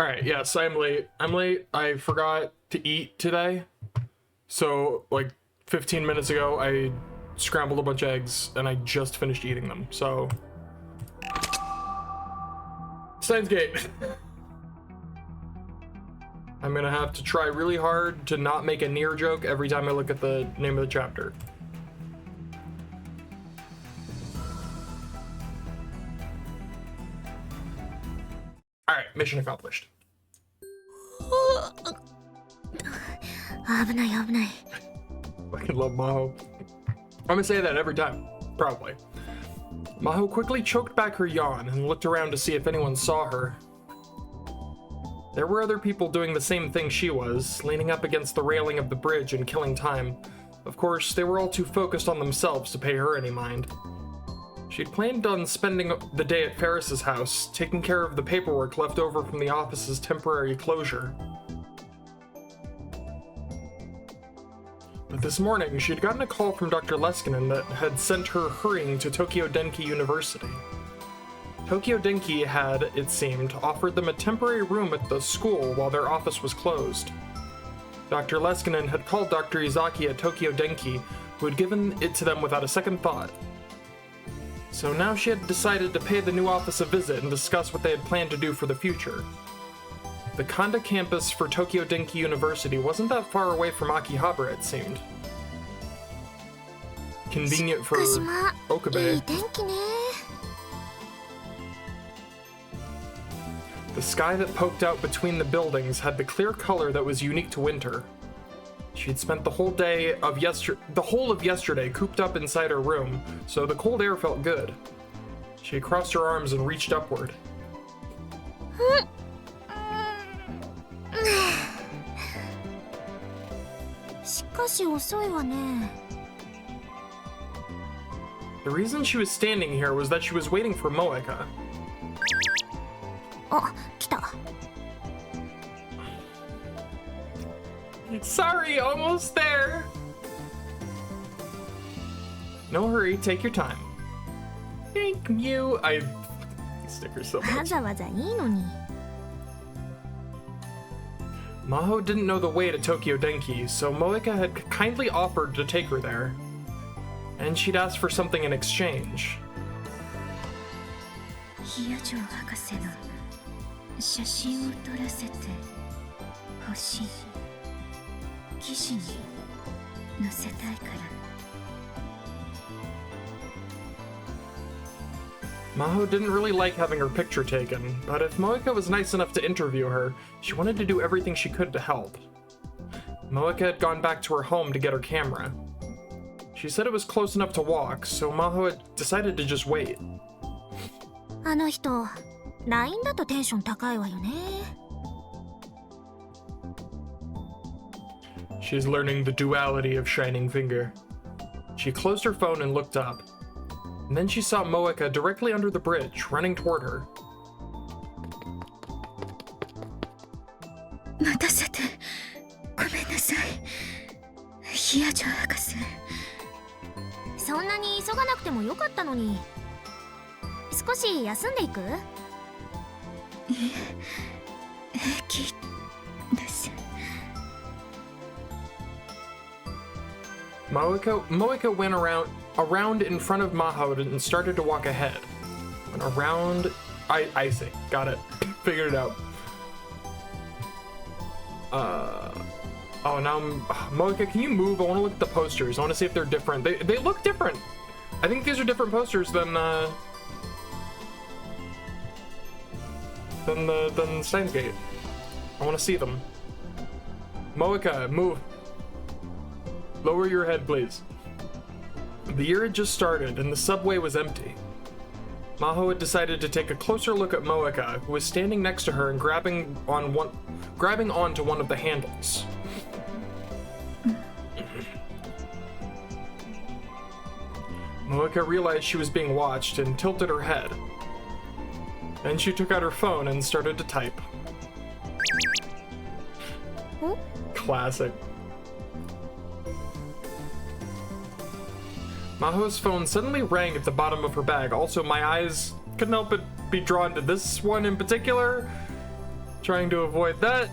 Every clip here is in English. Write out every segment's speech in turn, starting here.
Alright, yes, I'm late. I forgot to eat today. So, like, 15 minutes ago, I scrambled a bunch of eggs, and I just finished eating them, so... Steins Gate. I'm gonna have to try really hard to not make a near joke every time I look at the name of the chapter. Alright, mission accomplished. I fucking love Maho. I'm gonna say that every time, probably. Maho quickly choked back her yawn and looked around to see if anyone saw her. There were other people doing the same thing she was, leaning up against the railing of the bridge and killing time. Of course, they were all too focused on themselves to pay her any mind. She'd planned on spending the day at Ferris's house, taking care of the paperwork left over from the office's temporary closure. But this morning, she'd gotten a call from Dr. Leskinen that had sent her hurrying to Tokyo Denki University. Tokyo Denki had, it seemed, offered them a temporary room at the school while their office was closed. Dr. Leskinen had called Dr. Izaki at Tokyo Denki, who had given it to them without a second thought. So now she had decided to pay the new office a visit and discuss what they had planned to do for the future. The Kanda campus for Tokyo Denki University wasn't that far away from Akihabara, it seemed. Convenient for Okabe. The sky that poked out between the buildings had the clear color that was unique to winter. She'd spent the whole of yesterday cooped up inside her room, so the cold air felt good. She crossed her arms and reached upward. The reason she was standing here was that she was waiting for Moeka. Sorry, almost there. No hurry, take your time. Thank you. I stick her so much. Maho didn't know the way to Tokyo Denki, so Moeka had kindly offered to take her there. And she'd asked for something in exchange. Maho didn't really like having her picture taken, but if Moeka was nice enough to interview her, she wanted to do everything she could to help. Moeka had gone back to her home to get her camera. She said it was close enough to walk, so Maho had decided to just wait. She's learning the duality of Shining Finger. She closed her phone and looked up. And then she saw Moeka directly under the bridge, running toward her. Moeka went around in front of Maho and started to walk ahead. Went around... I see. Got it. Figured it out. Oh, now Moeka, can you move? I want to look at the posters. I want to see if they're different. They look different. I think these are different posters than Steins Gate. I want to see them. Moeka, move. Lower your head, please. The year had just started, and the subway was empty. Maho had decided to take a closer look at Moeka, who was standing next to her and grabbing onto one of the handles. Moeka realized she was being watched and tilted her head. Then she took out her phone and started to type. Classic. Maho's phone suddenly rang at the bottom of her bag. Also, my eyes couldn't help but be drawn to this one in particular. Trying to avoid that.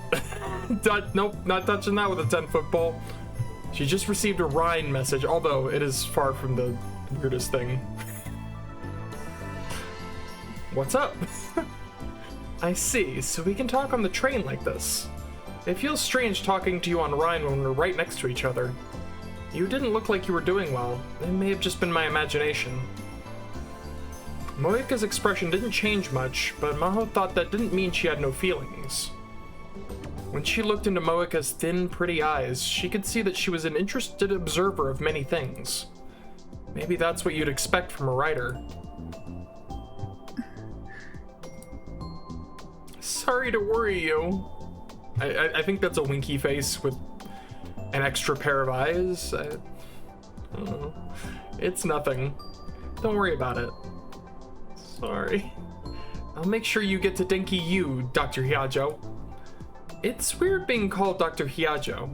Nope, not touching that with a 10-foot pole. She just received a Rhine message, although it is far from the weirdest thing. What's up? I see, so we can talk on the train like this. It feels strange talking to you on Rhine when we're right next to each other. You didn't look like you were doing well. It may have just been my imagination. Moika's expression didn't change much, but Maho thought that didn't mean she had no feelings. When she looked into Moika's thin, pretty eyes, she could see that she was an interested observer of many things. Maybe that's what you'd expect from a writer. Sorry to worry you. I think that's a winky face with an extra pair of eyes. I don't know. It's nothing. Don't worry about it. Sorry. I'll make sure you get to Denki U, Dr. Hyajo. It's weird being called Dr. Hyajo.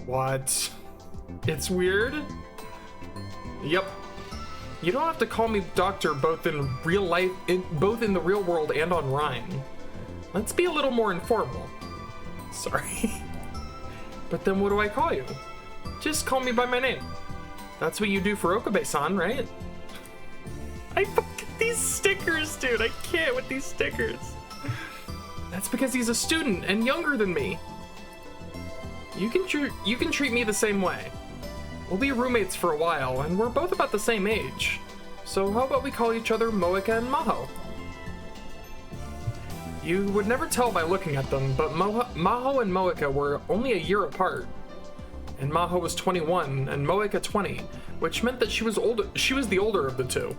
What? It's weird? Yep. You don't have to call me doctor both in real life, both in the real world and on Rhine. Let's be a little more informal. Sorry. But then what do I call you? Just call me by my name. That's what you do for Okabe-san, right? These stickers, dude. I can't with these stickers. That's because he's a student and younger than me. You can treat me the same way. We'll be roommates for a while, and we're both about the same age. So how about we call each other Moika and Maho? You would never tell by looking at them, but Maho and Moika were only a year apart. And Maho was 21 and Moika 20, which meant that she was the older of the two.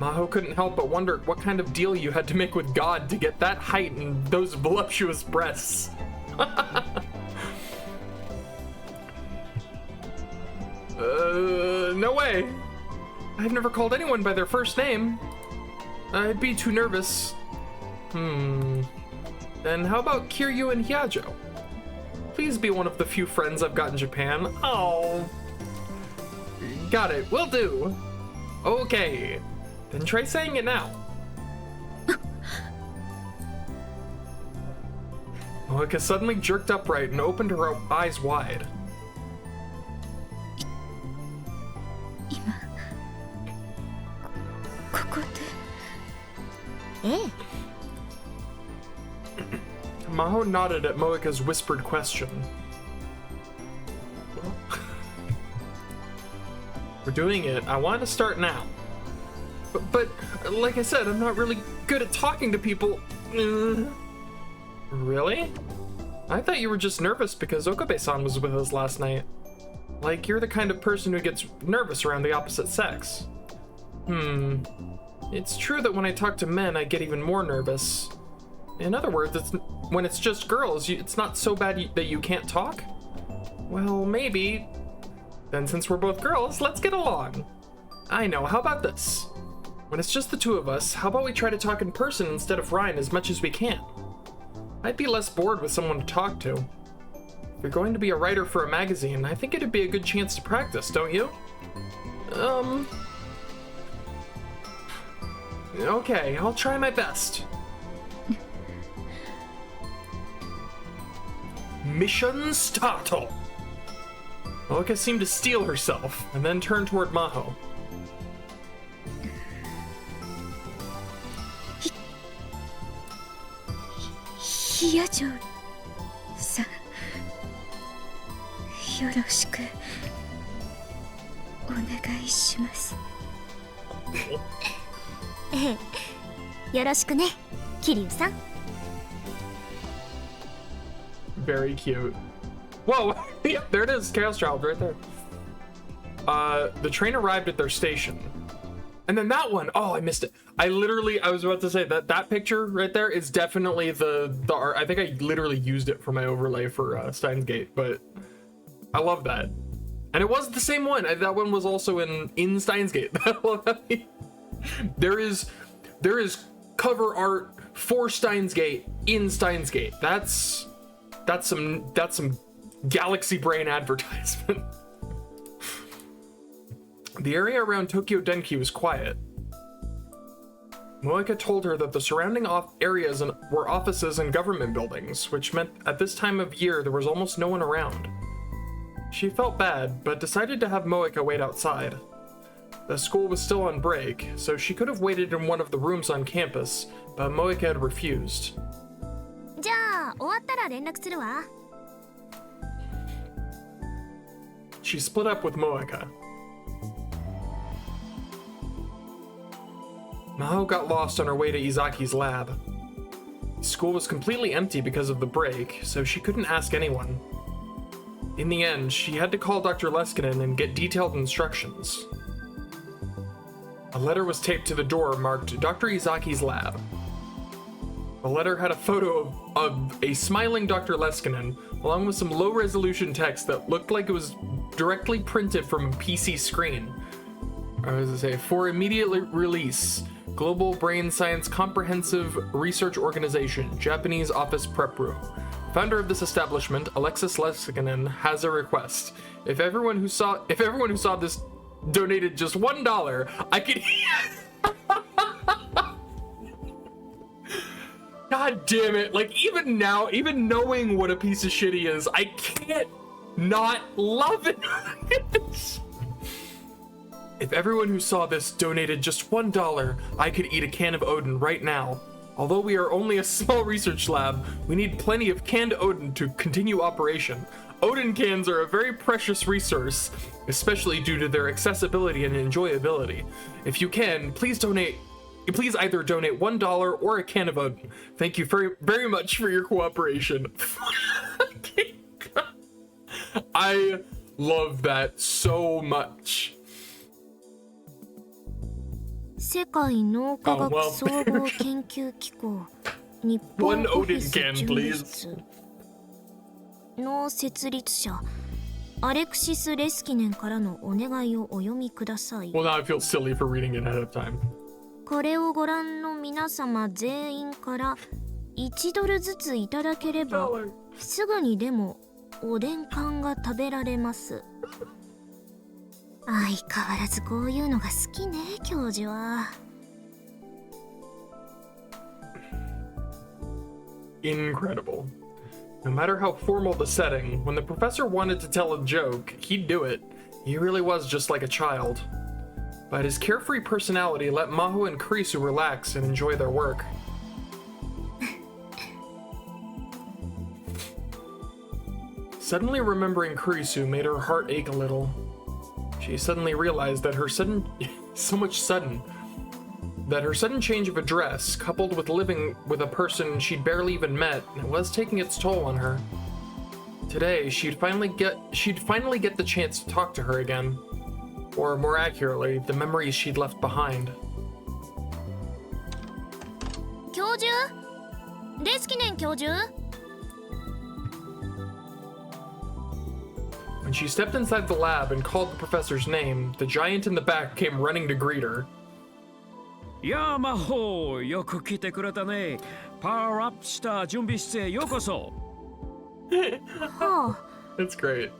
Maho couldn't help but wonder what kind of deal you had to make with God to get that height and those voluptuous breasts. No way. I've never called anyone by their first name. I'd be too nervous. Then how about Kiryu and Hyajo? Please be one of the few friends I've got in Japan. Oh. Got it, will do. Okay. Then try saying it now. Moika suddenly jerked upright and opened her eyes wide. Maho nodded at Moika's whispered question. We're doing it. I want to start now. But like I said, I'm not really good at talking to people. Really? I thought you were just nervous because Okabe-san was with us last night. Like, you're the kind of person who gets nervous around the opposite sex. It's true that when I talk to men, I get even more nervous. In other words, when it's just girls, it's not so bad that you can't talk? Well, maybe. Then since we're both girls, let's get along. I know, how about this? When it's just the two of us, how about we try to talk in person instead of Rhine as much as we can? I'd be less bored with someone to talk to. If you're going to be a writer for a magazine, I think it'd be a good chance to practice, don't you? Okay, I'll try my best. Mission start! Moika seemed to steel herself, and then turned toward Maho. Hyajo-san, よろしくお願いします。ええ、よろしくね、桐生さん。Very cute. Whoa! Yeah, there it is, Chaos Child right there. The train arrived at their station. And then that one, oh, I missed it. I was about to say that picture right there is definitely the art. I think I literally used it for my overlay for Steins Gate, but I love that. And it was the same one. That one was also in Steins Gate. There is cover art for Steins Gate in Steins Gate. That's some Galaxy Brain advertisement. The area around Tokyo Denki was quiet. Moeka told her that the surrounding areas were offices and government buildings, which meant at this time of year there was almost no one around. She felt bad, but decided to have Moeka wait outside. The school was still on break, so she could have waited in one of the rooms on campus, but Moeka had refused. じゃあ終わったら連絡するわ。She split up with Moeka. Maho got lost on her way to Izaki's lab. School was completely empty because of the break, so she couldn't ask anyone. In the end, she had to call Dr. Leskinen and get detailed instructions. A letter was taped to the door marked Dr. Izaki's lab. The letter had a photo of a smiling Dr. Leskinen, along with some low-resolution text that looked like it was directly printed from a PC screen. Or as I say, for immediate release, Global Brain Science Comprehensive Research Organization, Japanese Office Prep Room. Founder of this establishment, Alexis Leskinen, has a request. If everyone who saw this donated just $1, I could. God damn it! Like even now, even knowing what a piece of shit he is, I can't not love it. If everyone who saw this donated just $1, I could eat a can of Odin right now. Although we are only a small research lab, we need plenty of canned Odin to continue operation. Odin cans are a very precious resource, especially due to their accessibility and enjoyability. If you can, please either donate $1 or a can of Odin. Thank you very, very much for your cooperation. I love that so much. 世界脳科学総合研究機構日本オフィス準備室の設立者アレクシス・レスキネンからのお願いをお読みください。 Well, now I feel silly for reading it ahead of time. これをご覧の皆様全員から1ドルずついただければすぐにでもおでん缶が食べられます。相変わらずこういうのが好きね、教授は。Incredible. No matter how formal the setting, when the professor wanted to tell a joke, he'd do it. He really was just like a child. But his carefree personality let Maho and Kurisu relax and enjoy their work. Suddenly remembering Kurisu made her heart ache a little. She suddenly realized that her sudden change of address, coupled with living with a person she'd barely even met, was taking its toll on her. Today, she'd finally get the chance to talk to her again. Or more accurately, the memories she'd left behind. 教授？レスキネン教授？ When she stepped inside the lab and called the professor's name, the giant in the back came running to greet her. やあマホー、よく来てくれたね。パワーアップした準備室へようこそ。はあ。 That's great.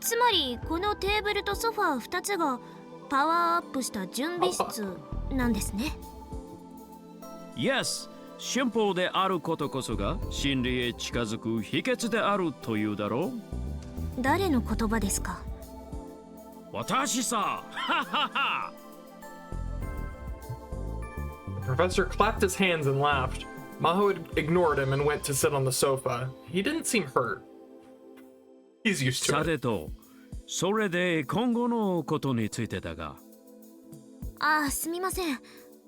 つまりこのテーブルとソファー2つがパワーアップした準備室なんですね。Yes、シンプルであることこそが真理へ近づく秘訣であるというだろう。誰の言葉ですか？私さ。ははは。The professor clapped his hands and laughed. Maho had ignored him and went to sit on the sofa. He didn't seem hurt. He's used to さ it. てと、それで今後のことについてだが。ああ、すみません。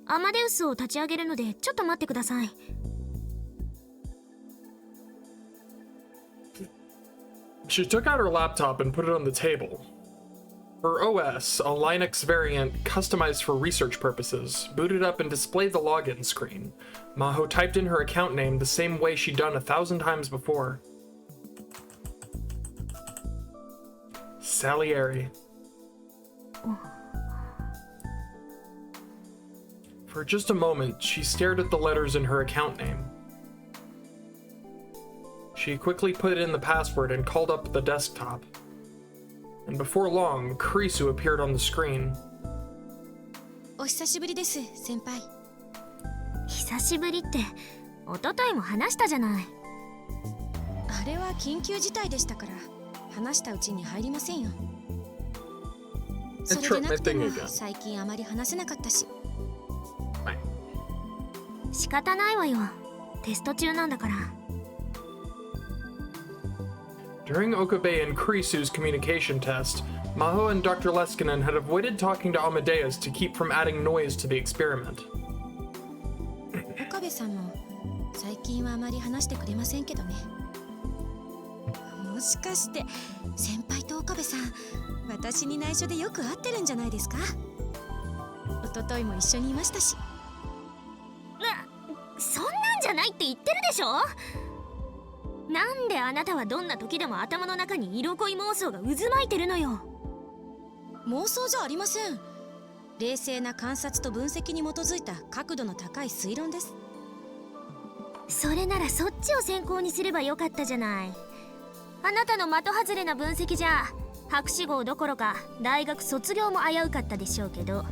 アマデウスを立ち上げるのでちょっと待ってください。She took out her laptop and put it on the table. Her OS, a Linux variant customized for research purposes, booted up and displayed the login screen. Maho typed in her account name the same way she'd done 1,000 times before. Salieri. For just a moment, she stared at the letters in her account name. She quickly put in the password and called up the desktop. And before long, Kurisu appeared on the screen. お久しぶりです、先輩。久しぶりって一昨日も話したじゃない。あれは緊急事態でしたから話したうちに入りませんよ。それでなくても最近あまり話せなかったし。仕方ないわよ。テスト中なんだから。During Okabe and Kurisu's communication test, Maho and Dr. Leskinen had avoided talking to Amadeus to keep from adding noise to the experiment. 岡部さんも最近はあまり話してくれませんけどね。もしかして先輩と岡部さん、私に内緒でよく会ってるんじゃないですか？一昨日も一緒にいましたし。そんなんじゃないって言ってるでしょ。なんであなたはどんな時でも頭の中に色恋妄想が渦巻いてるのよ。妄想じゃありません。冷静な観察と分析に基づいた角度の高い推論です。それならそっちを先行にすればよかったじゃない。あなたの的外れな分析じゃ博士号どころか大学卒業も危うかったでしょうけど。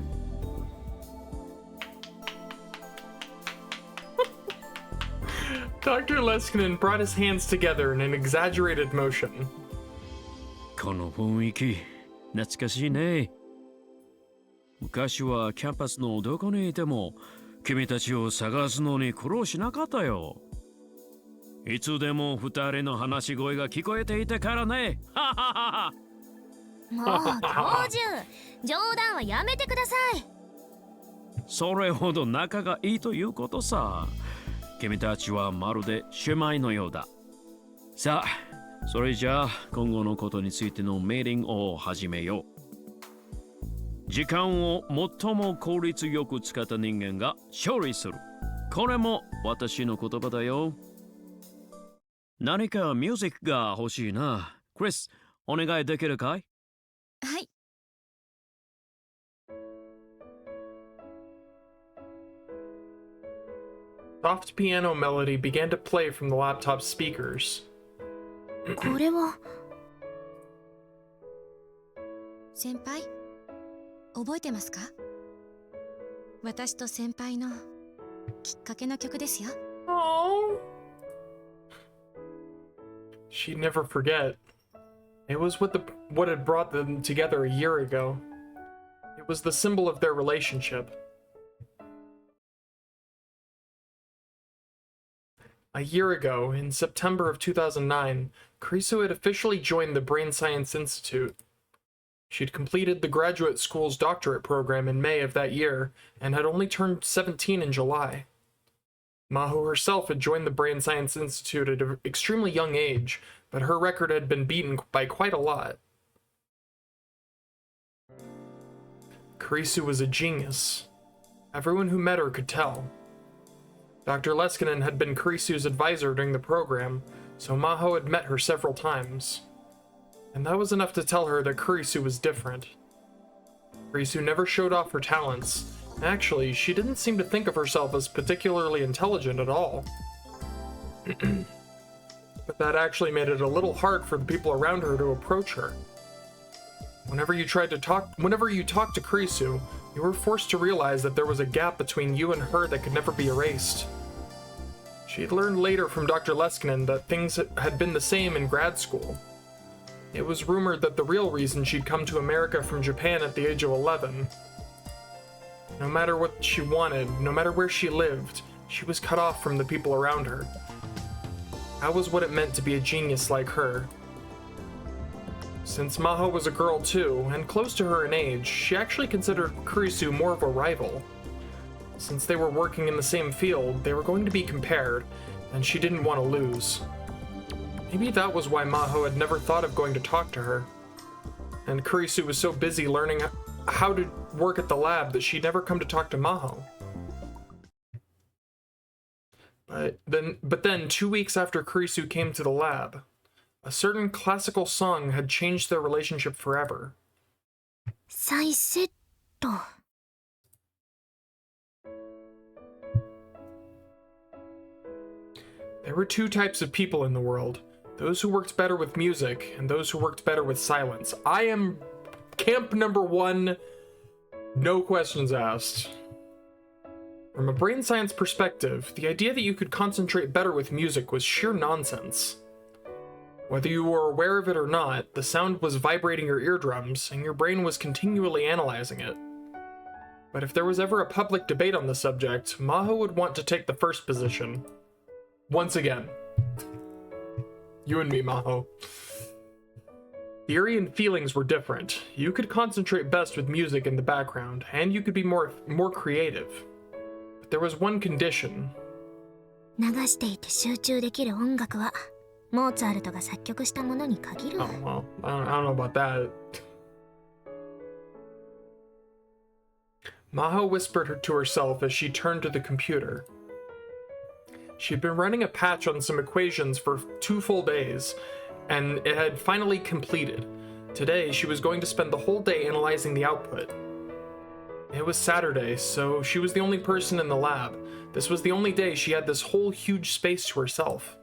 Dr. Leskinen brought his hands together in an exaggerated motion. この雰囲気懐かしいね。昔はキャンパスのどこにいても君たちを探すのに苦労しなかったよ。いつでも二人の話し声が聞こえていたからね。もう教授、冗談はやめてください。それほど仲がいいということさ。君たちはまるで姉妹のようだ。さあ、それじゃあ今後のことについてのミーティングを始めよう。時間を最も効率よく使った人間が勝利する。これも私の言葉だよ。何かミュージックが欲しいな。クリス、お願いできるかい？はい。Soft piano melody began to play from the laptop's speakers. これは先輩、覚えてますか？私と先輩のきっかけの曲ですよ。Oh. She'd never forget. It was what had brought them together a year ago. It was the symbol of their relationship. A year ago, in September of 2009, Kurisu had officially joined the Brain Science Institute. She'd completed the graduate school's doctorate program in May of that year, and had only turned 17 in July. Maho herself had joined the Brain Science Institute at an extremely young age, but her record had been beaten by quite a lot. Kurisu was a genius. Everyone who met her could tell. Dr. Leskinen had been Kurisu's advisor during the program, so Maho had met her several times. And that was enough to tell her that Kurisu was different. Kurisu never showed off her talents. Actually, she didn't seem to think of herself as particularly intelligent at all. But that actually made it a little hard for the people around her to approach her. Whenever you talked to Kurisu, you were forced to realize that there was a gap between you and her that could never be erased. She had learned later from Dr. Leskinen that things had been the same in grad school. It was rumored that the real reason she'd come to America from Japan at the age of 11. No matter what she wanted, no matter where she lived, she was cut off from the people around her. That was what it meant to be a genius like her. Since Maho was a girl too, and close to her in age, she actually considered Kurisu more of a rival. Since they were working in the same field, they were going to be compared, and she didn't want to lose. Maybe that was why Maho had never thought of going to talk to her. And Kurisu was so busy learning how to work at the lab that she'd never come to talk to Maho. But then 2 weeks after Kurisu came to the lab, a certain classical song had changed their relationship forever. 再セット。There were two types of people in the world. Those who worked better with music, and those who worked better with silence. I am camp number 1, no questions asked. From a brain science perspective, the idea that you could concentrate better with music was sheer nonsense. Whether you were aware of it or not, the sound was vibrating your eardrums, and your brain was continually analyzing it. But if there was ever a public debate on the subject, Maho would want to take the first position. Once again. You and me, Maho. Theory and feelings were different. You could concentrate best with music in the background, and you could be more creative. But there was one condition. 流していて集中できる音楽はモーツァルトが作曲したものに限る。 Oh, well, I don't know about that. Maho whispered to herself as she turned to the computer. She'd been running a patch on some equations for 2 full days, and it had finally completed. Today, she was going to spend the whole day analyzing the output. It was Saturday, so she was the only person in the lab. This was the only day she had this whole huge space to herself.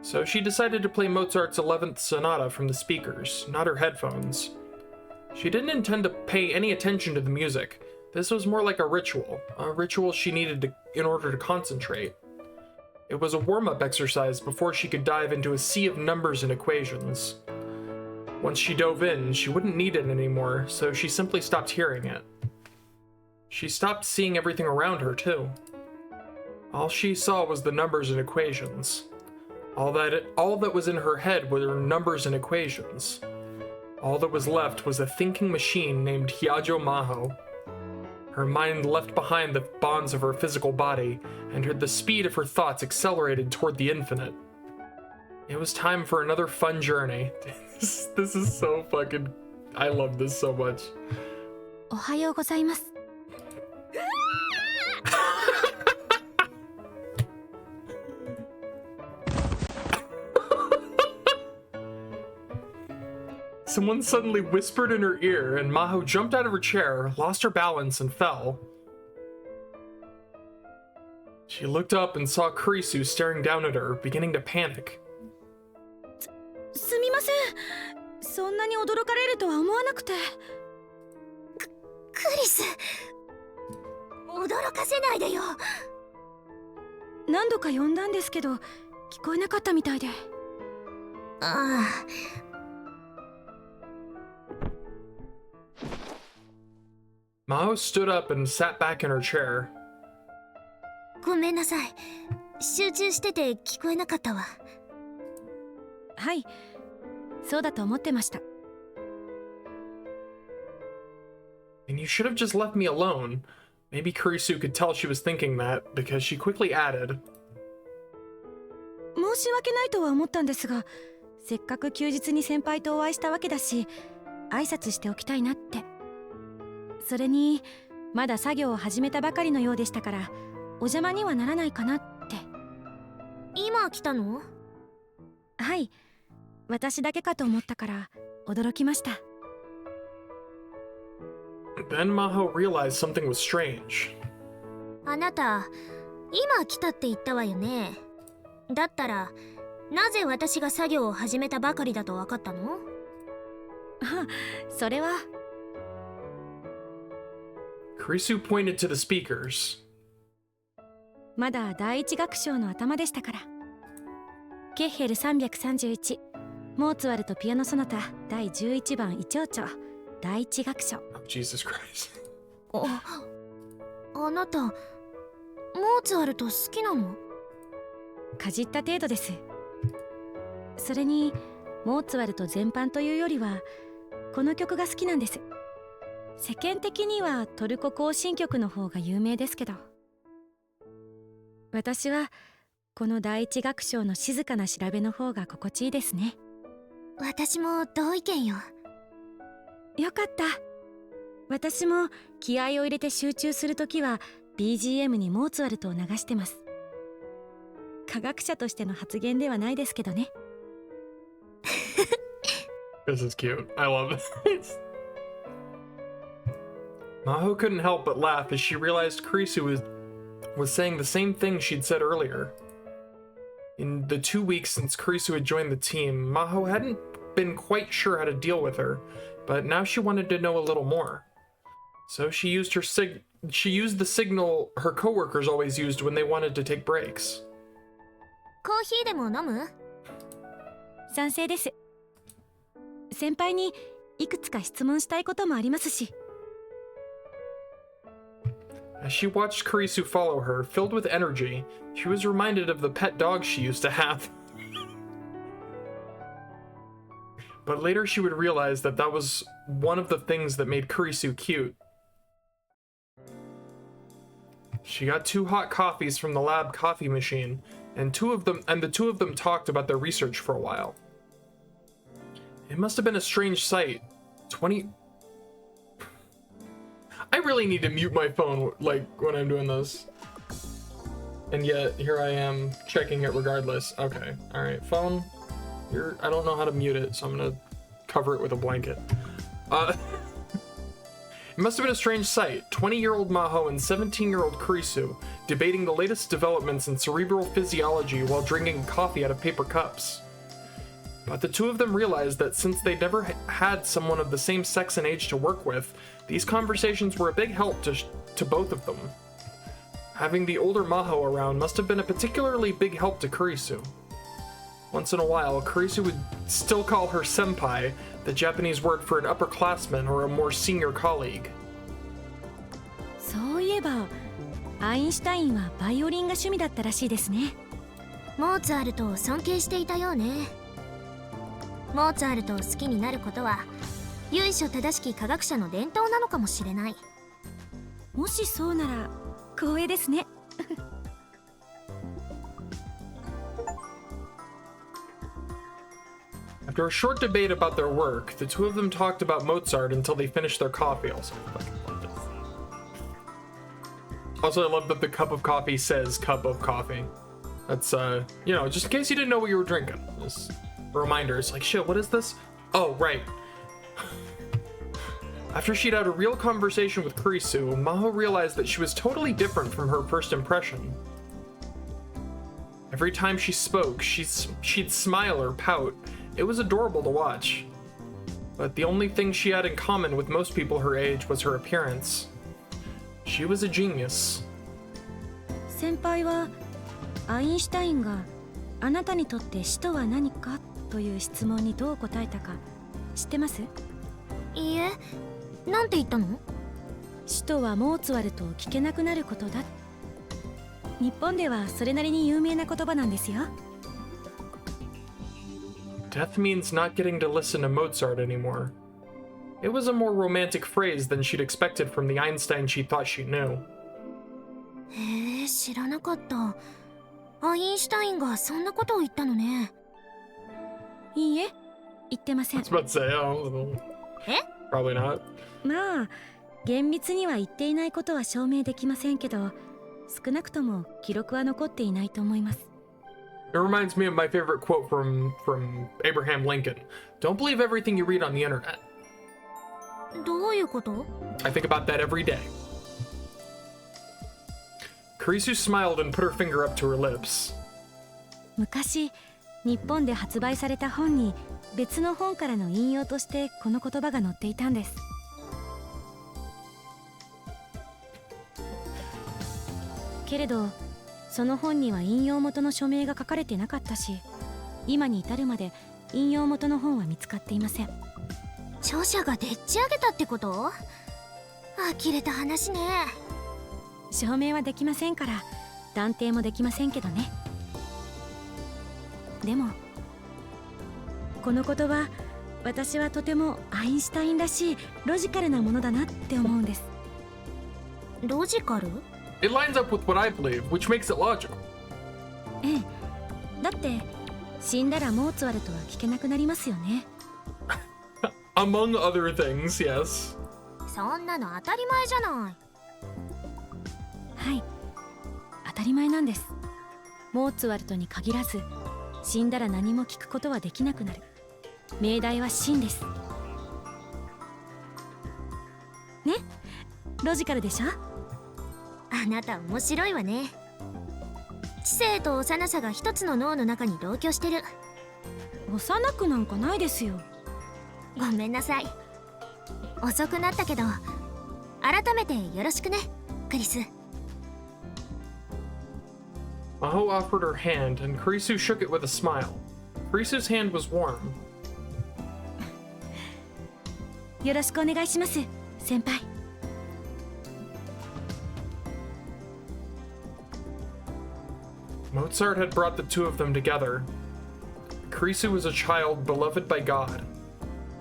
So she decided to play Mozart's 11th Sonata from the speakers, not her headphones. She didn't intend to pay any attention to the music. This was more like a ritual she needed in order to concentrate. It was a warm-up exercise before she could dive into a sea of numbers and equations. Once she dove in, she wouldn't need it anymore, so she simply stopped hearing it. She stopped seeing everything around her, too. All she saw was the numbers and equations. All that was in her head were numbers and equations. All that was left was a thinking machine named Hyajo Maho. Her mind left behind the bonds of her physical body, and the speed of her thoughts accelerated toward the infinite. It was time for another fun journey. This is so fucking... I love this so much. おはようございます。Someone suddenly whispered in her ear, and Maho jumped out of her chair, lost her balance, and fell. She looked up and saw Kurisu staring down at her, beginning to panic. すみません。そんなに驚かれるとは思わなくて。クリス、驚かせないでよ。何度か呼んだんですけど、聞こえなかったみたいで。ああ。Maho stood up and sat back in her chair. ごめんなさい。集中してて聞こえなかったわ。はい、そうだと思ってました。And you should have just left me alone. Maybe Kurisu could tell she was thinking that, because she quickly added. 申し訳ないとは思ったんですが、せっかく休日に先輩とお会いしたわけだし、挨拶しておきたいなって。それに、まだ作業を始めたばかりのようでしたから、お邪魔にはならないかなって。今来たの？はい、私だけかと思ったから驚きました。Then Maho realized something was strange. あなた、今来たって言ったわよね。だったら、なぜ私が作業を始めたばかりだと分かったの？それは。Kurisu pointed to the speakers. まだ第一楽章の頭でしたから。ケッヘル331、モーツァルトピアノソナタ第11番イチョウチョ、第一楽章。Oh, Jesus Christ. あなた、モーツァルト好きなの？かじった程度です。それに、モーツァルト全般というよりは、この曲が好きなんです。世間的にはトルコ行進曲の方が有名ですけど、私はこの第一楽章の静かな調べの方が心地いいですね。私も同意見よ。よかった。私も気合を入れて集中するときは BGM にモーツァルトを流してます。科学者としての発言ではないですけどね。This is cute. I love it. Maho couldn't help but laugh as she realized Kurisu was saying the same thing she'd said earlier. In the 2 weeks since Kurisu had joined the team, Maho hadn't been quite sure how to deal with her, but now she wanted to know a little more. So she used her she used the signal her coworkers always used when they wanted to take breaks. コーヒーでも飲む？賛成です。先輩にいくつか質問したいこともありますし。As she watched Kurisu follow her, filled with energy, she was reminded of the pet dog she used to have. But later she would realize that that was one of the things that made Kurisu cute. She got 2 hot coffees from the lab coffee machine, and the two of them talked about their research for a while. It must have been a strange sight. 20... I really need to mute my phone, like, when I'm doing this. And yet, here I am, checking it regardless. Okay, alright, phone. I don't know how to mute it, so I'm gonna cover it with a blanket. It must have been a strange sight. 20-year-old Maho and 17-year-old Kurisu debating the latest developments in cerebral physiology while drinking coffee out of paper cups. But the two of them realized that since they'd never had someone of the same sex and age to work with, these conversations were a big help to both of them. Having the older Maho around must have been a particularly big help to Kurisu. Once in a while, Kurisu would still call her senpai, the Japanese word for an upperclassman or a more senior colleague. そういえば、アインシュタインはバイオリンが趣味だったらしいですね。モーツァルトを尊敬していたようね。モーツァルトを好きになることは由緒正しき科学者の伝統なのかもしれない。もしそうなら光栄ですね。After a short debate about their work, the two of them talked about Mozart until they finished their coffee. Also, I love that the cup of coffee says cup of coffee. That's, you know, just in case you didn't know what you were drinking. Just a reminder. It's like, shit, what is this? Oh, right. After she'd had a real conversation with Kurisu, Maho realized that she was totally different from her first impression. Every time she spoke, she'd smile or pout. It was adorable to watch. But the only thing she had in common with most people her age was her appearance. She was a genius. 先輩はアインシュタインがあなたにとって死とは何かという質問にどう答えたか知ってます？いいえ、なんて言ったの？死とはモーツァルトを聞けなくなることだ。日本ではそれなりに有名な言葉なんですよ。Death means not getting to listen to Mozart anymore. It was a more romantic phrase than she'd expected from the Einstein she thought she knew. へえ、知らなかった。アインシュタインがそんなことを言ったのね。いいえ、言ってません。I was about to say, oh, え？ probably not. まあ、厳密には言っていないことは証明できませんけど、少なくとも記録は残っていないと思います。It reminds me of my favorite quote from Abraham Lincoln. Don't believe everything you read on the internet. どういうこと？ I think about that every day. Kurisu smiled and put her finger up to her lips. 昔、日本で発売された本に別の本からの引用としてこの言葉が載っていたんです。けれど、その本には引用元の署名が書かれてなかったし、今に至るまで引用元の本は見つかっていません。著者がでっち上げたってこと？呆れた話ね。証明はできませんから断定もできませんけどね。でもこの言葉、私はとてもアインシュタインらしいロジカルなものだなって思うんです。ロジカル？ It lines up with what I believe, which makes it logical. ええ、だって死んだらモーツァルトは聞けなくなりますよね。Among other things, yes. そんなの当たり前じゃない。はい、当たり前なんです。モーツァルトに限らず、死んだら何も聞くことはできなくなる。命題は死です。ね、ロジカルでしょ？あなた面白いわね。知性と幼さが一つの脳の中に同居してる。幼くなんかないですよ。ごめんなさい。遅くなったけど改めてよろしくね。クリス。 Maho offered her hand, and Kurisu shook it with a smile. Kurisu's hand was warm. よろしくお願いします、先輩。 Mozart had brought the two of them together. Kurisu was a child beloved by God.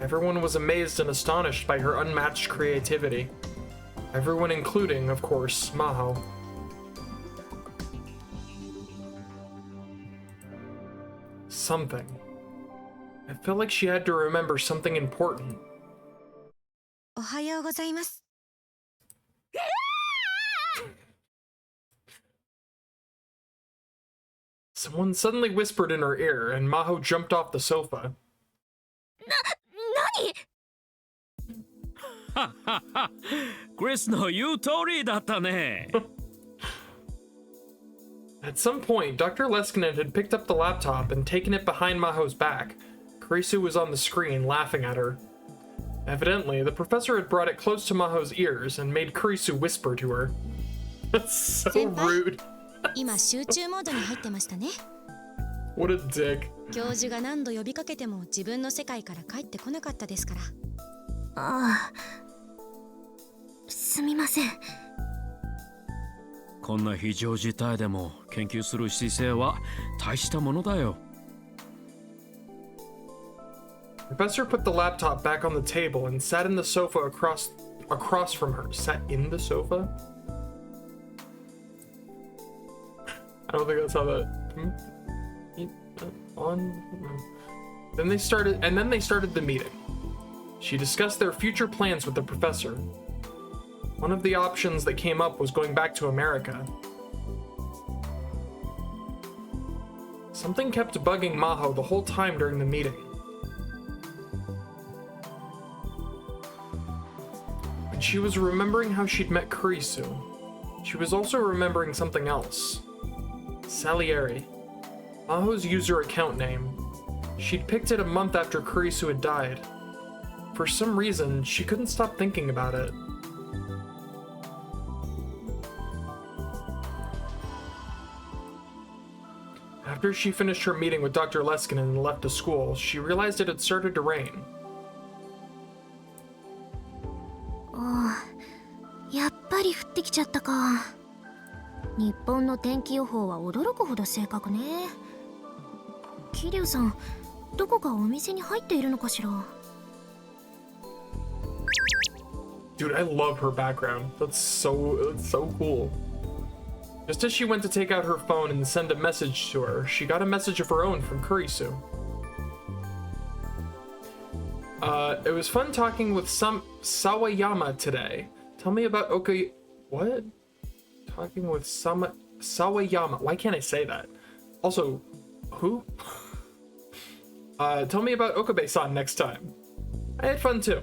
Everyone was amazed and astonished by her unmatched creativity. Everyone including, of course, Maho. Something. I felt like she had to remember something important. おはようございます。 Someone suddenly whispered in her ear, and Maho jumped off the sofa. クリスの言う通りだったね。 At some point, Dr. Leskinen had picked up the laptop and taken it behind Maho's back. Kurisu was on the screen, laughing at her. Evidently, the professor had brought it close to Maho's ears and made Kurisu whisper to her. That's so rude. 今集中モードに入ってましたね。 What a dick. 教授が何度呼びかけても自分の世界から帰ってこなかったですから。 ああ、すみません。 こんな非常事態でも研究する姿勢は大したものだよ。 Professor put the laptop back on the table and sat in the sofa across from her. Sat in the sofa? I don't think that's how that. On. Then they started the meeting. She discussed their future plans with the professor. One of the options that came up was going back to America. Something kept bugging Maho the whole time during the meeting. When she was remembering how she'd met Kurisu, she was also remembering something else. Salieri, Maho's user account name. She'd picked it a month after Kurisu had died. For some reason, she couldn't stop thinking about it. After she finished her meeting with Dr. Leskinen and left to school, she realized it had started to rain. ああ、やっぱり降ってきちゃったか。日本の天気予報は驚くほど正確ね。桐生さん、どこかお店に入っているのかしら。 Dude, I love her background. That's so cool. Just as she went to take out her phone and send a message to her, she got a message of her own from Kurisu. It was fun talking with some Sawayama today. Tell me about what? Talking with Sawayama. Why can't I say that? Also, who? Tell me about Okabe-san next time. I had fun too.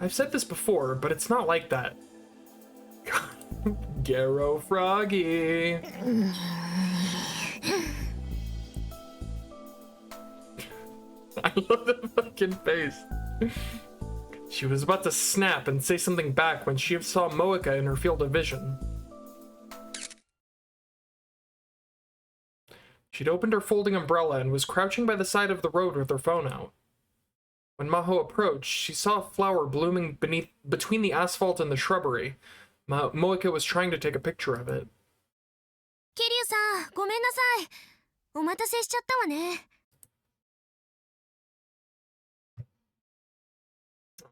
I've said this before, but it's not like that. Garo Froggy. I love the fucking face. She was about to snap and say something back when she saw Moeka in her field of vision. She'd opened her folding umbrella and was crouching by the side of the road with her phone out. When Maho approached, she saw a flower blooming between the asphalt and the shrubbery. Moeka was trying to take a picture of it. 桐生さん、ごめんなさい。お待たせしちゃったわね。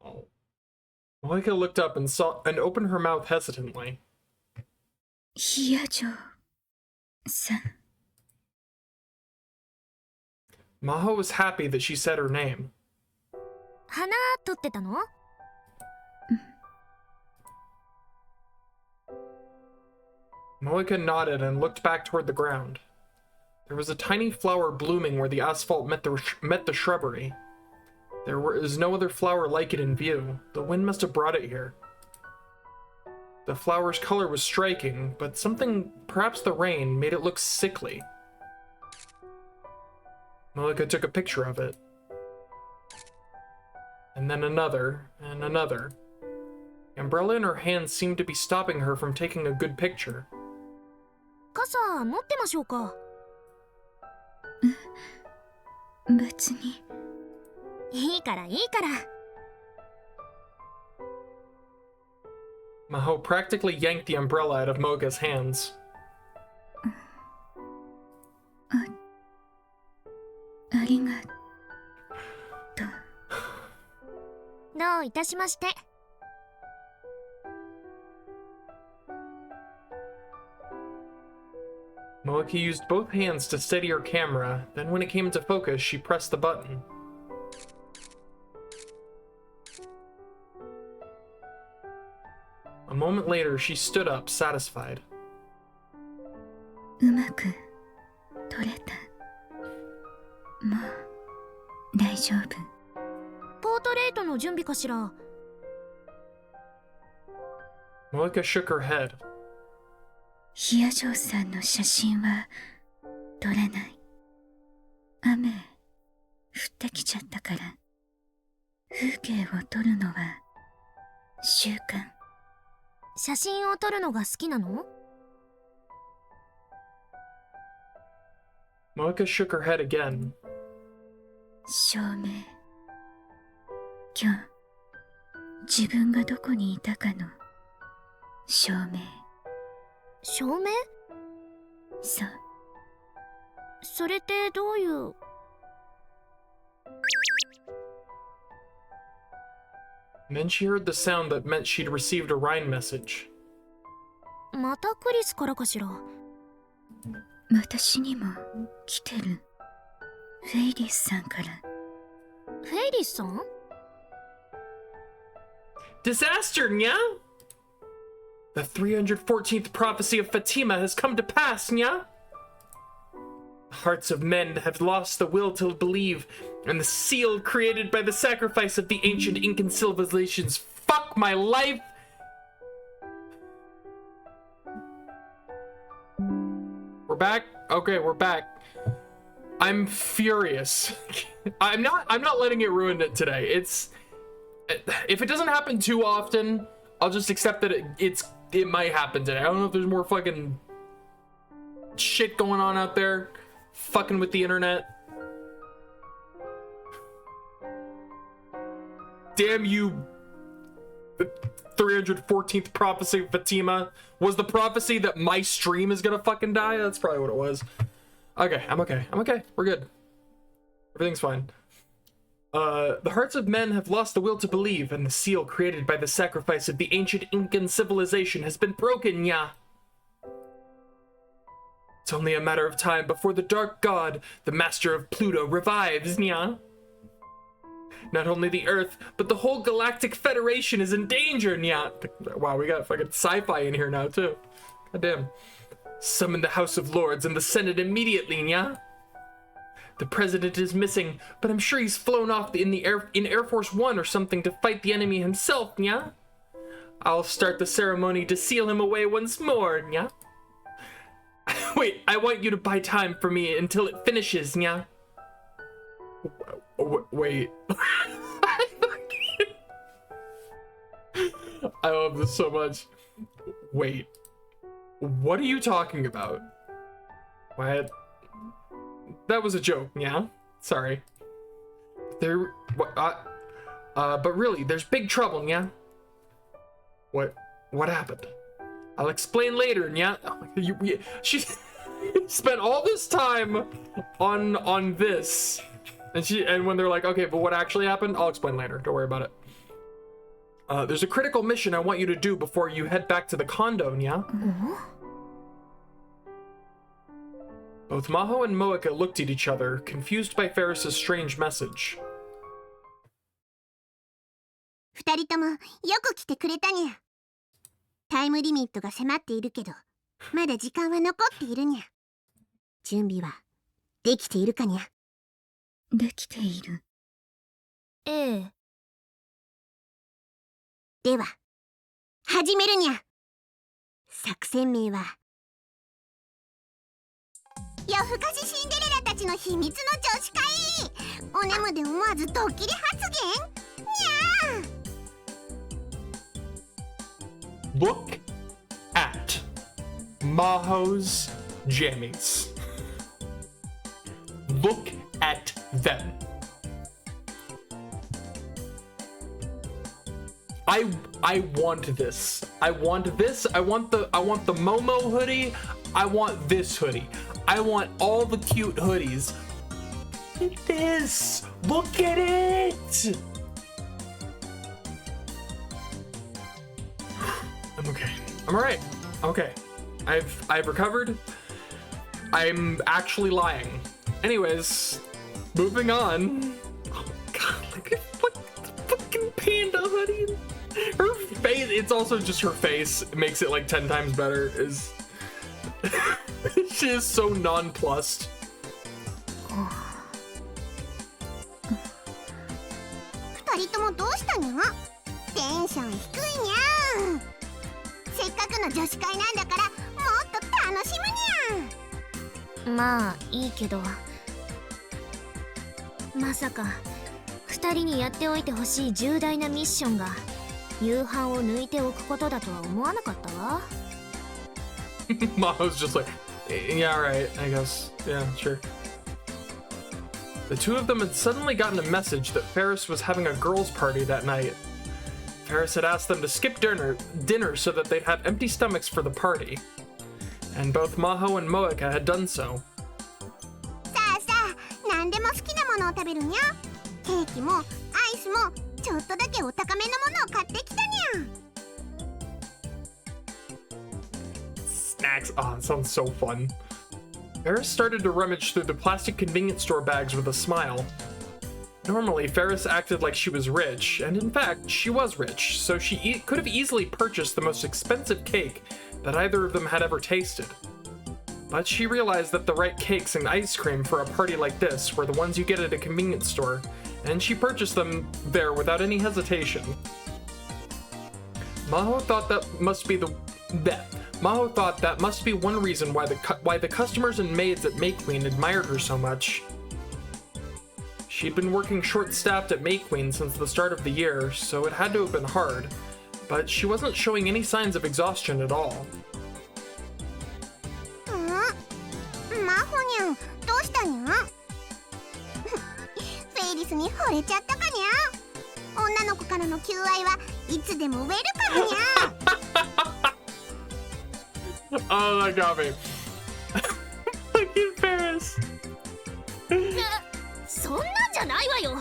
Oh. Moeka looked up and opened her mouth hesitantly. いやじゃさん。 Maho was happy that she said her name. 花取ってたの？ Moeka nodded and looked back toward the ground. There was a tiny flower blooming where the asphalt met the shrubbery. There was no other flower like it in view. The wind must have brought it here. The flower's color was striking, but something, perhaps the rain, made it look sickly. Moeka took a picture of it. And then another, and another. The umbrella in her hand seemed to be stopping her from taking a good picture. 傘持ってましょうか。別に。いいからいいから。Maho practically yanked the umbrella out of Mocha's hands. ありがとう。どういたしまして。Mocha used both hands to steady her camera, then when it came into focus, she pressed the button. A moment later, she stood up, satisfied. うまく撮れた。もう大丈夫。ポートレートの準備かしら。Mocha shook her head. ヒアジョーさんの写真は撮らない。雨降ってきちゃったから。風景を撮るのは習慣。写真を撮るのが好きなの？ Mocha shook her head again. 照明。今日、自分がどこにいたかの証明。照明？そう。それってどういう？ Then she heard the sound that meant she'd received a Rhine message. またクリスからかしら。私にも来てる。フェイリスさんから。フェイリスさん？ Disaster, nya? The 314th prophecy of Fatima has come to pass, nya? The hearts of men have lost the will to believe, and the seal created by the sacrifice of the ancient Incan civilizations. Fuck my life! We're back? Okay, we're back. I'm furious. I'm not letting it ruin it today. If it doesn't happen too often, I'll just accept that it might happen today. I don't know if there's more fucking shit going on out there, fucking with the internet. Damn you, 314th prophecy of Fatima. Was the prophecy that my stream is gonna fucking die? That's probably what it was. Okay, I'm okay. We're good. Everything's fine. The hearts of men have lost the will to believe, and the seal created by the sacrifice of the ancient Incan civilization has been broken, nya. It's only a matter of time before the dark god, the master of Pluto, revives, nya. Not only the Earth, but the whole galactic federation is in danger, nya. Wow, we got fucking sci-fi in here now, too. Goddamn. Summon the House of Lords and the Senate immediately, nya. The president is missing, but I'm sure he's flown off in Air Force One or something to fight the enemy himself, nya. I'll start the ceremony to seal him away once more, nya. Wait, I want you to buy time for me until it finishes, nya. Wait. I love this so much. Wait. What are you talking about? What? That was a joke, yeah? Sorry. But really, there's big trouble, yeah? What happened? I'll explain later, yeah? She spent all this time on this. And when they're like, okay, but what actually happened? I'll explain later. Don't worry about it. There's a critical mission I want you to do before you head back to the condo, yeah? Both Maho and Moeka looked at each other, confused by Ferris's strange message. 二人ともよく来てくれたにゃ。タイムリミットが迫っているけど、まだ時間は残っているにゃ。準備はできているかにゃ。できている。ええ。では、始めるにゃ。作戦名は、夜更かしシンデレラたちの秘密の女子会。おねむで思わずドッキリ発言にゃー。Look at Maho's jammies. Look at them. I want this. I want this. I want the Momo hoodie. I want this hoodie. I want all the cute hoodies. Look at this. Look at it. I'm okay. I'm all right. Okay. I've recovered. I'm actually lying. Anyways, moving on. Oh god, look at the fucking panda hoodie. Her face, it's also just her face. It makes it like 10 times better. Is she is so nonplussed. 二人ともどうしたにゃ？テンション低いにゃ。せっかくの女子会なんだからもっと楽しむにゃ。まあいいけど、まさか2人にやっておいてほしい重大なミッションが夕飯を抜いておくことだとは思わなかったわ。Maho's just like, yeah, right, I guess. Yeah, sure. The two of them had suddenly gotten a message that Ferris was having a girls' party that night. Ferris had asked them to skip dinner so that they'd have empty stomachs for the party. And both Maho and Moeka had done so. さあさあ、何でも好きなものを食べるにゃ。ケーキもアイスもちょっとだけお高めのものを買ってきたにゃ。Snacks. Ah, it sounds so fun. Ferris started to rummage through the plastic convenience store bags with a smile. Normally, Ferris acted like she was rich, and in fact, she was rich, so she could have easily purchased the most expensive cake that either of them had ever tasted. But she realized that the right cakes and ice cream for a party like this were the ones you get at a convenience store, and she purchased them there without any hesitation. Maho thought that must be one reason why the customers and maids at May Queen admired her so much. She'd been working short-staffed at May Queen since the start of the year, so it had to have been hard, but she wasn't showing any signs of exhaustion at all. マホニャン、どうしたにゃ？フェイリスに惚れちゃったかにゃ？女の子からの求愛はいつでもウェルカムにゃ。Oh, that got me. Look at Ferris. そんなんじゃないわよ。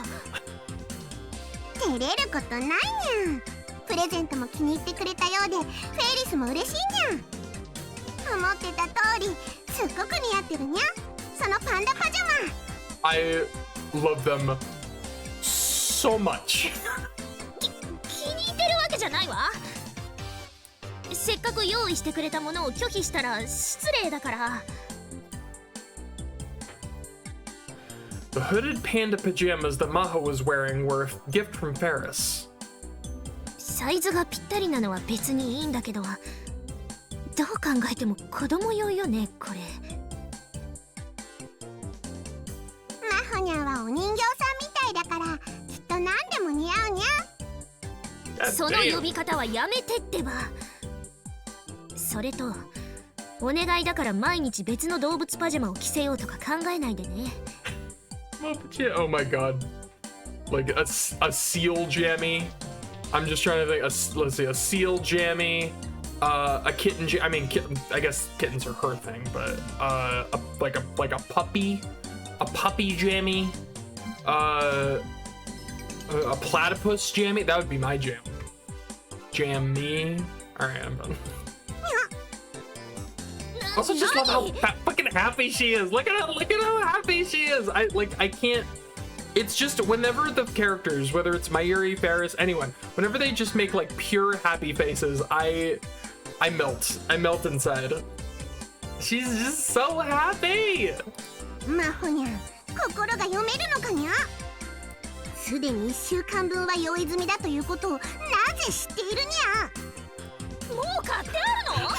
照れることないにゃ。プレゼントも気に入ってくれたようでフェイリスも嬉しいにゃ。思ってた通りすっごく似合ってるにゃ。そのパンダパジャマ。I love them so much. 気に入ってるわけじゃないわ。せっかく用意してくれたものを拒否したら失礼だから。The hooded panda pajamas that Maho was wearing were a gift from Ferris. サイズがぴったりなのは別にいいんだけど、どう考えても子供用よねこれ。マホニャンはお人形さんみたいだからきっと何でも似合うにゃ。その呼び方はやめてってば。それとお願いだから毎日別の動物パジャマを着せようとか考えないでね。Oh my god. Like a seal jammy. I'm just trying to think. Let's see, a seal jammy. A kitten. I guess kittens are her thing, but like a puppy jammy. A platypus jammy. That would be my jam. Jammy. All right, I'm done. Also, just love how fucking happy she is. Look at how happy she is. I can't. It's just whenever the characters, whether it's Mayuri, Ferris, anyone, whenever they just make like pure happy faces, I melt. I melt inside. She's just so happy. マホニャン、心が読めるのかにゃ？すでに1週間分は用意済みだということをなぜ知っているにゃ？もう買ってあるの？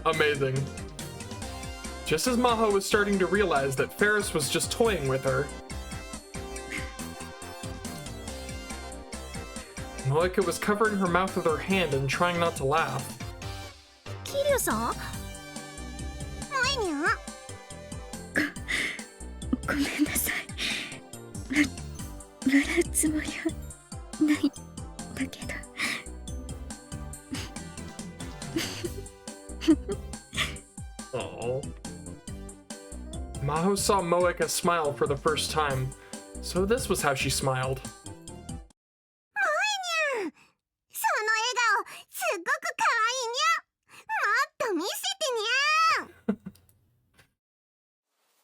Amazing. Just as Maho was starting to realize that Ferris was just toying with her, Moeka was covering her mouth with her hand and trying not to laugh. 桐生さん？もえにゃごめんなさい。笑うつもりはないんだけど。Oh. Maho saw Moeka smile for the first time, so this was how she smiled. その笑顔すっごく可愛いにゃ。もっと見せてにゃ。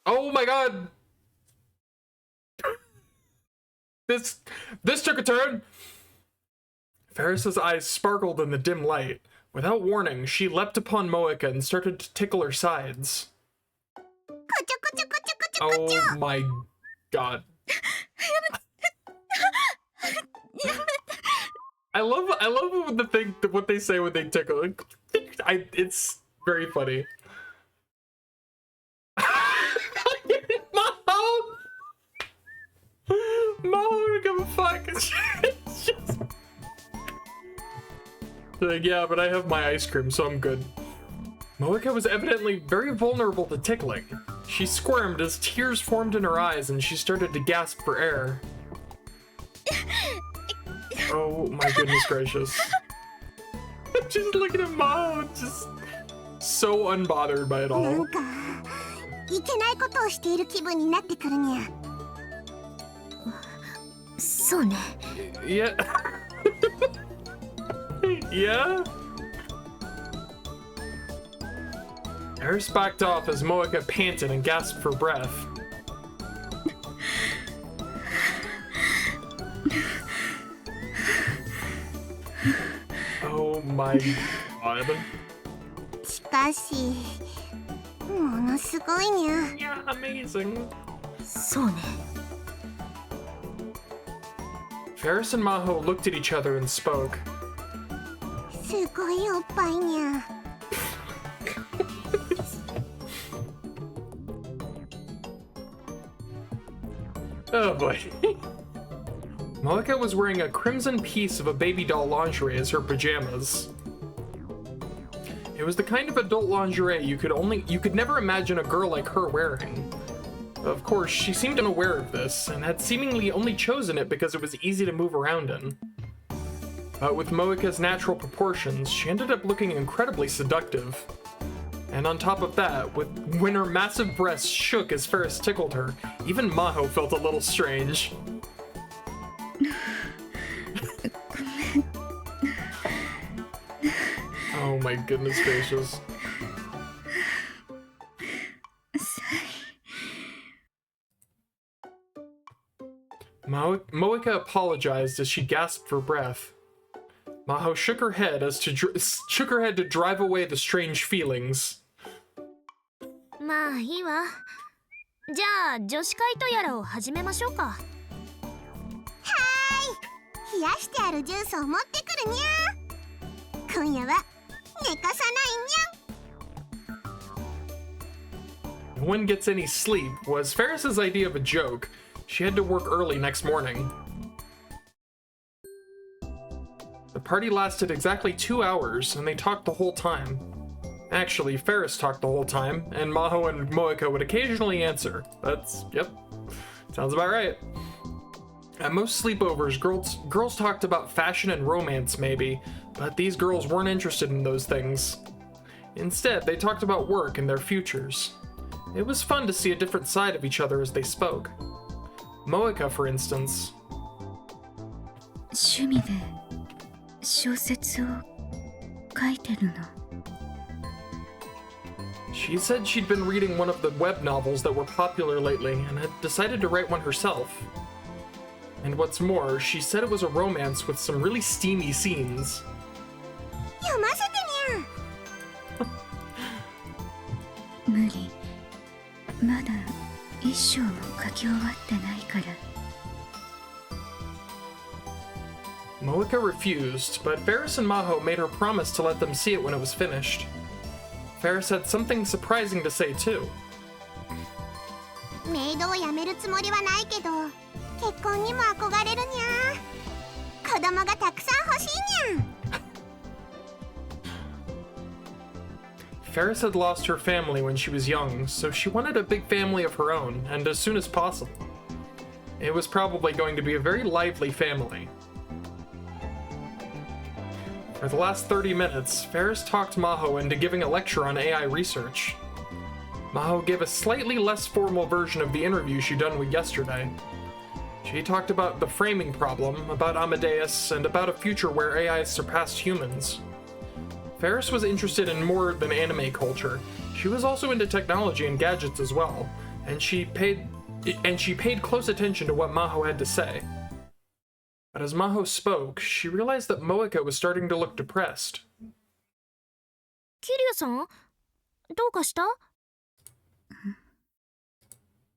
Oh my god! This took a turn! Ferris's eyes sparkled in the dim light. Without warning, she leapt upon Moeka and started to tickle her sides. こちょこちょこちょこちょこちょ。 Oh my god. I love what they say when they tickle. It's very funny. Maho don't give a fuck. It's just... Like, yeah, but I have my ice cream, so I'm good. Moeka was evidently very vulnerable to tickling. She squirmed as tears formed in her eyes and she started to gasp for air. Oh my goodness gracious. Just looking at Maho, just so unbothered by it な all. んかいけないことをしている気分になってくるにゃ。そうね。 Yeah. Yeah? Eris backed off as Moeka panted and gasped for breath. Oh my god. しかしものすごいにゃ。 Yeah, amazing. そうね。 Ferris and Maho looked at each other and spoke. すごいおっぱいにゃ。 Oh boy. Moeka was wearing a crimson piece of a baby doll lingerie as her pajamas. It was the kind of adult lingerie you could never imagine a girl like her wearing. Of course, she seemed unaware of this, and had seemingly only chosen it because it was easy to move around in. But with Moeka's natural proportions, she ended up looking incredibly seductive. And on top of that, when her massive breasts shook as Ferris tickled her, even Maho felt a little strange. Oh my goodness gracious. Moeka apologized as she gasped for breath. Maho shook her head to drive away the strange feelings. まあいいわ。じゃあ女子会とやらを始めましょうか。はーい。冷やしてあるジュースを持ってくるにゃ。今夜は寝かさないにゃ。 No one gets any sleep was Ferris's idea of a joke. She had to work early next morning. The party lasted exactly 2 hours, and they talked the whole time. Actually, Ferris talked the whole time, and Maho and Moeka would occasionally answer. Yep, sounds about right. At most sleepovers, girls talked about fashion and romance maybe, but these girls weren't interested in those things. Instead, they talked about work and their futures. It was fun to see a different side of each other as they spoke. Moeka, for instance. 趣味で小説を書いてるの。 She said she'd been reading one of the web novels that were popular lately and had decided to write one herself. And what's more, she said it was a romance with some really steamy scenes. 読ませてにゃ。無理。まだ一章も書き終わってないから。 Moeka refused, but Ferris and Maho made her promise to let them see it when it was finished. Ferris had something surprising to say too. メイドを辞めるつもりはないけど、結婚にも憧れるにゃ。こ子供がたくさん欲しいにゃん。 Ferris had lost her family when she was young, so she wanted a big family of her own, and as soon as possible. It was probably going to be a very lively family. For the last 30 minutes, Ferris talked Maho into giving a lecture on AI research. Maho gave a slightly less formal version of the interview she'd done with yesterday. She talked about the framing problem, about Amadeus, and about a future where AI surpassed humans. Ferris was interested in more than anime culture. She was also into technology and gadgets as well, and she paid close attention to what Maho had to say. But as Maho spoke, she realized that Moeka was starting to look depressed. キリュウさん、どうかした？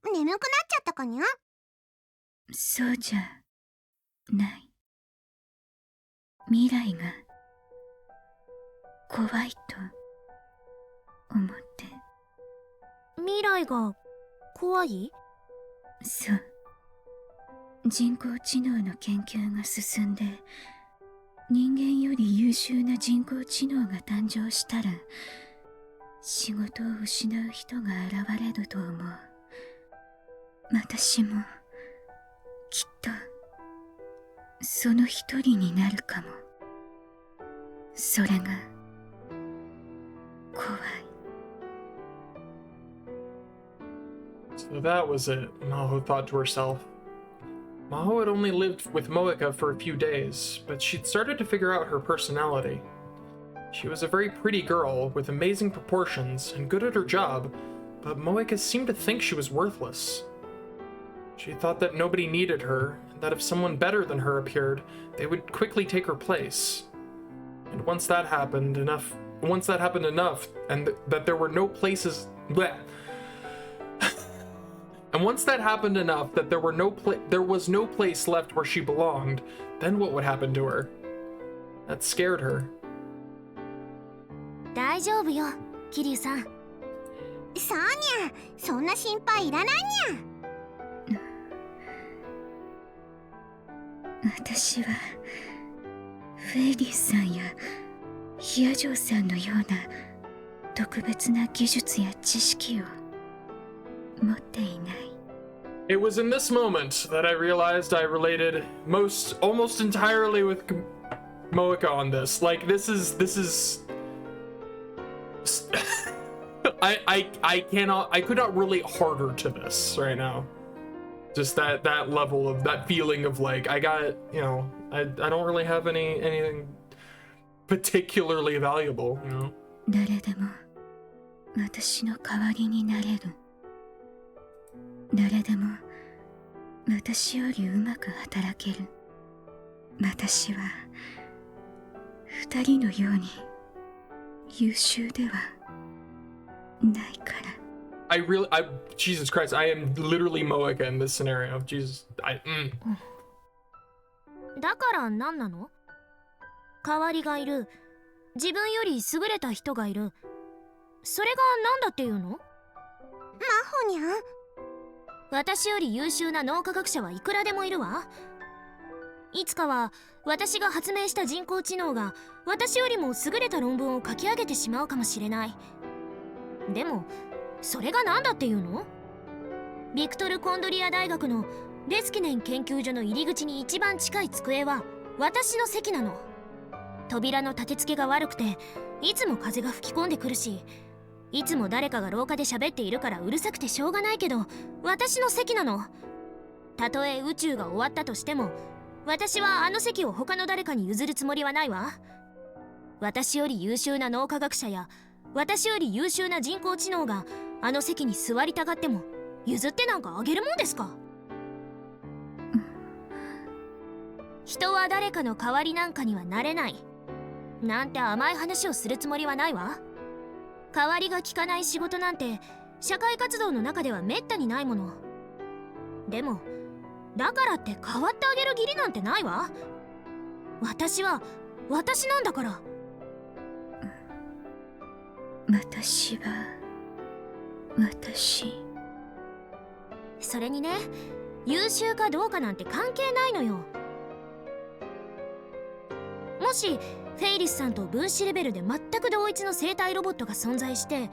眠くなっちゃったかにゃ。そうじゃない。未来が怖いと思って。未来が怖い？そう。人工知能の研究が進んで、人間より優秀な人工知能が誕生したら、仕事を失う人が現れると思う。私もきっとその一人になるかも。それが怖い。 So that was it, Maho thought to herself. Maho had only lived with Moeka for a few days, but she'd started to figure out her personality. She was a very pretty girl with amazing proportions and good at her job, but Moeka seemed to think she was worthless. She thought that nobody needed her, and that if someone better than her appeared, they would quickly take her place. And once that happened enough, and that there were no places... Bleh. And once that happened enough that there was no place left where she belonged, then what would happen to her? That scared her. 大丈夫よ、キリュウさん。そうにゃ、そんな心配いらないにゃ。私はフェイリーさんやヒアジョーさんのような特別な技術や知識を持っていない。 It was in this moment that I realized I related almost entirely with Moeka on this. Like, this is I could not relate harder to this right now. Just that level of that feeling of like, I got, you know, I don't really have anything particularly valuable, you know. 誰でも私の代わりになれる。誰でも私よりうまく働ける。私は二人のように優秀ではないから。Jesus Christ, I am literally Moeka in this scenario. Jesus, だから何なの？代わりがいる。自分より優れた人がいる。それが何だっていうの？マホにゃん。私より優秀な脳科学者はいくらでもいるわ。いつかは私が発明した人工知能が私よりも優れた論文を書き上げてしまうかもしれない。でもそれが何だっていうの？ビクトル・コンドリア大学のレスキネン研究所の入り口に一番近い机は私の席なの。扉の立て付けが悪くていつも風が吹き込んでくるし、いつも誰かが廊下で喋っているからうるさくてしょうがないけど、私の席なの。たとえ宇宙が終わったとしても、私はあの席を他の誰かに譲るつもりはないわ。私より優秀な脳科学者や私より優秀な人工知能があの席に座りたがっても譲ってなんかあげるもんですか？人は誰かの代わりなんかにはなれないなんて甘い話をするつもりはないわ。代わりが利かない仕事なんて社会活動の中ではめったにないもの。でもだからって代わってあげる義理なんてないわ。私は私なんだから。私は私。それにね、優秀かどうかなんて関係ないのよ。もしフェイリスさんと分子レベルで全く同一の生体ロボットが存在して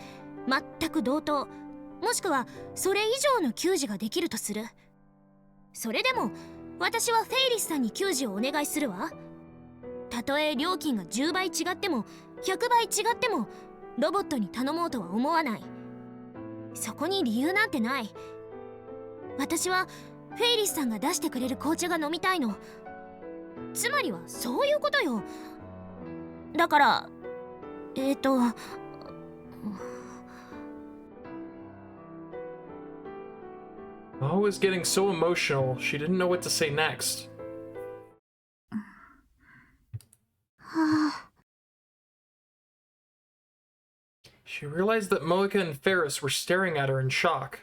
全く同等もしくはそれ以上の給仕ができるとする。それでも私はフェイリスさんに給仕をお願いするわ。たとえ料金が10倍違っても100倍違ってもロボットに頼もうとは思わない。そこに理由なんてない。私はフェイリスさんが出してくれる紅茶が飲みたいの。つまりはそういうことよ。だからMo was getting so emotional, she didn't know what to say next. はあ、 She realized that Moeka and Ferris were staring at her in shock.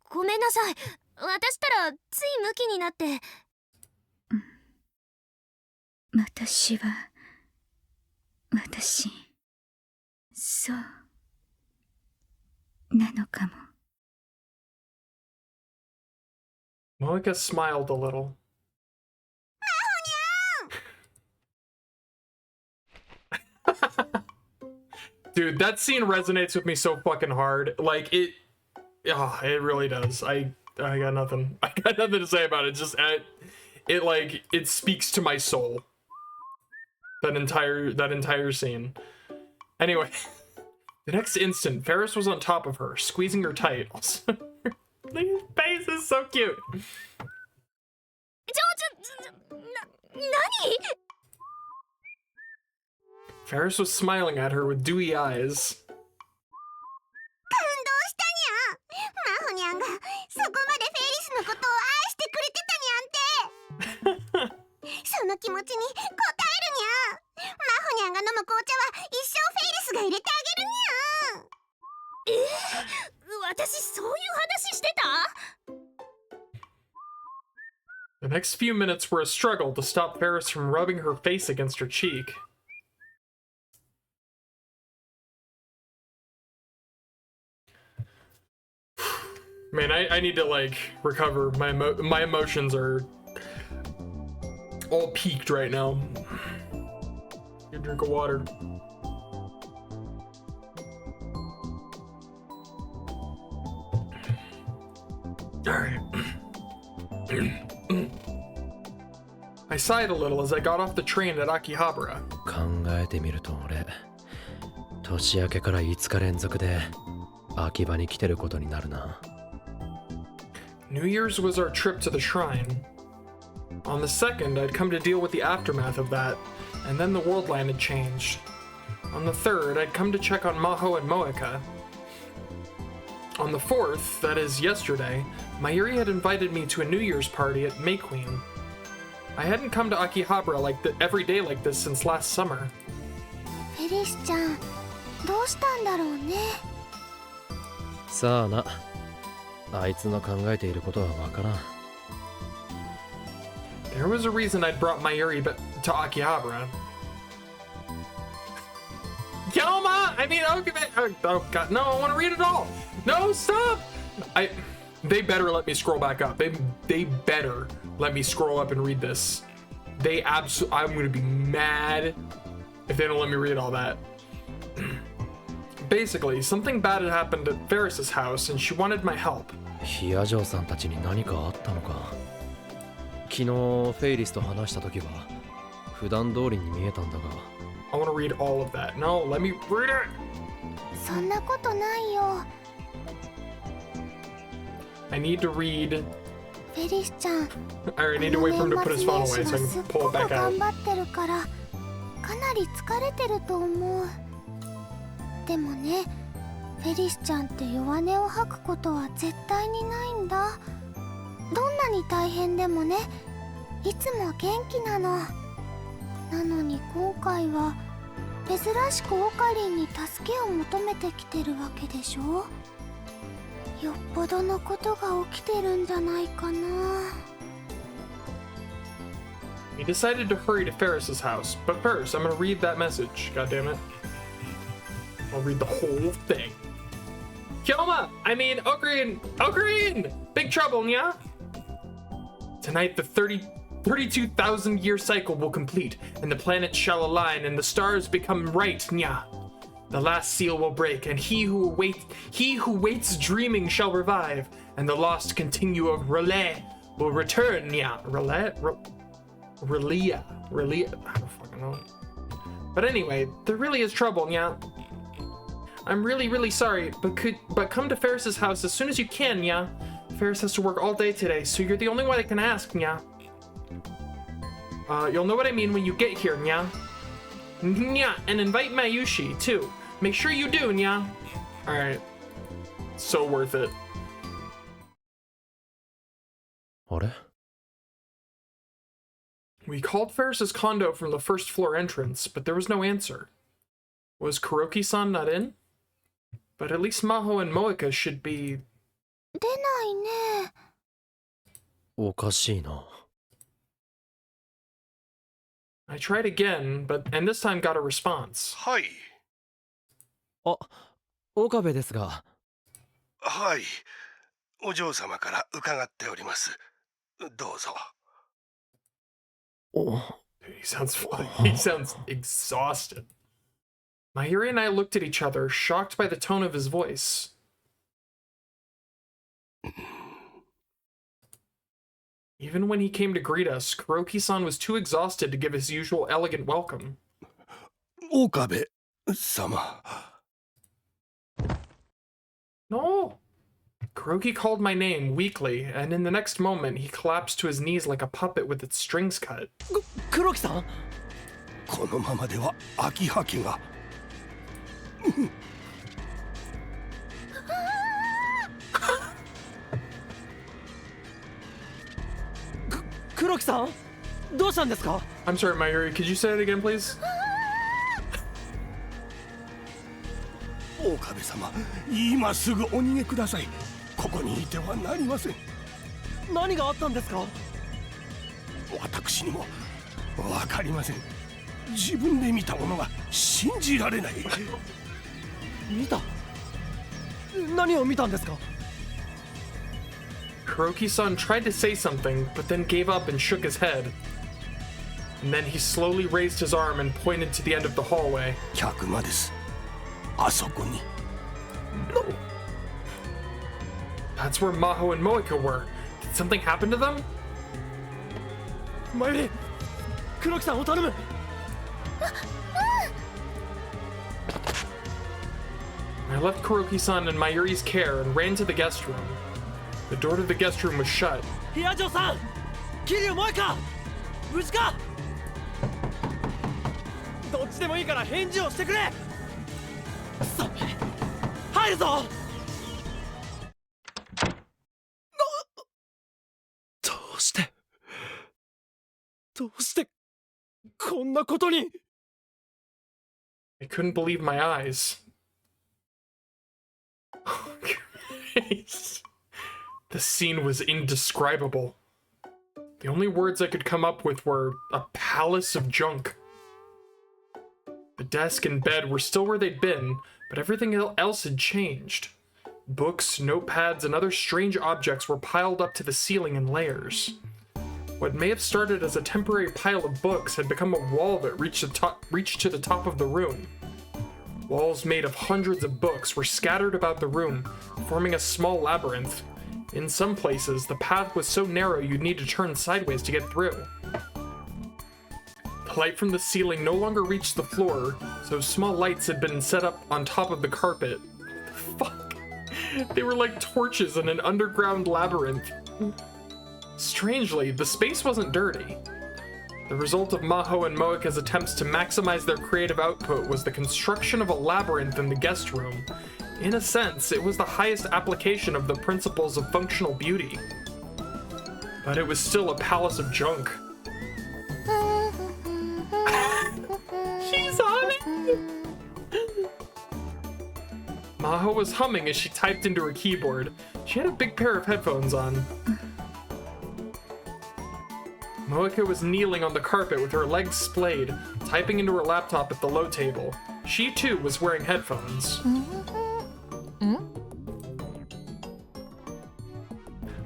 ごめんなさい。私ったらついムキになって。私そうなのかも。Moeka smiled a little. Dude, that scene resonates with me so fucking hard. Like, it really does. I got nothing. I got nothing to say about it. Just, it speaks to my soul. That entire scene. Anyway, the next instant, Ferris was on top of her, squeezing her tight. Also, his face is so cute. 何？ Ferris was smiling at her with dewy eyes. 感動したにゃ。マホニャンがそこまでフェイリスのことを愛してくれてたにゃんて。その気持ちに応えるにゃ。マホニャンが飲む紅茶は一生フェイリスが入れてあげるにゃ。私そういう話してた？ The next few minutes were a struggle to stop Ferris from rubbing her face against her cheek. Man, I need to, like, recover. My emotions are all peaked right now. Get a drink of water. Alright. I sighed a little as I got off the train at Akihabara. 考えてみると俺、年明けから5日連続で秋葉に来てることになるな。New Year's was our trip to the shrine. On the 2nd, I'd come to deal with the aftermath of that, and then the world line had changed. On the 3rd, I'd come to check on Maho and Moeka. On the 4th, that is yesterday, Mayuri had invited me to a New Year's party at May Queen. I hadn't come to Akihabara every day like this since last summer. フェリスちゃん、どうしたんだろうね。さあな、あいつの考えていることはわからん。There was a reason I'd brought Mayuri to Akihabara. Yoma! I mean, okay, oh god, no, I want to read it all. No, stop! They better let me scroll back up. They better let me scroll up and read this. I'm gonna be mad if they don't let me read all that. Basically, something bad had happened at Ferris's house and she wanted my help. ヒアジョーさんたちに何かあったのか。昨日フェイリスと話した時は普段通りに見えたんだが。I want to read all of that. No, let me read it. そんなことないよ。I need to read. フェリスちゃん、 I need to wait for him to put his phone away so I can pull it back 頑 out. 張ってるからかなり疲れてると思う。でもね、フェリスちゃんって弱音を吐くことは絶対にないんだ。どんなに大変でもね、いつも元気なの。なのに今回は珍しくオカリンに助けを求めてきてるわけでしょ。よっぽどのことが起きてるんじゃないかな。 We decided to hurry to Ferris's house, but first I'm gonna read that message. God damn it! I'll read the whole thing. Kyoma! I mean, Ocarine! Big trouble, yeah? Tonight the 32,000 year cycle will complete, and the planets shall align, and the stars become right, nya. The last seal will break, and he who waits dreaming shall revive, and the lost continue of relay will return, nya. Relay, I don't fucking know. But anyway, there really is trouble, nya. I'm really sorry, but come to Ferris's house as soon as you can, nya. Ferris has to work all day today, so you're the only one I can ask, nya. You'll know what I mean when you get here, nya. Nya, and invite Mayushi, too. Make sure you do, nya. Alright. So worth it. あれ We called Ferris's condo from the first floor entrance, but there was no answer. Was Kuroki-san not in? But at least Maho and Moeka should be... 出ないね。おかしいな。 I tried again, and this time got a response. はい。あ、岡部ですが。はい。お嬢様から伺っております。どうぞ。お He sounds exhausted. Mayuri and I looked at each other, shocked by the tone of his voice. Even when he came to greet us, Kuroki-san was too exhausted to give his usual elegant welcome. 岡部様。 No! Kuroki called my name weakly, and in the next moment, he collapsed to his knees like a puppet with its strings cut. 黒木さん このままでは秋葉家が。黒木さんどうしたんですか I'm sorry, Mayuri, could you say it again, please? 岡部様、今すぐお逃げください。ここにいてはなりません。何があったんですか 私にもわかりません。自分で見たものが信じられない。見た何を見たんですか Kuroki-san tried to say something, but then gave up and shook his head. And then he slowly raised his arm and pointed to the end of the hallway. 客間です。あそこに。 No. That's where Maho and Moeka were. Did something happen to them? マユリ黒木さんを頼む I left Kuroki-san in Mayuri's care and ran to the guest room. The door to the guest room was shut. ヒアジョさん桐生萌か無事かどっちでもいいから返事をしてくれさ入るぞどうしてこんなことに I couldn't believe my eyes. The scene was indescribable. The only words I could come up with were a palace of junk. The desk and bed were still where they'd been, but everything else had changed. Books, notepads, and other strange objects were piled up to the ceiling in layers. What may have started as a temporary pile of books had become a wall that reached to the top of the room. Walls made of hundreds of books were scattered about the room, forming a small labyrinth. In some places, the path was so narrow you'd need to turn sideways to get through. The light from the ceiling no longer reached the floor, so small lights had been set up on top of the carpet. Fuck. They were like torches in an underground labyrinth. Strangely, the space wasn't dirty. The result of Maho and Moeka's attempts to maximize their creative output was the construction of a labyrinth in the guest room. In a sense, it was the highest application of the principles of functional beauty. But it was still a palace of junk. She's humming! Maho was humming as she typed into her keyboard. She had a big pair of headphones on. Moeka was kneeling on the carpet with her legs splayed, typing into her laptop at the low table. She too was wearing headphones.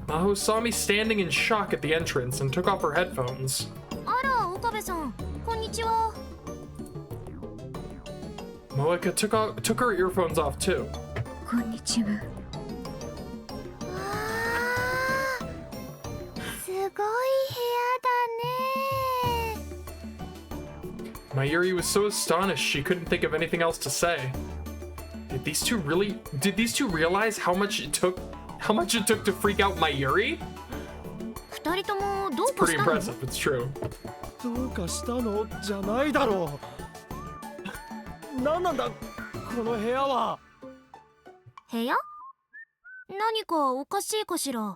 Maho saw me standing in shock at the entrance and took off her headphones. あら、岡部さん、こんにちは。 Moeka took her earphones off too. こんにちは。わー、すごい部屋だね。 Mayuri was so astonished she couldn't think of anything else to say. Did these two realize how much it took to freak out Mayuri? 二人ともどうか Pretty したの？ impressive, it's true. どうかしたのじゃないだろう。何なんだこの部屋は。部屋？何かおかしいかしら。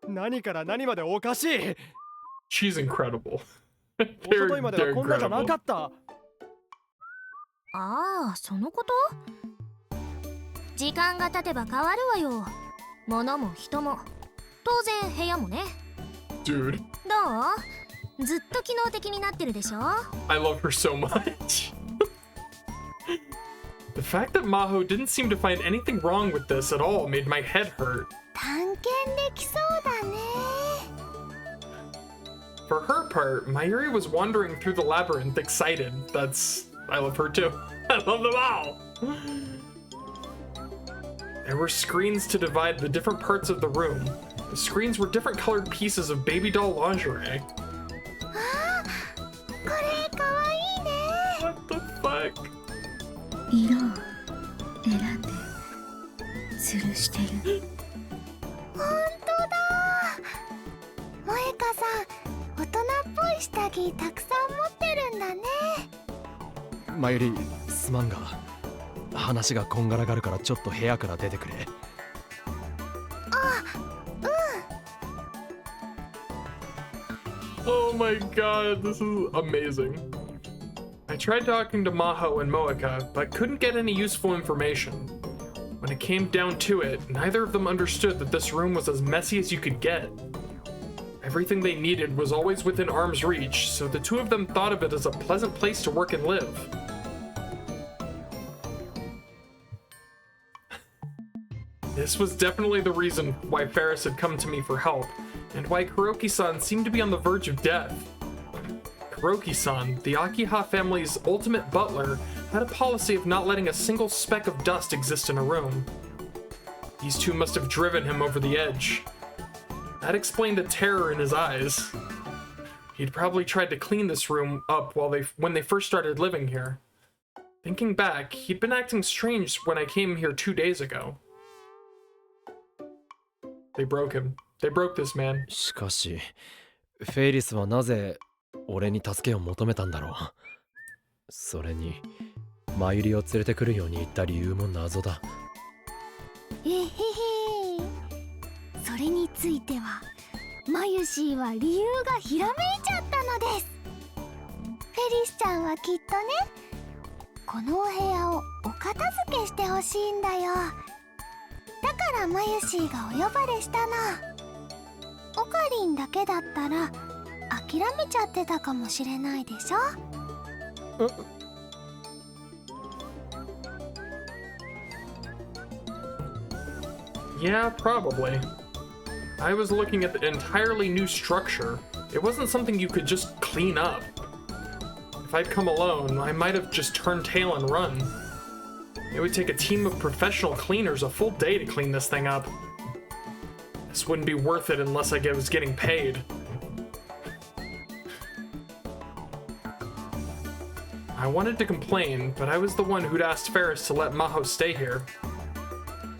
何から何までおかしい。 She's incredible. おとといまではこんなじゃなか incredible. った。ああ、そのこと？時間が経てば変わるわよ。物も人も。当然部屋もね。 Dude, どう？ずっと機能的になってるでしょ？ I love her so much. The fact that Maho didn't seem to find anything wrong with this at all made my head hurt. 探検できそうだね。 For her part, Mayuri was wandering through the labyrinth excited. I love her too. I love them all. There were screens to divide the different parts of the room. The screens were different colored pieces of baby doll lingerie. あー、これかわいいね。 What the fuck? 色を選んで吊るしてる。ほんとだ。萌香さん、大人っぽい下着たくさん持ってるんだね。マユリ、すまんが話がこんがらがるからちょっと部屋から出てくれ。あ、Oh my god, this is amazing. I tried talking to Maho and Moeka, but couldn't get any useful information. When it came down to it, neither of them understood that this room was as messy as you could get. Everything they needed was always within arm's reach, so the two of them thought of it as a pleasant place to work and live. This was definitely the reason why Ferris had come to me for help, and why Kuroki-san seemed to be on the verge of death. Kuroki-san, the Akiha family's ultimate butler, had a policy of not letting a single speck of dust exist in a room. These two must have driven him over the edge. That explained the terror in his eyes. He'd probably tried to clean this room up when they first started living here. Thinking back, he'd been acting strange when I came here 2 days ago. They broke him. They broke this man. しかし、フェイリスはなぜ俺に助けを求めたんだろう。それに、マユリを連れてくるように言った理由も謎だ。えへへ。それについては、マユシーは理由がひらめいちゃったのです。フェリスちゃんはきっとね、このお部屋をお片付けしてほしいんだよ。だからマユシーがお呼ばれしたの。オカリンだけだったら諦めちゃってたかもしれないでしょ。Yeah, probably. I was looking at the entirely new structure. It wasn't something you could just clean up. If I'd come alone, I might have just turned tail and run. It would take a team of professional cleaners a full day to clean this thing up. This wouldn't be worth it unless I was getting paid. I wanted to complain, but I was the one who'd asked Ferris to let Maho stay here.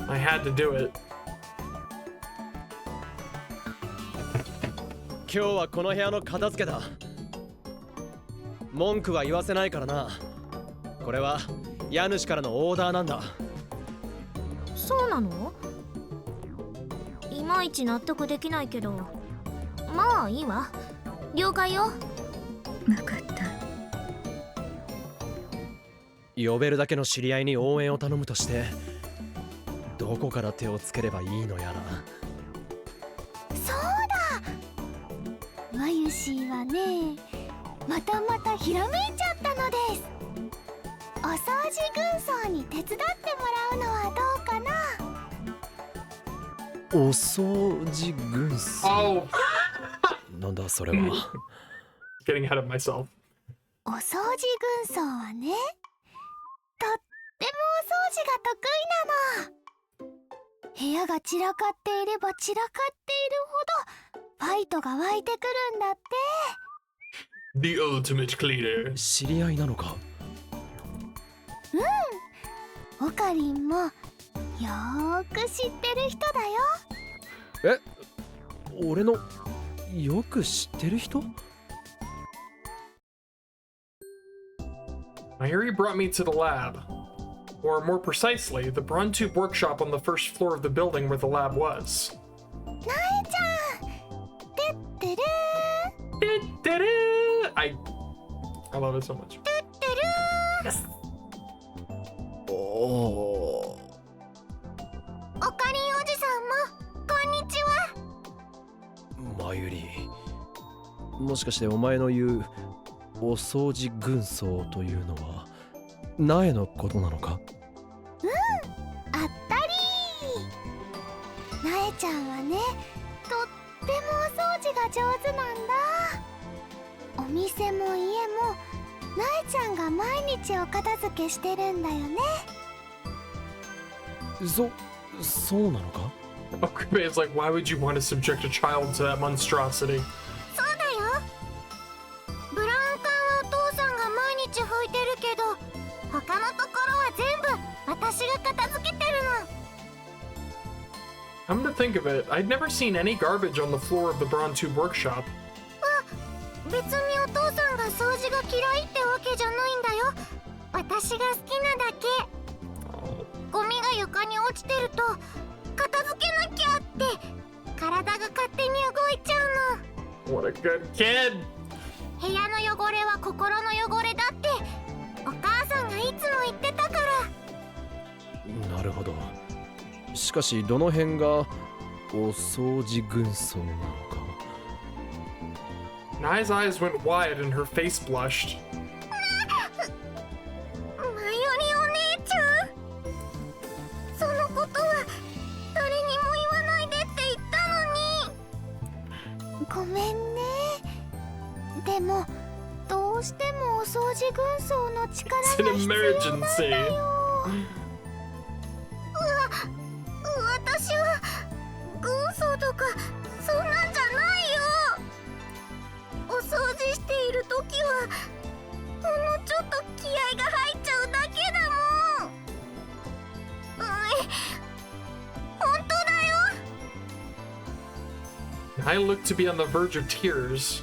I had to do it. 今日はこの部屋の片付けだ。文句は言わせないからな。これは家主からのオーダーなんだ。そうなの？いまいち納得できないけど、まあいいわ。了解よ。分かった。呼べるだけの知り合いに応援を頼むとして、どこから手をつければいいのやら。そうだ。マユシーはね、またまたひらめいちゃったのです。お掃除軍曹に手伝ってもらうのはどうかな。お掃除軍曹 Oh, なんだそれは。 getting ahead of myself. お掃除軍曹はね、とってもお掃除が得意なの。部屋が散らかっていれば散らかっているほどファイトが湧いてくるんだって。 The ultimate cleaner. 知り合いなのか。オカリンもよーく知ってる人だよ。え、俺のよく知ってる人？ Mayuri brought me to the lab. Or more precisely, the Braun Tube workshop on the first floor of the building where the lab was. なえちゃん、てってるー I love it so much. おお。オカリンおじさんもこんにちは。マユリ、もしかしてお前の言うお掃除軍曹というのは苗のことなのか？あったりー。なえちゃんはね、とってもお掃除が上手なんだ。お店も家もなえちゃんが毎日お片付けしてるんだよね。そうなのか？ Okabe is like, why would you want to subject a child to that monstrosity? そうだよ。ブラウン管はお父さんが毎日拭いてるけど、他のところは全部私が片付けてるの。Come to think of it, I'd never seen any garbage on the floor of the Braun Tube workshop. 別にお父さんが掃除が嫌いってわけじゃないんだよ。私が好きなだけ。ゴミが床に落ちてると片付けなきゃって体が勝手に動いちゃうの。 What a good kid! 部屋の汚れは心の汚れだってお母さんがいつも言ってたから。なるほど。しかしどの辺がお掃除軍曹なのか。Nai's eyes went wide and her face blushed. マヨリお姉ちゃん、そのことは誰にも言わないでって言ったのに。ごめんね。でもどうしてもお掃除軍曹の力が It's 必 an 要なんだ emergency. よ。私は軍曹とかそんなんじゃないよ。お掃除しているときはほんのちょっと気合が入っちゃうだけだもん。本当だよ。 Nai looked to be on the verge of tears.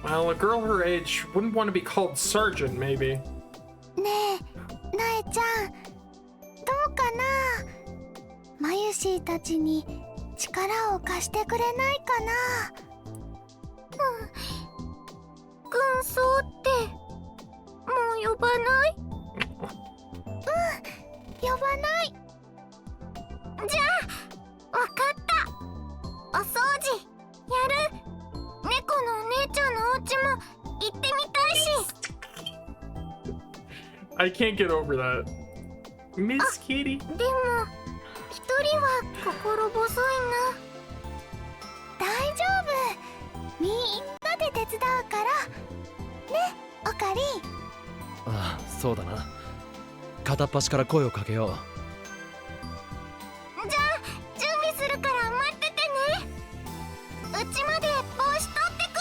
Well, a girl her age wouldn't want to be called Sergeant, maybe. ねえ、なえちゃん、どうかな。マユシーたちに力を貸してくれないかな。軍曹ってもう呼ばない？呼ばない。じゃあわかった。お掃除やる。猫のお姉ちゃんのお家も行ってみたいし。 I can't get over that. Miss Kitty. でも一人は心細いな。大丈夫。みんなで手伝うからね、オカリン。ああ、そうだな。片っ端から声をかけよう。じゃあ準備するから待っててね。うちまで帽子取ってく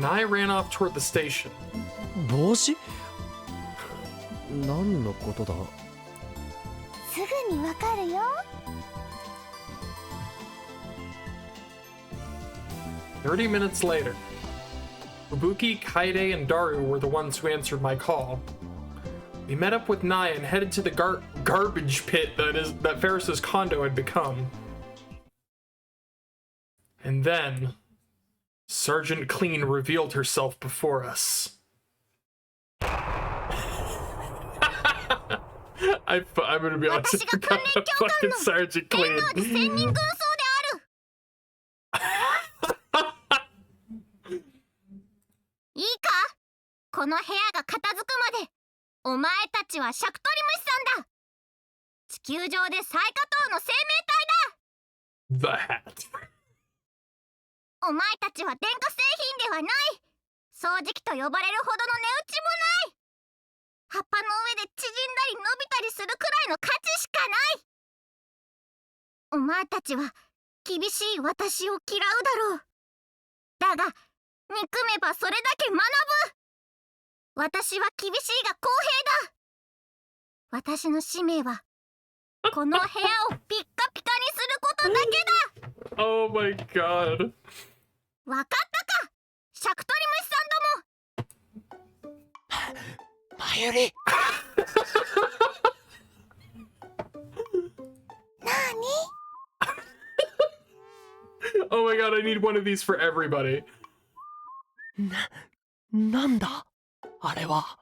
る。 Nai ran off toward the station. 帽子？何のことだ？すぐにわかるよ。30 minutes later, Fubuki, Kaide, and Daru were the ones who answered my call. We met up with Nai and headed to the garbage pit that Ferris's condo had become. And then, Sergeant Clean revealed herself before us. I'm gonna be honest, I forgot about fucking Sergeant Clean. 千人軍曹である。いいか、ここの部屋が片付くまでお前たちはシャクトリムシさんだ。地球上で最下等の生命体だ。 The hat. お前たちは電化製品ではない。掃除機と呼ばれるほどの値打ちもない。葉っぱの上で縮んだり伸びたりするくらいの価値しかない。お前たちは厳しい私を嫌うだろう。だが憎めばそれだけ学ぶ。私は厳しいが公平だ。私の使命はこの部屋をピッカピカにすることだけだ。Oh my god. わかったか、シャクトリムシさんども。マユリ。Oh my god, I need one of these for everybody. なんだあれは。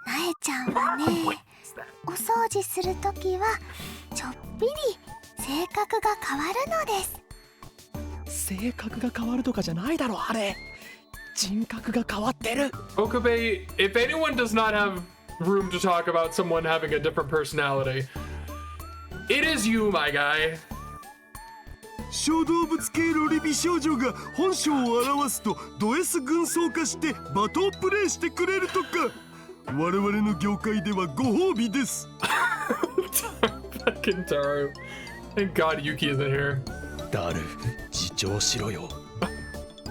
なえちゃんはね、お掃除するときはちょっぴり性格が変わるのです。性格が変わるとかじゃないだろあれ。人格が変わってる。 Okabe, if anyone does not have room to talk about someone having a different personality, it is you, my guy. 小動物系ロリ美少女が本性を表すとド S 軍曹化してバトンプレイしてくれるとか、我々の業界ではご褒美です。Fucking Taro. Thank God Yuki isn't here. ダル、自重しろよ。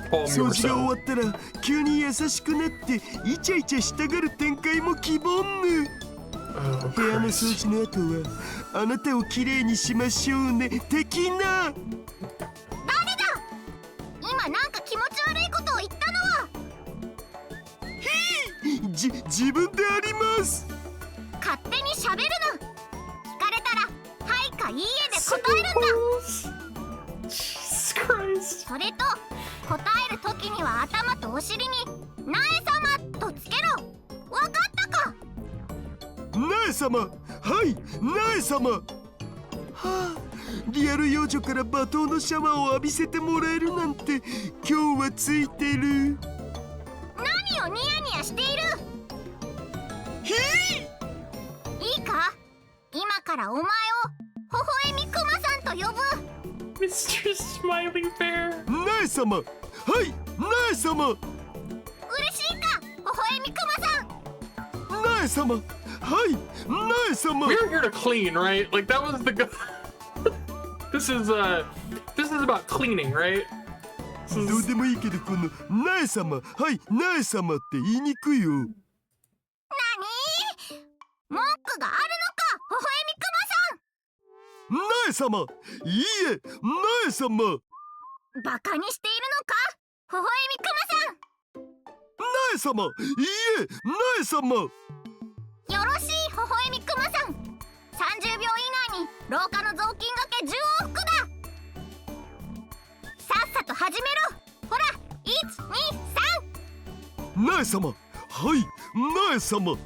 掃除が終わったら急に優しくなってイチャイチャしたがる展開も希望ぬ。部屋の掃除の後はあなたをきれいにしましょうね的な。誰だ、今なんか気持ち悪いことを言ったのは。自分であります。勝手に喋るな。聞かれたらはいかいいえで答えるんだ。 Jesus Christ. それと答えるときには頭とお尻に「なえ様」とつけろ。わかったか。なえ様、はいなえ様。はあ、リアル幼女から罵倒のシャワーを浴びせてもらえるなんて今日はついてる。何をニヤニヤしている。いいか、今からお前を微笑みクマさんと呼ぶ。 Mr. Smiling Bear. なえ様、はいなえ様。嬉しいか、微笑みクマさん。なえ様、はいなえ様。 We're here to clean, right? Like that was the This is about cleaning, right? どうでもいいけど、このなえ様、はいなえ様って言いにくいよ。何？文句があるのか、微笑みクマさん。なえ様、いいえなえ様。バカにしているのか、微笑みクマさん。なえ様、いいえなえ様。よろしい、微笑みクマさん。30秒以内に廊下の雑巾がけ10往復だ。さっさと始めろ。ほら、1、2、3。なえ様、はいなえ様。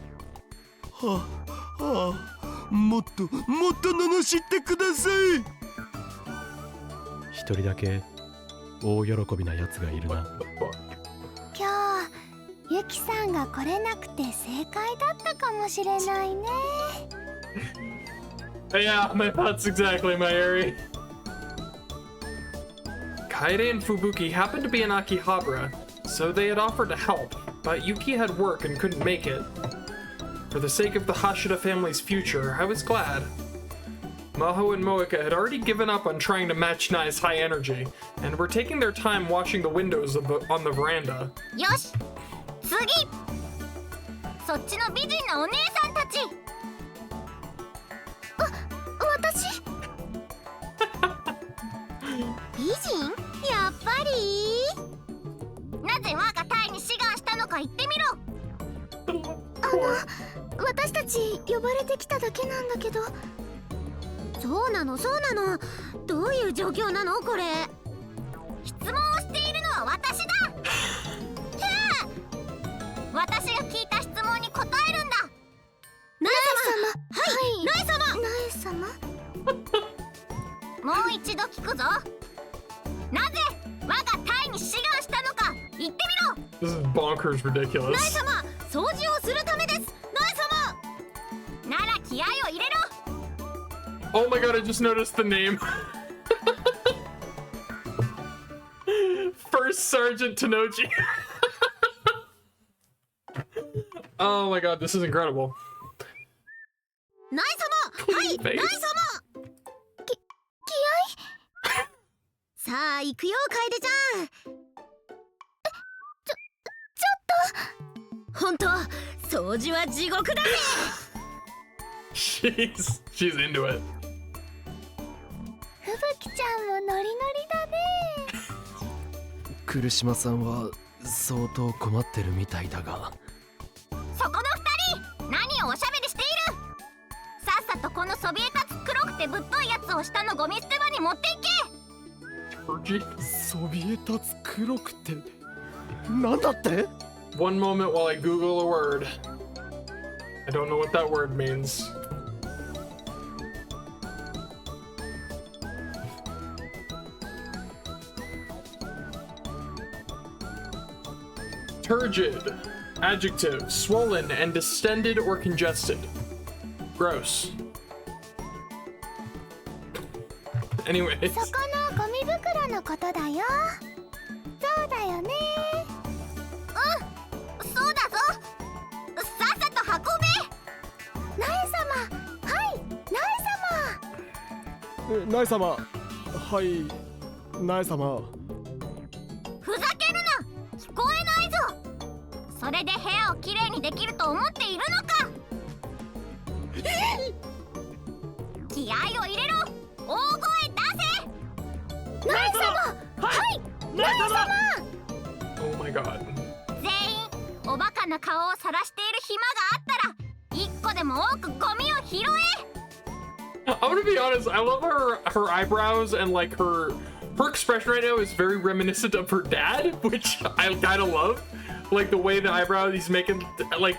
もっと罵ってください。一人だけ大喜びなやつがいるな。今日ユキさんが来れなくて正解だったかもしれないね。Yeah, that's exactly my area. Kaede and Fubuki happened to be in Akihabara, so they had offered to help, but Yuki had work and couldn't make it. For the sake of the Hashida family's future, I was glad. Maho and Moeka had already given up on trying to match Nai's high energy, and were taking their time washing the windows on the veranda. よし、次。そっちの美人なお姉さんたち。私美人？やっぱり。なぜ我が隊に志願したのか言ってみろ。私たち呼ばれてきただけなんだけど。そうなの。どういう状況なのこれ。質問をしているのは私だ。私が聞いた質問に答えるんだ。なえ様、はい、なえ様。もう一度聞くぞ。なぜ我が隊に志願したのか言ってみろ。This is bonkers ridiculous. 様、掃除をするためです。ナイ様。なら気合を入れろ。Oh my god, I just noticed the name. First Sergeant Tanoji. Oh my god, this is incredible. ナイ様、はい、ナイ様。気合さあ、行くよ、楓ちゃん。ちょっと。本当、掃除は地獄だぜ。She's into it. 吹雪ちゃんもノリノリだね。来島さんは相当困ってるみたいだが。そこの二人、何をおしゃべりしている。さっさとこのそびえ立つ黒くてぶっといやつを下のゴミ捨て場に持っていけ。そびえ立つ黒くてなんだって？ One moment while I Google a word. I don't know what that word means. Turgid. Adjective. Swollen and distended or congested. Gross. Anyways. そこのゴミ袋のことだよ。そうだよね。うん、そうだぞ。さっさと運べ。ナエ様、はい、ナエ様。ナエ様、はい、ナエ様。ふざけるな、聞こえないぞ。それで部屋をきれいにできると思っているのか。気合を入れろ。大声出せ。ナエ様、はい、ナエ様。Oh my god. 全員おバカな顔を晒している暇があったら一個でも多くゴミを拾え。I'm gonna be honest, I love her eyebrows and like her expression right now is very reminiscent of her dad, which I kind of love. Like the way the eyebrows he's making, like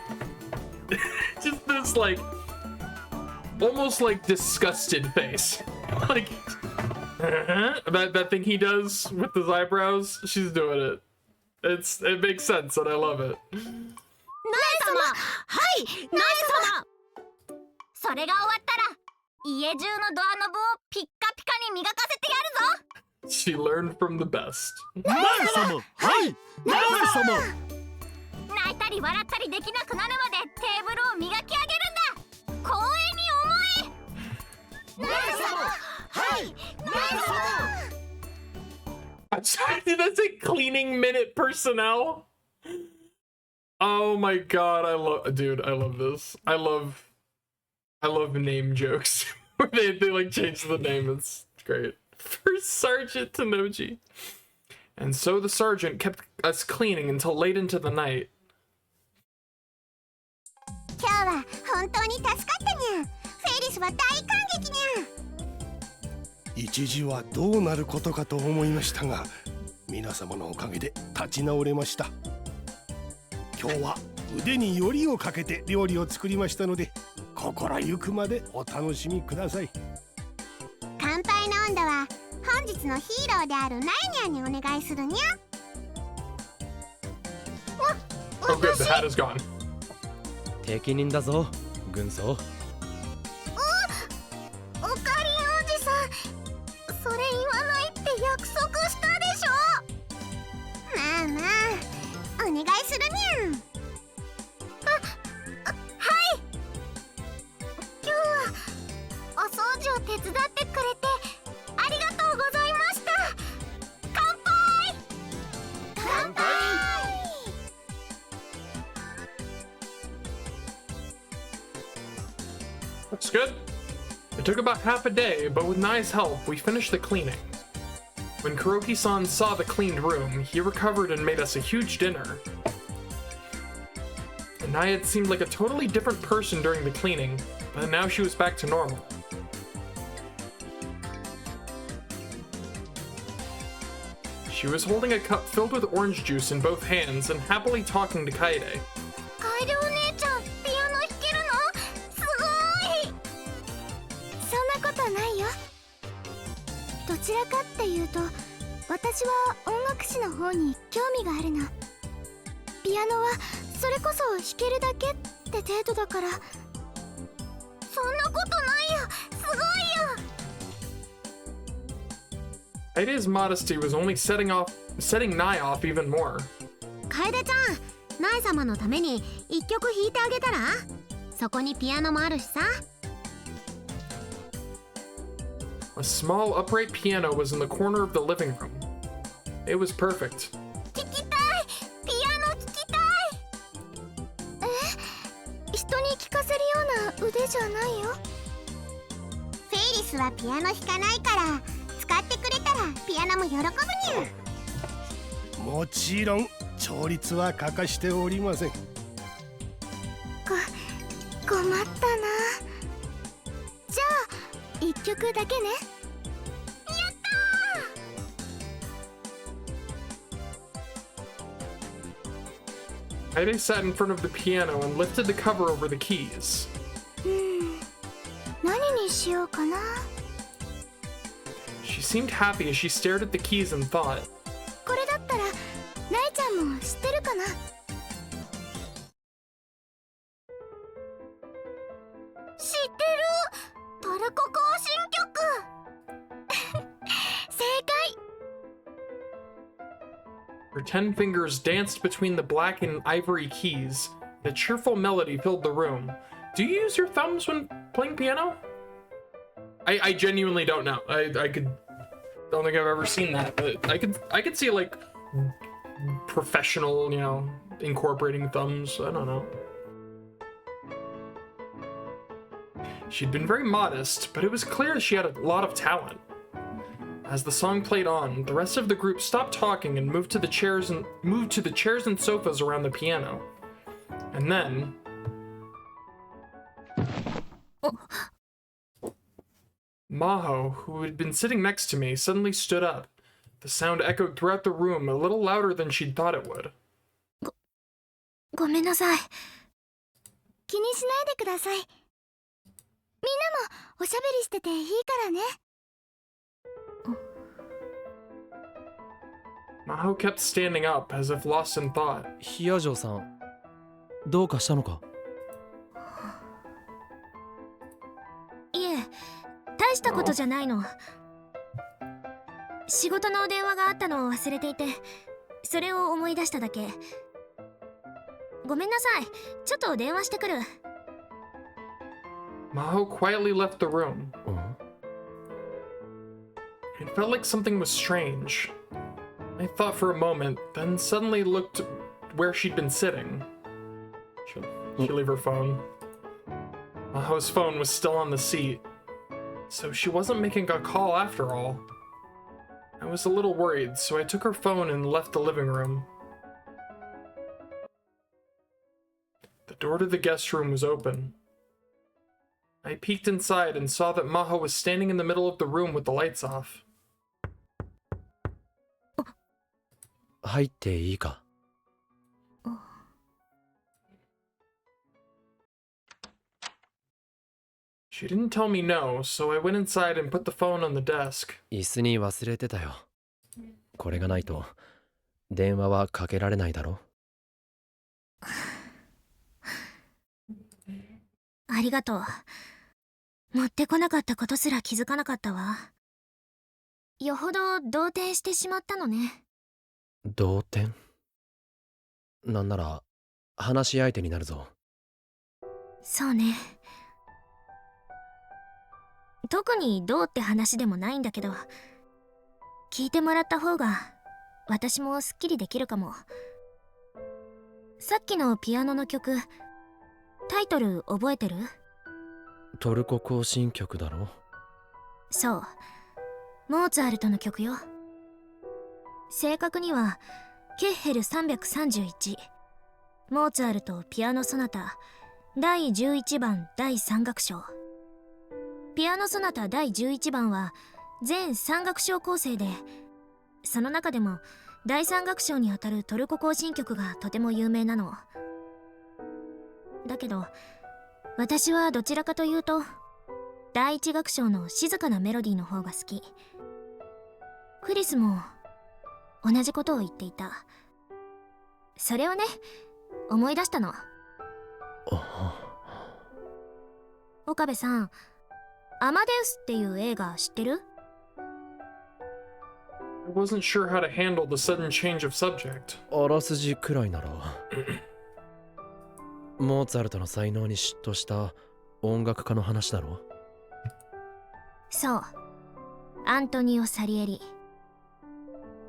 just this like almost like disgusted face. Like that thing he does with his eyebrows, she's doing it. It makes sense and I love it. ナエ様、はい、ナエ様。それが終わったら家中のドアノブをピッカピカに磨かせてやるぞ。She learned from the best. ナエ様、はい、ナエ様。泣いたり笑ったりできなくなるまでテーブルを磨き上げるんだ。光栄に思え。ナエ様、はい、ナエ様。Did that say cleaning minute personnel? Oh my god, I love this. I love name jokes. Where they like change the name, it's great. First Sergeant Tanoji. And so the sergeant kept us cleaning until late into the night. 今日は本当に助かったにゃ。フェリスは大感激にゃ。一時はどうなることかと思いましたが、皆様のおかげで立ち直れました。今日は腕によりをかけて料理を作りましたので、心ゆくまでお楽しみください。乾杯の温度は本日のヒーローであるナイニャンにお願いするにゃ。Oh good, the hat is gone. 適任だぞ、軍曹。おかりんおじさん、それ言わないって約束したでしょ。まあまあ、お願いするにゃん。はい。今日はお掃除を手伝ってくれてありがとうございました。乾杯。乾杯。That's good. It took about half a day, but with Nai's help, we finished the cleaning. When Kuroki-san saw the cleaned room, he recovered and made us a huge dinner. Nai had seemed like a totally different person during the cleaning, but now she was back to normal. She was holding a cup filled with orange juice in both hands and happily talking to Kaede. 楓お姉ちゃん、ピアノ弾けるの？すごい。そんなことないよ。どちらかっていうと、私は音楽史の方に興味があるの。ピアノはそれこそ弾けるだけって程度だから。そんなことないよ。すごいよ。 Aide's modesty was only setting Nai off even more. 楓ちゃん、ナイ様のために一曲弾いてあげたら？そこにピアノもあるしさ。A small upright piano was in the corner of the living room. It was perfect. 聞きたい。ピアノ聞きたい。人に聴かせるような腕じゃないよ。フェイリスはピアノ弾かないから、使ってくれたらピアノも喜ぶにゃ。もちろん調律は欠かしておりません。困ったな。じゃあ一曲だけね。やったー。 Aide sat in front of the piano and lifted the cover over the keys. 何にしようかな。She seemed happy as she stared at the keys and thought. これだったらナイちゃんも知ってるかな。知ってる。トルコ行進曲。正解。 Her 10 fingers danced between the black and ivory keys. A cheerful melody filled the room. Do you use your thumbs when playing piano? I genuinely don't know. I don't think I've ever seen that, but I could see like professional, you know, incorporating thumbs. I don't know. She'd been very modest, but it was clear she had a lot of talent. As the song played on, the rest of the group stopped talking and moved to the chairs and sofas around the piano. And then Maho, who had been sitting next to me, suddenly stood up. The sound echoed throughout the room, a little louder than she'd thought it would. ごめんなさい。気にしないでください。みんなもおしゃべりしてていいからね。Maho kept standing up, as if lost in thought. ヒアジョーさん、どうかしたのか？いえ、大したことじゃないの。仕事の電話があったのを忘れていて、それを思い出しただけ。ごめんなさい。ちょっと電話してくる。Maho quietly left the room. It felt like something was strange. I thought for a moment, then suddenly looked where she'd been sitting. She'll leave her phone. Maho's phone was still on the seat, so she wasn't making a call after all. I was a little worried, so I took her phone and left the living room. The door to the guest room was open. I peeked inside and saw that Maho was standing in the middle of the room with the lights off. 入っていいか？ She didn't tell me no, so I went inside and put the phone on the desk. 椅子に忘れてたよ。これがないと電話はかけられないだろ。ありがとう。持ってこなかったことすら気づかなかったわ。よほど動転してしまったのね。動転？なんなら話し相手になるぞ。そうね。特にどうって話でもないんだけど、聞いてもらった方が私もすっきりできるかも。さっきのピアノの曲、タイトル覚えてる？トルコ行進曲だろ？そう、モーツァルトの曲よ。正確にはケッヘル331、モーツァルトピアノソナタ第11番第3楽章。ピアノソナタ第11番は全3楽章構成で、その中でも第3楽章にあたるトルコ行進曲がとても有名なの。だけど私はどちらかというと第1楽章の静かなメロディーの方が好き。クリスも同じことを言っていた。それをね、思い出したの。岡部さん、アマデウスっていう映画知ってる？ I wasn't sure how to handle the sudden change of subject. あらすじくらいならモーツァルトの才能に嫉妬した音楽家の話だろ。そう、アントニオ・サリエリ。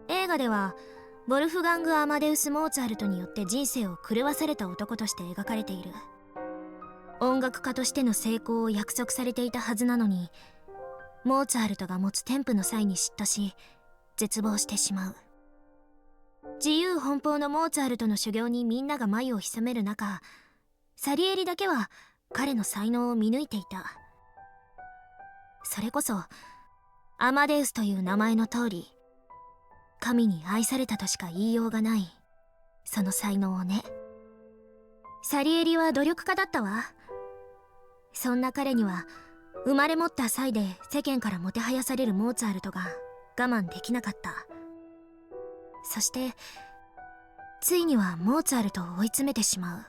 映画ではボルフガング・アマデウス・モーツァルトによって人生を狂わされた男として描かれている。音楽家としての成功を約束されていたはずなのに、モーツァルトが持つ天賦の際に嫉妬し絶望してしまう。自由奔放のモーツァルトの修行にみんなが眉を潜める中、サリエリだけは彼の才能を見抜いていた。それこそアマデウスという名前の通り、神に愛されたとしか言いようがないその才能をね。サリエリは努力家だったわ。そんな彼には生まれ持った際で世間からもてはやされるモーツァルトが我慢できなかった。そしてついにはモーツァルトを追い詰めてしま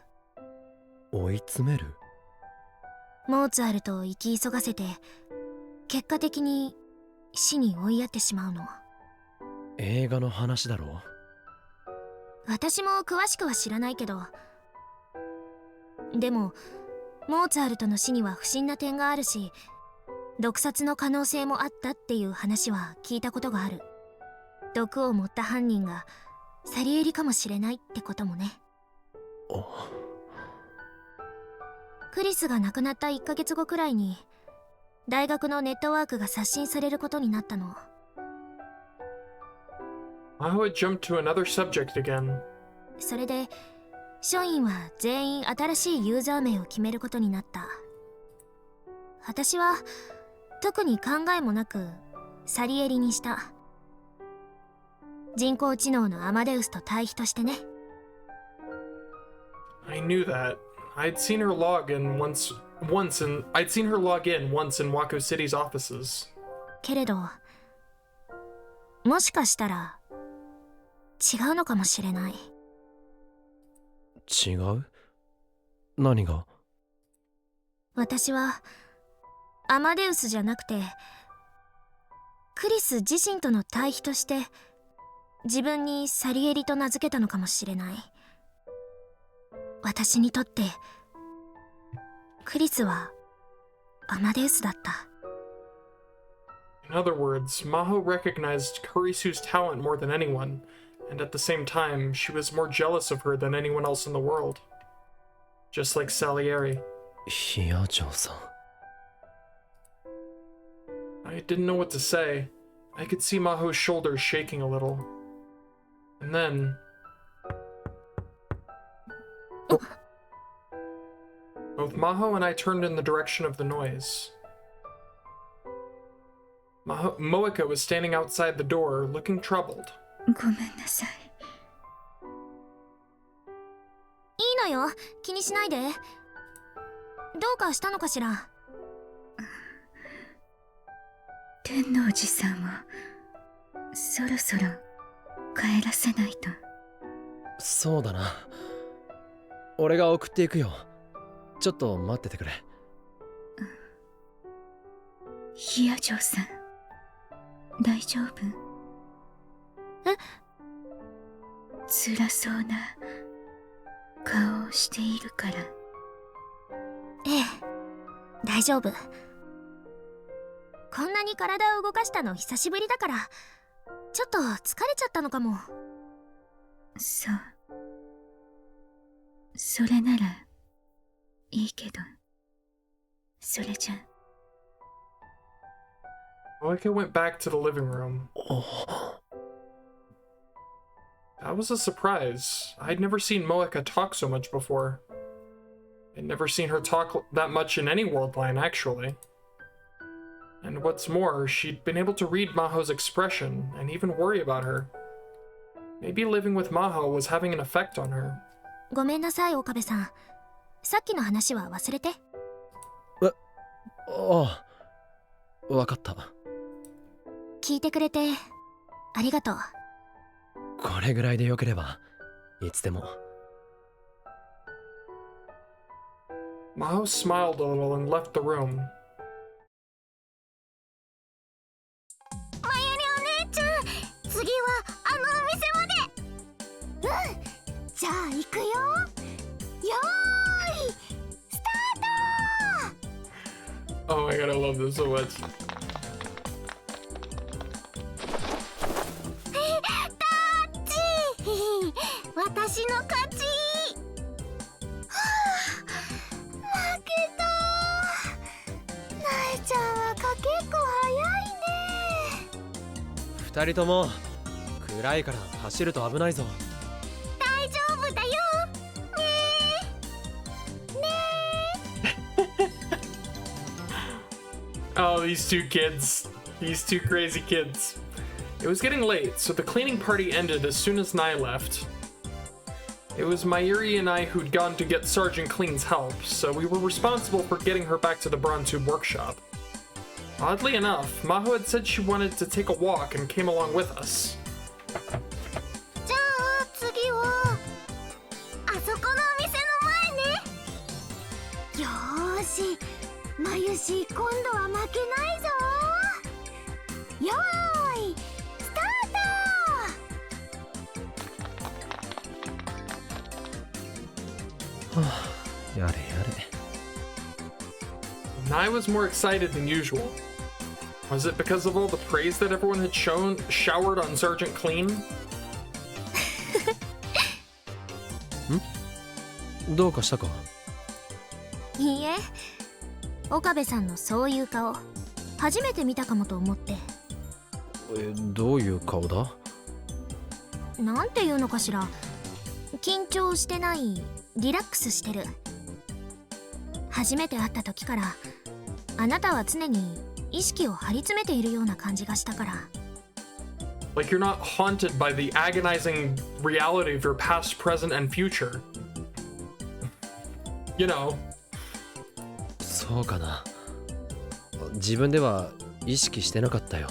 う。追い詰める？モーツァルトを生き急がせて結果的に死に追いやってしまうの。映画の話だろ。私も詳しくは知らないけど、でもモーツァルトの死には不審な点があるし、毒殺の可能性もあったっていう話は聞いたことがある。毒を持った犯人がサリエリかもしれないってこともね。クリスが亡くなった1ヶ月後くらいに大学のネットワークが刷新されることになったの。Maho had jumped to another subject again. それで署員は全員新しいユーザー名を決めることになった。私は特に考えもなくサリエリにした。人工知能のアマデウスと対比としてね。I knew that. I'd seen her log in once in Wako City's offices. けれどもしかしたら違うのかもしれない。違う？何が？私はアマデウスじゃなくてクリス自身との対比として自分にサリエリと名付けたのかもしれない。私にとってクリスはアマデウスだった。In other words, Maho recognized Kurisu's talent more than anyone, and at the same time, she was more jealous of her than anyone else in the world. Just like Salieri. ヒヤジョーさん。I didn't know what to say. I could see Maho's shoulders shaking a little. And then... Both Maho and I turned in the direction of the noise. Moeka was standing outside the door, looking troubled. ごめんなさい。いいのよ、気にしないで。どうかしたのかしら。天王寺さんをそろそろ帰らせないと。そうだな。俺が送っていくよ。ちょっと待っててくれ。ヒヤジョーさん、大丈夫？え？辛そうな顔をしているから。ええ、大丈夫。こんなに体を動かしたの久しぶりだから、ちょっと疲れちゃったのかも。そう。それならいいけど。それじゃ。Moeka went back to the living room. That was a surprise. I'd never seen Moeka talk so much before. I'd never seen her talk that much in any world line, actually. And what's more, she'd been able to read Maho's expression and even worry about her. Maybe living with Maho was having an effect on her. ごめんなさい、岡部さん。さっきの話は忘れて。ああ、わかった。聞いてくれてありがとう。これぐらいでよければいつでも。 Maho smiled a little and left the room. まゆりお姉ちゃん、次はあのお店まで。うん、じゃあ行くよ。よーい、スタート。 Oh my god, I love this so much. タッチ。私の勝ち。はあ、負けた。なえちゃんはかけっこ早いね。二人とも暗いから走ると危ないぞ。大丈夫だよ。Oh, these two kids. These two crazy kids. It was getting late, so the cleaning party ended as soon as Nai left. It was Mayuri and I who'd gone to get Sergeant Clean's help, so we were responsible for getting her back to the Bronze Tube workshop. Oddly enough, Maho had said she wanted to take a walk and came along with us. じゃあ次はあそこのお店の前ね。よーし、まゆし今度は負けないぞ。よーい、スタート。はあ、やれやれ。 Nai was more excited than usual. Was it because of all the praise that everyone had showered on Sergeant Clean? どうかしたか？いいえ、岡部さんのそういう顔初めて見たかもと思って。どういう顔だ？なんていうのかしら、緊張してない、リラックスしてる。初めて会った時からあなたは常に意識を張り詰めているような感じがしたから。 Like you're not haunted by the agonizing reality of your past, present, and future. You know. そうかな。自分では意識してなかったよ。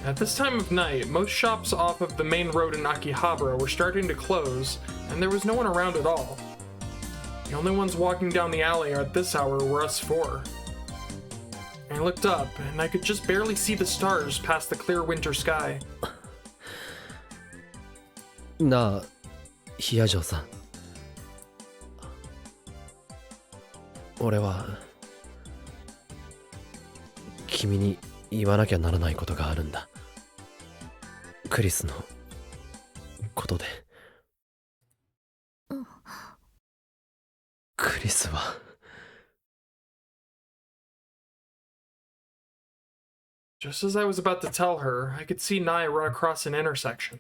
At this time of night, most shops off of the main road in Akihabara were starting to close, and there was no one around at all. The only ones walking down the alley at this hour were us four. I looked up, and I could just barely see the stars past the clear winter sky. なあ、ヒヤジョーさん。俺は君に言わなきゃならないことがあるんだ。クリスのことで。クリスは。Just as I was about to tell her, I could see Nai run across an intersection.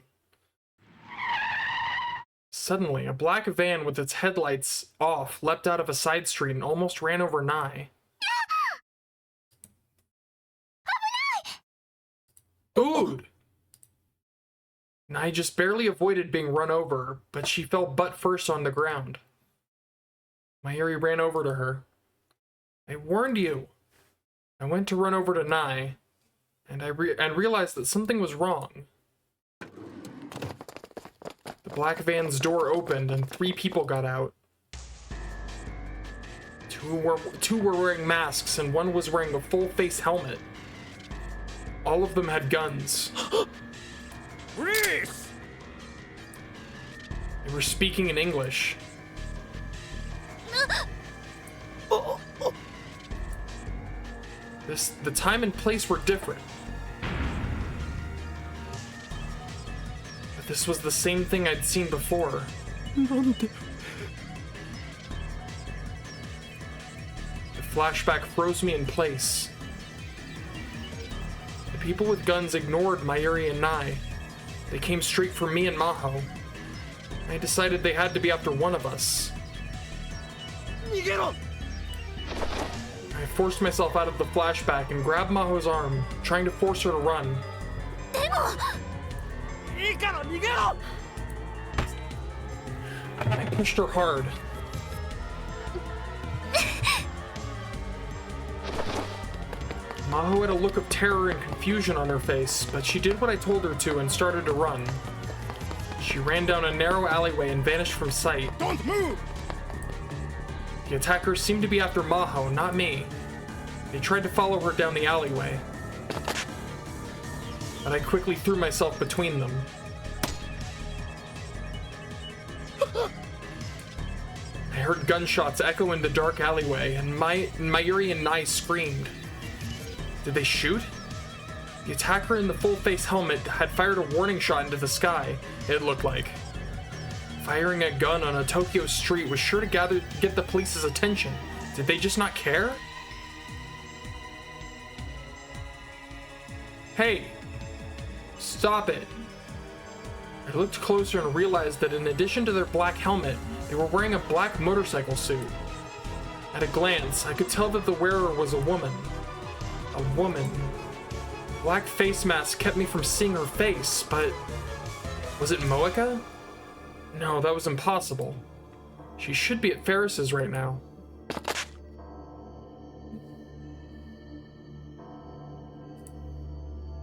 Suddenly, a black van with its headlights off leapt out of a side street and almost ran over Nai. Dude! Nai just barely avoided being run over, but she fell butt first on the ground. Mayuri ran over to her. I warned you. I went to run over to Nai, and realized that something was wrong. The black van's door opened and 3 people got out. Two were wearing masks and one was wearing a full-face helmet. All of them had guns. Reese! They were speaking in English. The time and place were different. But this was the same thing I'd seen before. The flashback froze me in place. The people with guns ignored Mayuri and Nai. They came straight for me and Maho. I decided they had to be after one of us. I forced myself out of the flashback and grabbed Maho's arm, trying to force her to run. I pushed her hard. Maho had a look of terror and confusion on her face, but she did what I told her to and started to run. She ran down a narrow alleyway and vanished from sight. Don't move! The attackers seemed to be after Maho, not me. They tried to follow her down the alleyway, but I quickly threw myself between them. I heard gunshots echo in the dark alleyway, and Mayuri and Nai screamed. Did they shoot? The attacker in the full-face helmet had fired a warning shot into the sky, it looked like. Firing a gun on a Tokyo street was sure to get the police's attention. Did they just not care? Hey! Stop it! I looked closer and realized that in addition to their black helmet, they were wearing a black motorcycle suit. At a glance, I could tell that the wearer was a woman. A woman. Black face mask kept me from seeing her face, but... was it Moeka? No, that was impossible. She should be at Ferris's right now.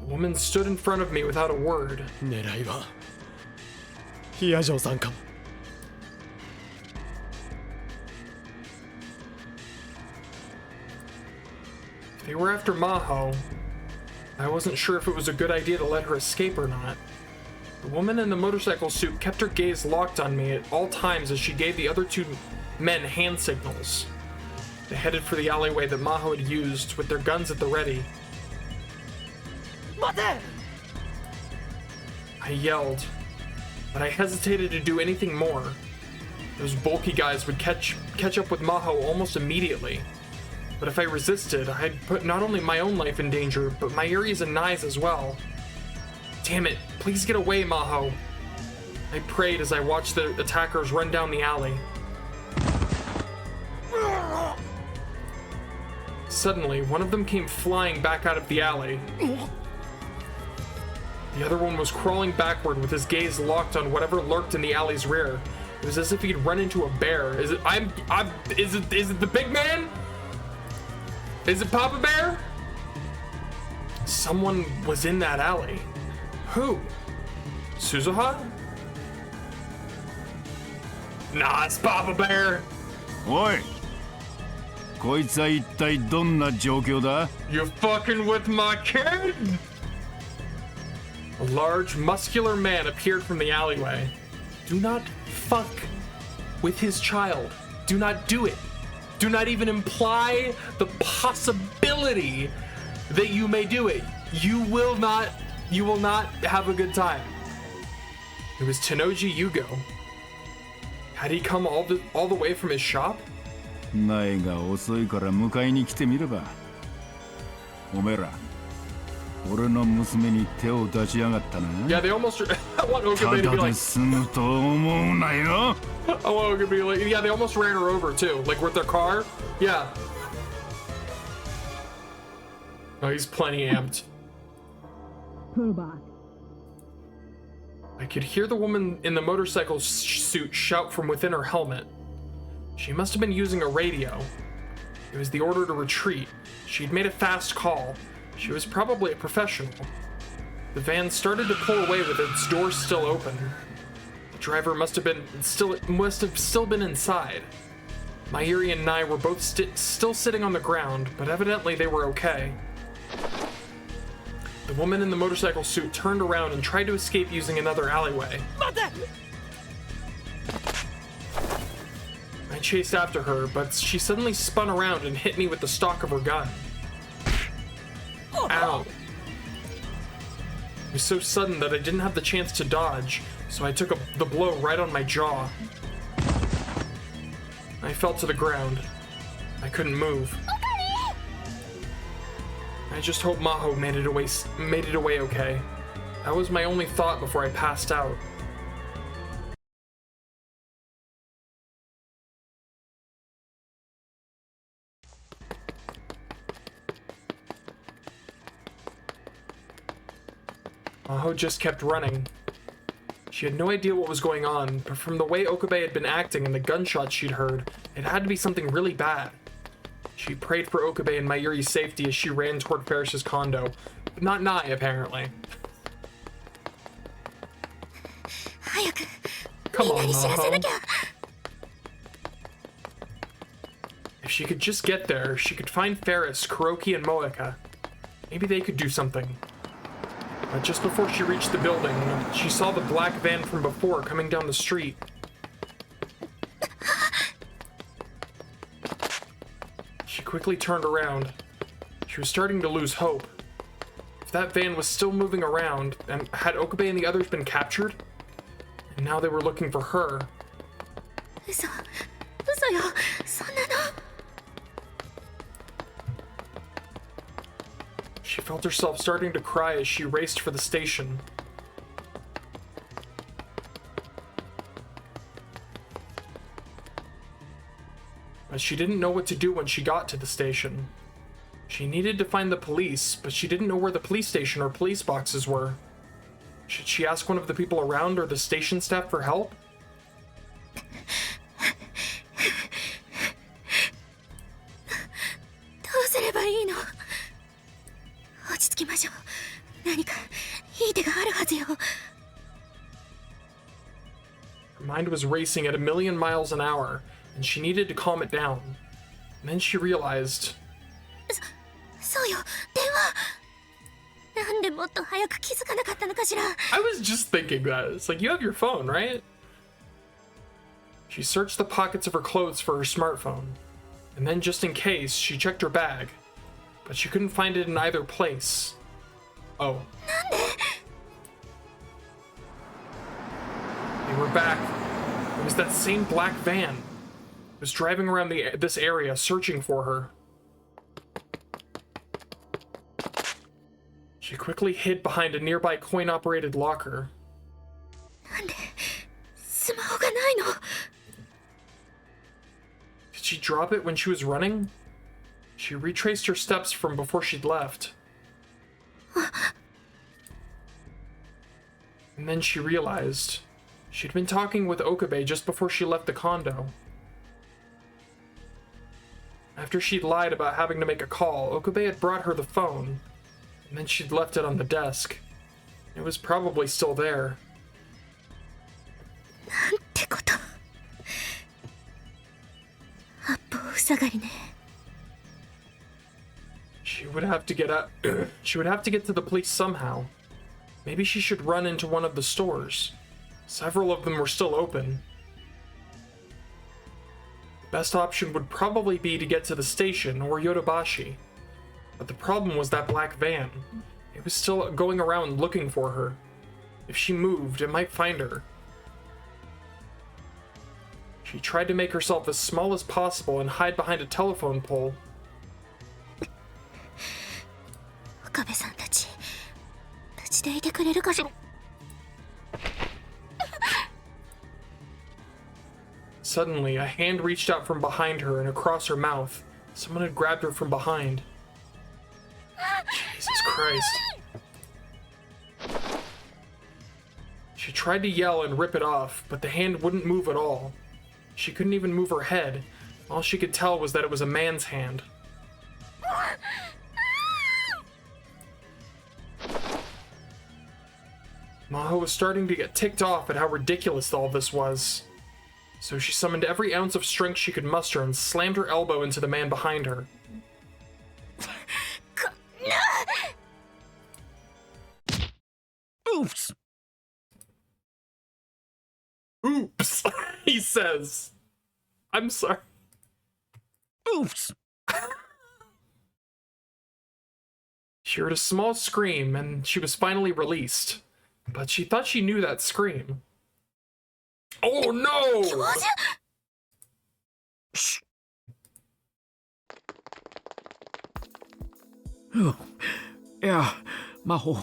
The woman stood in front of me without a word. 狙いはヒアジョーさんかも。 If they were after Maho, I wasn't sure if it was a good idea to let her escape or not. The woman in the motorcycle suit kept her gaze locked on me at all times as she gave the other two men hand signals. They headed for the alleyway that Maho had used, with their guns at the ready. Mate! I yelled, but I hesitated to do anything more. Those bulky guys would catch up with Maho almost immediately. But if I resisted, I'd put not only my own life in danger, but Mayuri's and Nai's as well. Damn it, please get away, Maho. I prayed as I watched the attackers run down the alley. Suddenly, one of them came flying back out of the alley. The other one was crawling backward with his gaze locked on whatever lurked in the alley's rear. It was as if he'd run into a bear. Is it the big man? Is it Papa Bear? Someone was in that alley. Who? Suzuha? Nah, it's Papa Bear. おい、こいつは一体どんな状況だ? You fucking with my kid? A large, muscular man appeared from the alleyway. Do not fuck with his child. Do not do it. Do not even imply the possibility that you may do it. You will not have a good time. It was Tenoji Yugo. Had he come all the way from his shop? ナイが遅いから迎えに来てみれば。おめえら、俺の娘に手を出しやがったな。Yeah, they almost. I want Okabe to be ただ like. で済むと思うなよ。I want Okabe to be like. Yeah, they almost ran her over too, like with their car. Yeah. Oh, he's plenty amped. I could hear the woman in the motorcycle suit shout from within her helmet. She must have been using a radio. It was the order to retreat. She'd made a fast call. She was probably a professional. The van started to pull away with its doors still open. The driver must have still been inside. Mayuri and Nai were both still sitting on the ground, but evidently they were okay. The woman in the motorcycle suit turned around and tried to escape using another alleyway. I chased after her, but she suddenly spun around and hit me with the stock of her gun. Ow. It was so sudden that I didn't have the chance to dodge, so I took the blow right on my jaw. I fell to the ground. I couldn't move. I just hope Maho made it away okay. That was my only thought before I passed out. Maho just kept running. She had no idea what was going on, but from the way Okabe had been acting and the gunshots she'd heard, it had to be something really bad. She prayed for Okabe and Mayuri's safety as she ran toward Ferris's condo, but not Nai, apparently. 早く Come みんな on, に知らせなきゃ。 If she could just get there, she could find Ferris, Kuroki, and Moeka. Maybe they could do something. But just before she reached the building, she saw the black van from before coming down the street. She quickly turned around. She was starting to lose hope. If that van was still moving around, and had Okabe and the others been captured? And now they were looking for her. 嘘よ、そんなの。 She felt herself starting to cry as she raced for the station. But she didn't know what to do when she got to the station. She needed to find the police, but she didn't know where the police station or police boxes were. Should she ask one of the people around or the station staff for help? どうすればいいの。落ち着きましょう。何かいい手があるはずよ。 Her mind was racing at a million miles an hour, and she needed to calm it down. And then she realized... そうよ、電話。なんでもっと早く気づかなかったのかしら。 I was just thinking that. It's like, you have your phone, right? She searched the pockets of her clothes for her smartphone. And then, just in case, she checked her bag. But she couldn't find it in either place. Oh. They were back. It was that same black van. It was driving around this area, searching for her. She quickly hid behind a nearby coin-operated locker. なんでスマホがないの。 Did she drop it when she was running? She retraced her steps from before she'd left. And then she realized she'd been talking with Okabe just before she left the condo. After she'd lied about having to make a call, Okabe had brought her the phone, and then she'd left it on the desk. It was probably still there. なんてこと。八方塞がりね。 She would have to get up. She would have to get to the police somehow. Maybe she should run into one of the stores. Several of them were still open. The best option would probably be to get to the station or Yodobashi. But the problem was that black van. It was still going around looking for her. If she moved, it might find her. She tried to make herself as small as possible and hide behind a telephone pole. 岡部さんたち立ちでいてくれるかしら。 Suddenly, a hand reached out from behind her and across her mouth. Someone had grabbed her from behind. Jesus Christ. She tried to yell and rip it off, but the hand wouldn't move at all. She couldn't even move her head. All she could tell was that it was a man's hand. Maho was starting to get ticked off at how ridiculous all this was. So she summoned every ounce of strength she could muster and slammed her elbow into the man behind her. Oops! Oops, he says. I'm sorry. Oops! She heard a small scream and she was finally released. But she thought she knew that scream. Oh no! Shh! Oh, yeah, Maho.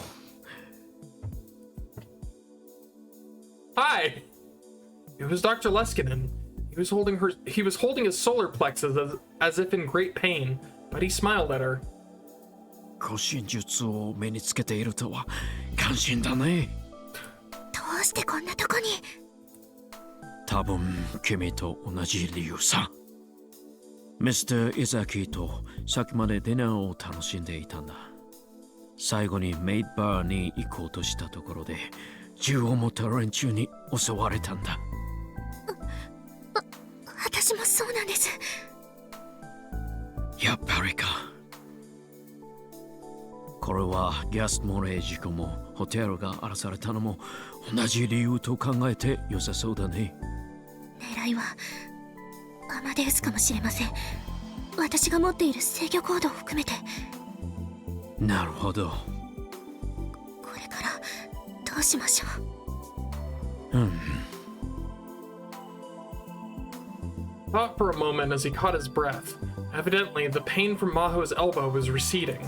Hi! It was Dr. Leskinen. He was holding his solar plexus as if in great pain, but he smiled at her. 護身術を身につけているとは感心だね。どうしてこんなとこに。多分君と同じ理由さ。ミスター・イザキとさっきまでディナーを楽しんでいたんだ。最後にメイドバーに行こうとしたところで銃を持った連中に襲われたんだ。私もそうなんです。やっぱりか。これはギャス漏れ事故もホテルが荒らされたのも同じ理由と考えて良さそうだね。狙いはアマデウスかもしれません。私が持っている制御コードを含めて。なるほど。これからどうしましょうん。Thought for a moment as he caught his breath. Evidently, the pain from Maho's elbow was receding.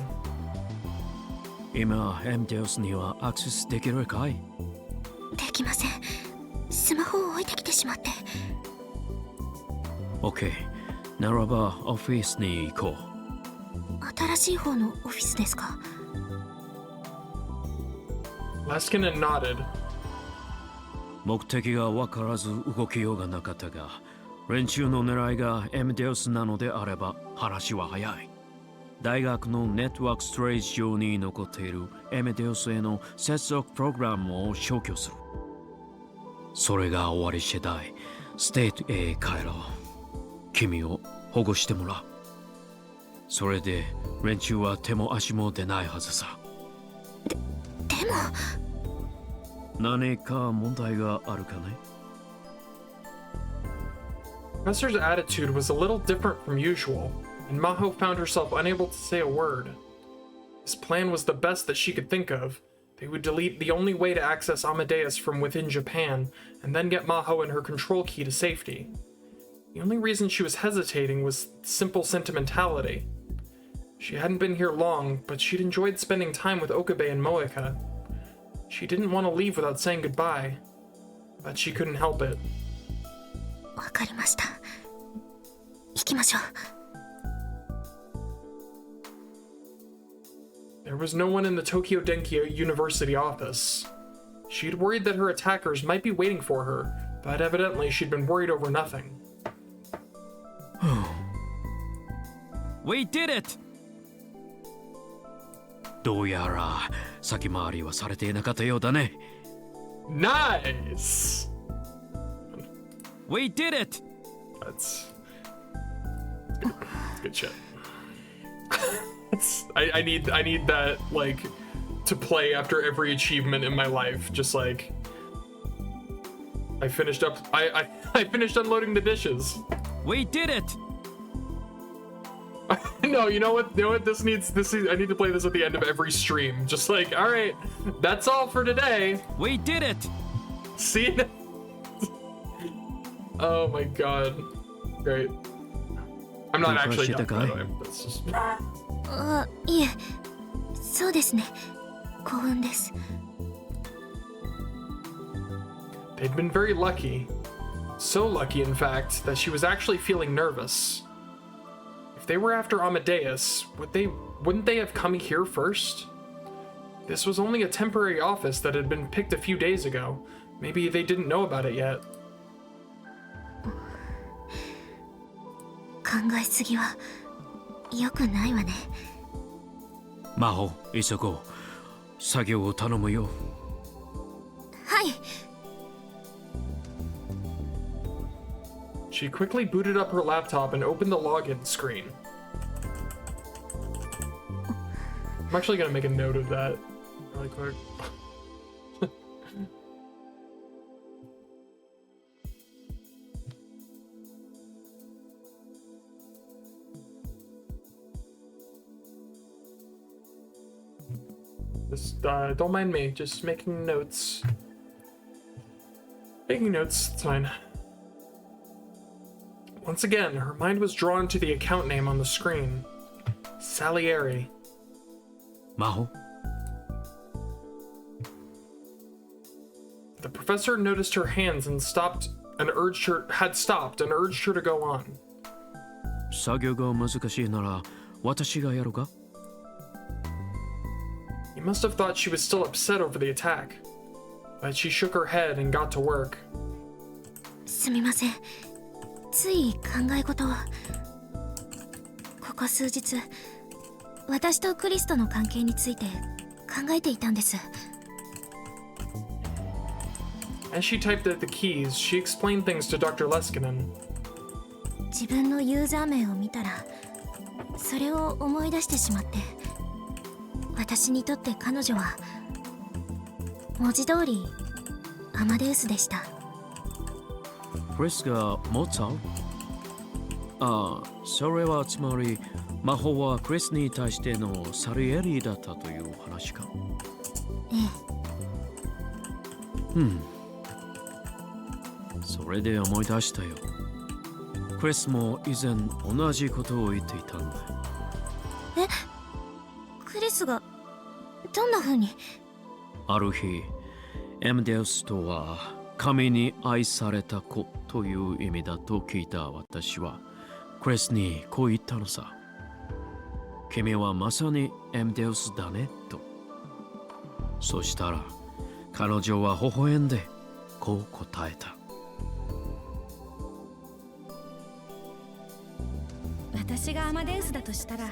今、エムデウスにはアクセスできるかい？できません。スマホを置いてきてしまって。OK。ならば、オフィスに行こう。新しい方のオフィスですか？ Leskinen nodded. 目的が分からず動きようがなかったが、連中の狙いがエムデウスなのであれば話は早い。大学のネットワークストレージ上に残っているエムデウスへの接続プログラムを消去する。それが終わり次第、ステートへ帰ろう。君を保護してもらう。それで連中は手も足も出ないはずさ。でも何か問題があるかね？ Professor's attitude was a little different from usual, and Maho found herself unable to say a word. His plan was the best that she could think of. They would delete the only way to access Amadeus from within Japan, and then get Maho and her control key to safety. The only reason she was hesitating was simple sentimentality. She hadn't been here long, but she'd enjoyed spending time with Okabe and Moeka. She didn't want to leave without saying goodbye, but she couldn't help it. わかりました。行きましょう。There was no one in the Tokyo Denki University office. She'd worried that her attackers might be waiting for her, but evidently she'd been worried over nothing. We did it! どうやら先回りはされていなかったようだね。Nice! We did it! That's good shit. I need that, like, to play after every achievement in my life. Just like I finished unloading the dishes. We did it! No, you know what? This needs I need to play this at the end of every stream. Just like, all right, that's all for today. We did it! See you. Oh my god. Great. I'm not actually done, by the way. That's just... いえ、そうですね。幸運です。They'd been very lucky. So lucky, in fact, that she was actually feeling nervous. If they were after Amadeus, wouldn't they have come here first? This was only a temporary office that had been picked a few days ago. Maybe they didn't know about it yet. 考えすぎは良くないわね。魔法、急ごう。作業を頼むよ。はい。She quickly booted up her laptop and opened the login screen. I'm actually gonna make a note of that really quick. Just don't mind me, just making notes. Making notes, it's fine. Once again, her mind was drawn to the account name on the screen. Salieri. Maho? The professor noticed her hands and urged her to go on. 作業が難しいなら私がやろうか? He must have thought she was still upset over the attack, but she shook her head and got to work. すみません。つい考え事を。ここ数日、私とクリスとの関係について考えていたんです。 As she typed out the keys, she explained things to Dr. Leskinen. 自分のユーザー名を見たらそれを思い出してしまって、私にとって彼女は文字通りアマデウスでした。クリスがモーツァルト？ああ、それはつまり魔法はクリスに対してのサリエリだったという話か。ええ。それで思い出したよ。クリスも以前同じことを言っていたんだ。え、クリスがどんな風に？ある日、エムデウスとは神に愛された子という意味だと聞いた私はクリスにこう言ったのさ。君はまさにエムデウスだねと。そしたら彼女は微笑んでこう答えた。私がアマデウスだとしたら、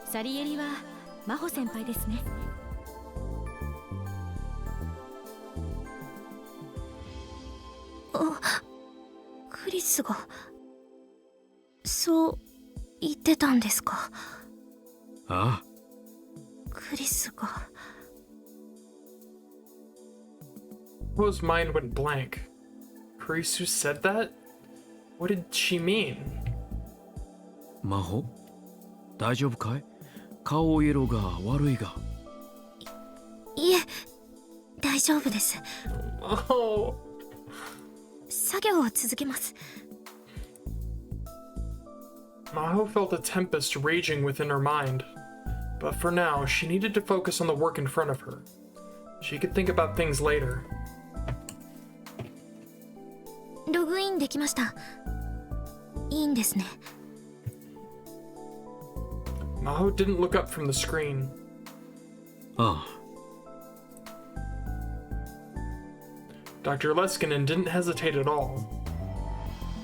サリエリは真帆先輩ですね。クリスがそう言ってたんですか？ああ。クリスが。Poe's mind went blank. Kurisu said that? What did she mean? 魔法？大丈夫かい？顔色が悪いが。いえ、大丈夫です。 Oh. 作業を続けます。 Maho felt a tempest raging within her mind, but for now, she needed to focus on the work in front of her. She could think about things later. ログインできました。いいんですね。 Maho didn't look up from the screen. ああ。Dr. Leskinen didn't hesitate at all.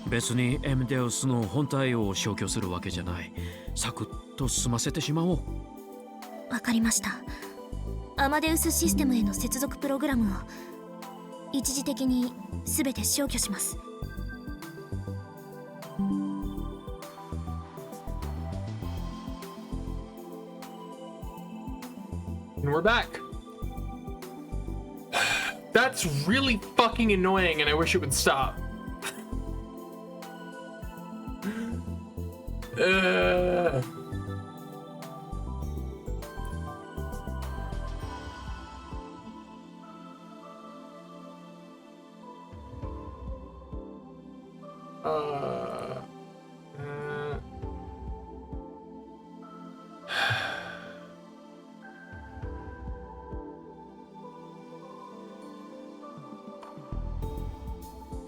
別にエムデウスの本体を消去するわけじゃない。サクッと済ませてしまおう。わかりました。アマデウスシステムへの接続プログラムを一時的に全て消去します。 And we're back. That's really fucking annoying, and I wish it would stop.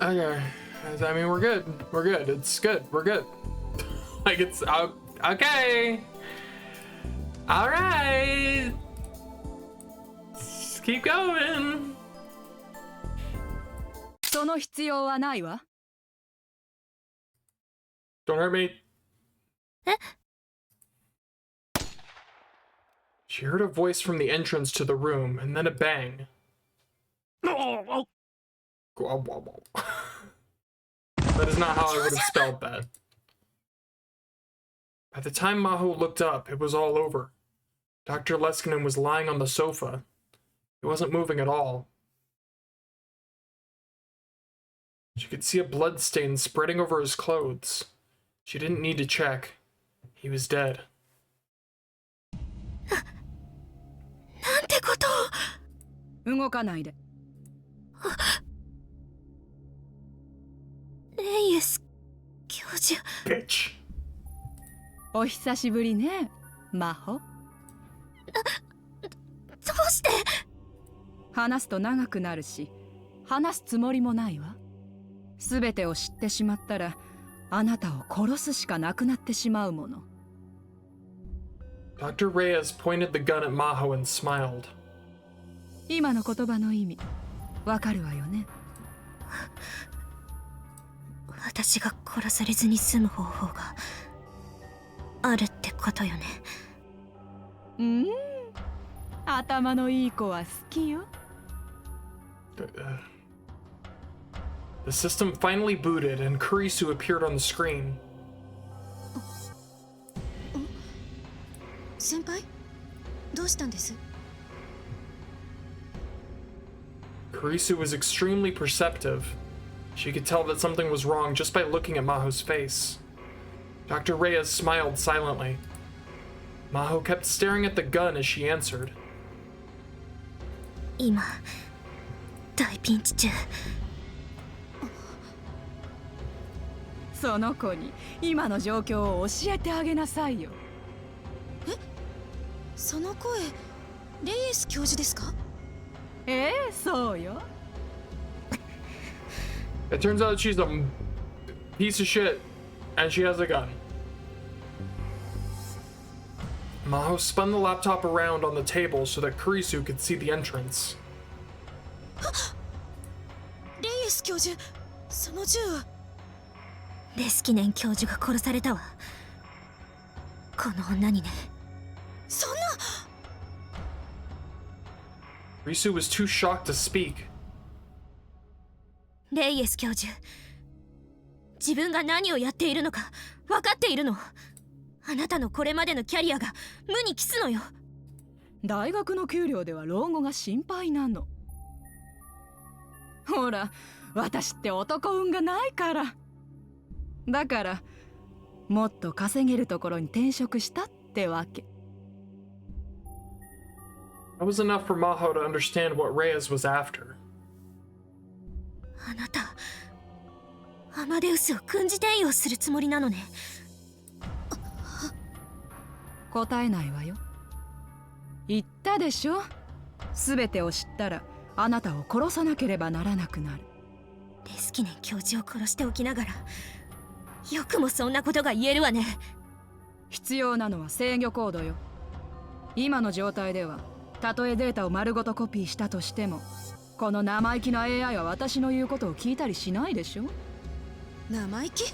Okay, I mean, we're good. We're good. It's good. We're good. Like, it's okay. All right. Just keep going. その必要はないわ。 Don't hurt me. え？ She heard a voice from the entrance to the room, and then a bang. That is not how I would have spelled that. By the time Maho looked up, it was all over. Dr. Leskinen was lying on the sofa. He wasn't moving at all. She could see a blood stain spreading over his clothes. She didn't need to check. He was dead. なんてことを。動かないで。レイエス教授。Bitch. お久しぶりね、マホ。どうして？話すと長くなるし、話すつもりもないわ。すべてを知ってしまったら、あなたを殺すしかなくなってしまうもの。Dr. Reyes pointed the gun at Maho and smiled. 今の言葉の意味、わかるわよね。私が殺されずに済む方法があるってことよね。頭のいい子は好きよ。The system finally booted and Kurisu appeared on the screen. 先輩、どうしたんです？ Kurisu was extremely perceptive. She could tell that something was wrong just by looking at Maho's face. Dr. Reyes smiled silently. Maho kept staring at the gun as she answered. 今大ピンチ中。その子に今の状況を教えてあげなさいよ。え、その声、レイエス教授ですか？そうよ。It turns out she's a piece of shit, and she has a gun. Maho spun the laptop around on the table so that Kurisu could see the entrance. レイエス教授、その銃は。レスキネン教授が殺されたわ。この女にね。そんな。Kurisu was too shocked to speak. レイエス教授、自分が何をやっているのか分かっているの？あなたのこれまでのキャリアが無に帰すのよ。大学の給料では老後が心配なの。ほら、私って男運がないから。だからもっと稼げるところに転職したってわけ。That was enough for Maho to understand what Reyes was after. あなた、アマデウスを軍事転用するつもりなのね。答えないわよ。言ったでしょ。全てを知ったらあなたを殺さなければならなくなる。レスキネン教授を殺しておきながらよくもそんなことが言えるわね。必要なのは制御コードよ。今の状態ではたとえデータを丸ごとコピーしたとしても、この生意気な AI は私の言うことを聞いたりしないでしょ。生意気？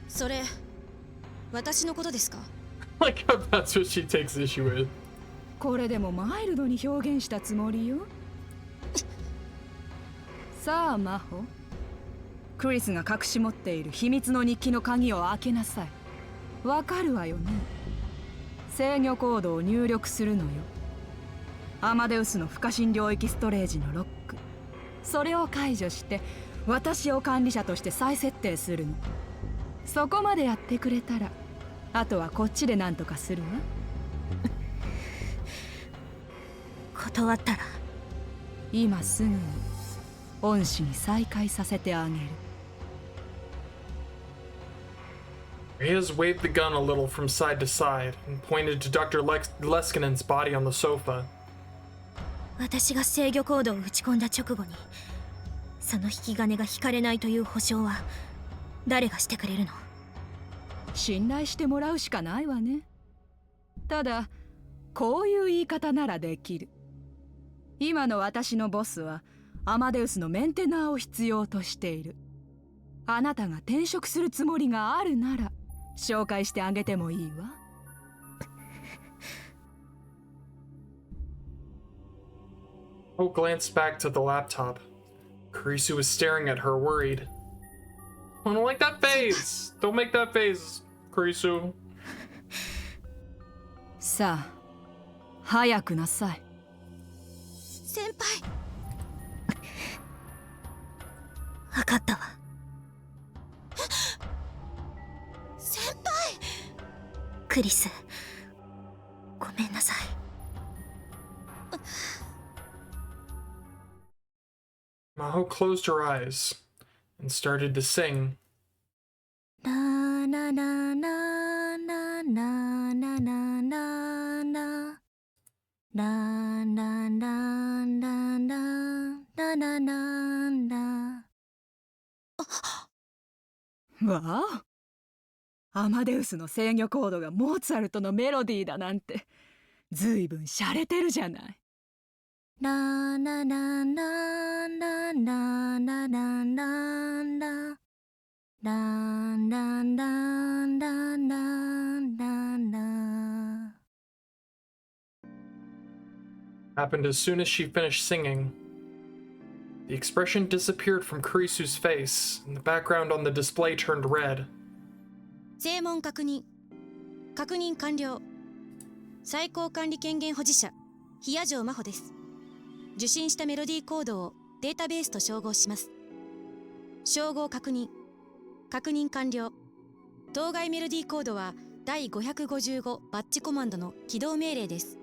それ私のことですか？ Like how that's what she takes issue with. これでもマイルドに表現したつもりよ。さあマホ、クリスが隠し持っている秘密の日記の鍵を開けなさい。わかるわよね。制御コードを入力するのよ。アマデウスの不可侵領域ストレージのロック、それを解除して私を管理者として再設定するの。そこまでやってくれたらあとはこっちで何とかするわ。断ったら今すぐに恩師に再会させてあげる。Reyes waved the gun a little from side to side and pointed to Dr. Leskinen's body on the sofa. 私が制御コードを打ち込んだ直後にその引き金が引かれないという保証は誰がしてくれるの？信頼してもらうしかないわね。ただこういう言い方ならできる。今の私のボスはアマデウスのメンテナーを必要としている。あなたが転職するつもりがあるなら紹介してあげてもいいわ。Ho glanced back to the laptop. Kurisu was staring at her, worried. I don't like that face! Don't make that face, Kurisu. さあ、早くなさい。先輩。分かったわ。先輩。クリス、ごめんなさい。Maho closed her eyes and started to sing. ララララララララララララララララ。わあ、アマデウスの制御コードがモーツァルトのメロディーだなんてずいぶん洒落てるじゃない。ララララララララララララララララ。happened as soon as she finished singing. The expression disappeared from Kurisu's face, and the background on the display turned red. 正門確認完了。最高管理権限保持者比谷城真帆です。受信したメロディーコードをデータベースと照合します。照合確認完了。当該メロディーコードは第555バッチコマンドの起動命令です。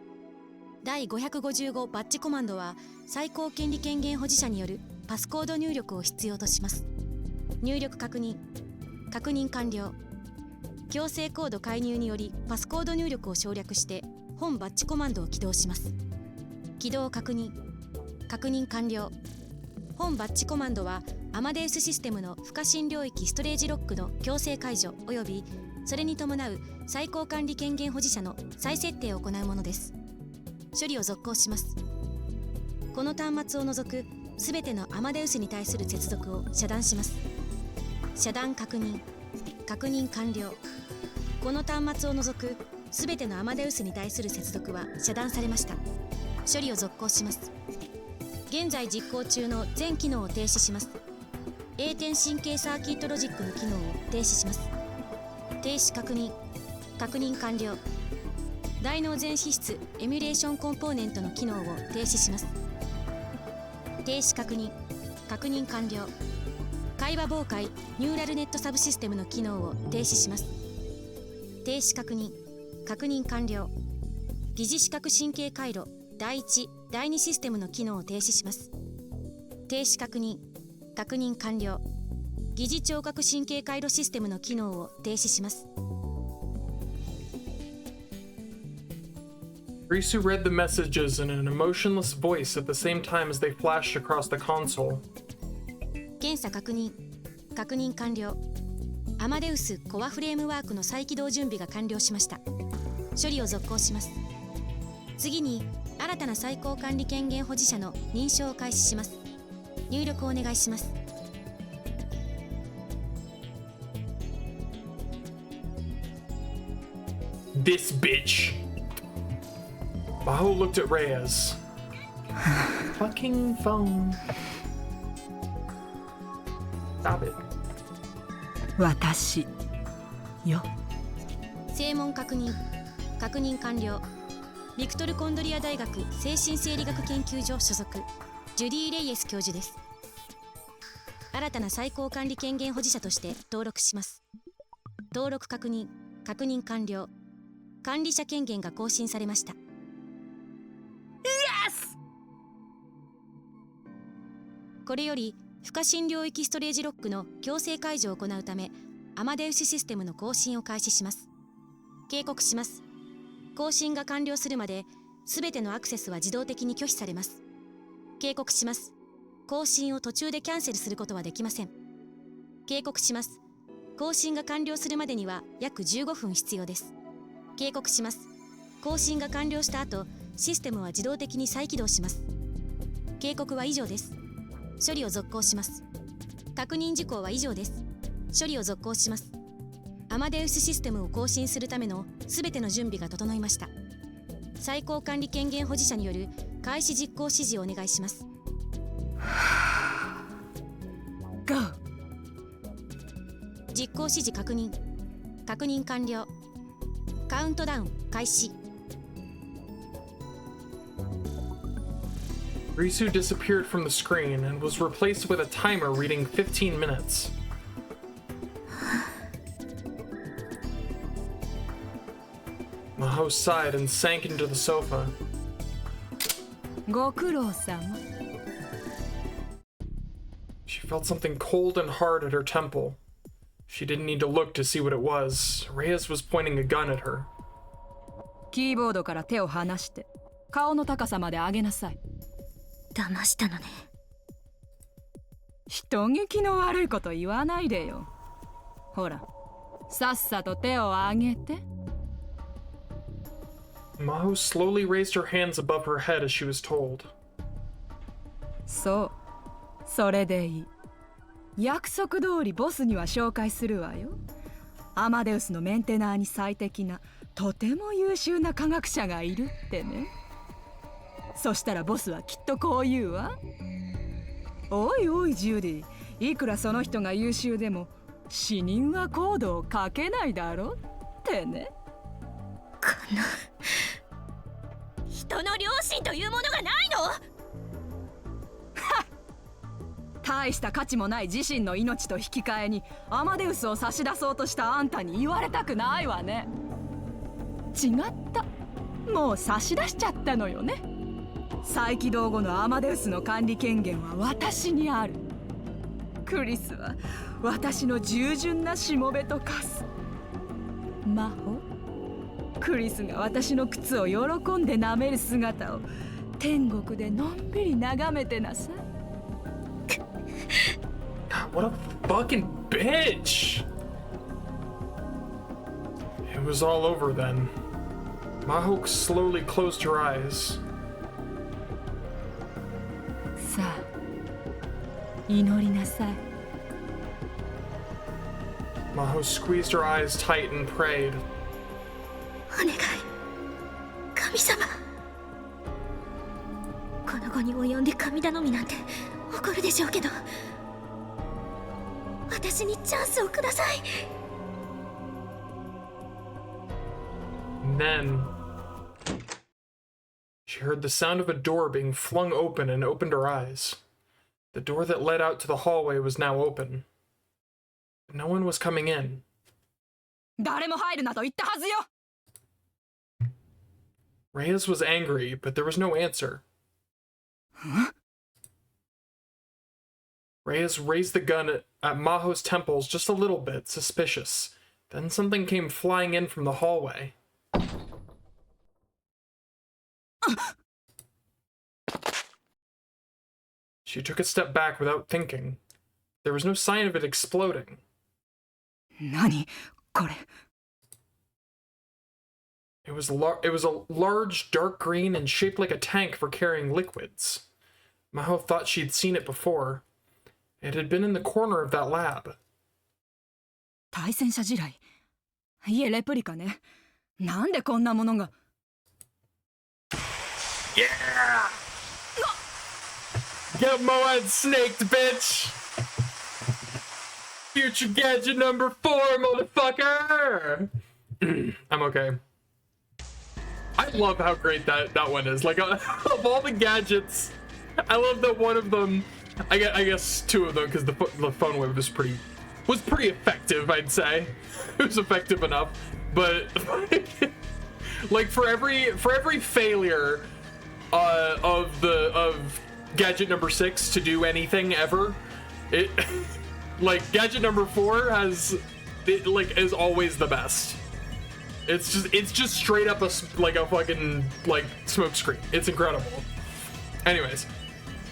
第555バッチコマンドは最高権利権限保持者によるパスコード入力を必要とします。入力確認完了。強制コード介入によりパスコード入力を省略して本バッチコマンドを起動します。起動確認完了。本バッチコマンドはアマデウスシステムの不可侵領域ストレージロックの強制解除およびそれに伴う最高管理権限保持者の再設定を行うものです。処理を続行します。この端末を除くすべてのアマデウスに対する接続を遮断します。遮断確認完了。この端末を除くすべてのアマデウスに対する接続は遮断されました。処理を続行します。現在実行中の全機能を停止します。栄転神経サーキットロジックの機能を停止します。停止確認完了。大脳全皮質エミュレーションコンポーネントの機能を停止します。停止確認完了。会話妨害ニューラルネットサブシステムの機能を停止します。停止確認完了。疑似視覚神経回路第1第2システムの機能を停止します。停止確認完了。疑似聴覚神経回路システムの機能を停止します。Risu read the messages in an emotionless voice at the same time as they flashed across the console. 検査確認完了。アマデウスコアフレームワークの再起動準備が完了しました。処理を続行します。次に新たな最高管理権限保持者の認証を開始します。入力をお願いします。This bitch. Maho looked at Reyes. Fucking phone. Stop it. 私よ。正門確認完了。ビクトル・コンドリア大学精神生理学研究所所属ジュディ・レイエス教授です。新たな最高管理権限保持者として登録します。登録確認完了。管理者権限が更新されました。これより不可侵領域ストレージロックの強制解除を行うためアマデウスシステムの更新を開始します。警告します。更新が完了するまで全てのアクセスは自動的に拒否されます。警告します。更新を途中でキャンセルすることはできません。警告します。更新が完了するまでには約15分必要です。警告します。更新が完了した後システムは自動的に再起動します。警告は以上です。処理を続行します。確認事項は以上です。処理を続行します。アマデウスシステムを更新するためのすべての準備が整いました。最高管理権限保持者による開始実行指示をお願いします。GO! 実行指示確認完了。カウントダウン開始。Risu disappeared from the screen and was replaced with a timer reading 15 minutes. Maho sighed and sank into the sofa. ご苦労様。She felt something cold and hard at her temple. She didn't need to look to see what it was. Reyes was pointing a gun at her. キーボードから手を離して顔の高さまで上げなさい。騙したのね。人聞きの悪いこと言わないでよ。ほら、さっさと手を上げて。Maho slowly raised her hands above her head as she was told. そう、それでいい。約束通りボスには紹介するわよ。アマデウスのメンテナーに最適なとても優秀な科学者がいるってね。そしたらボスはきっとこう言うわ。おいおいジュディ、いくらその人が優秀でも死人はコードをかけないだろってね。この人の良心というものがないの？大した価値もない自身の命と引き換えにアマデウスを差し出そうとしたあんたに言われたくないわね。違った、もう差し出しちゃったのよね。再起動後のアマデウスの管理権限は私にある。クリスは私の従順なしもべと化す。魔法、クリスが私の靴を喜んで舐める姿を天国でのんびり眺めてなさい。What a fucking bitch! It was all over then. Maho slowly closed her eyes. さあ、祈りなさい。Maho squeezed her eyes tight and prayed. お願い、神様。この後に及んで神頼みなんて怒るでしょうけど、私にチャンスをください。And then she heard the sound of a door being flung open and opened her eyes. The door that led out to the hallway was now open. But no one was coming in. 誰も入るなと言ったはずよ。Reyes was angry, but there was no answer. Huh? Reyes raised the gun at Maho's temples just a little bit, suspicious. Then something came flying in from the hallway. She took a step back without thinking. There was no sign of it exploding. 何これ。It was a large, dark green and shaped like a tank for carrying liquids. Maho thought she'd seen it before. It had been in the corner of that lab. 対戦車地雷。いえ、レプリカね。なんでこんなものが。Yeah! Get Moed snaked, bitch! Future gadget number 4, motherfucker! I'm okay. I love how great that one is. Like, of all the gadgets, I love that one of them, I guess two of them, because the phone wave was pretty effective, I'd say. It was effective enough, but like for every failure of gadget number 6 to do anything ever, it like gadget number 4 is always the best. It's just straight up a fucking smoke screen. It's incredible. Anyways,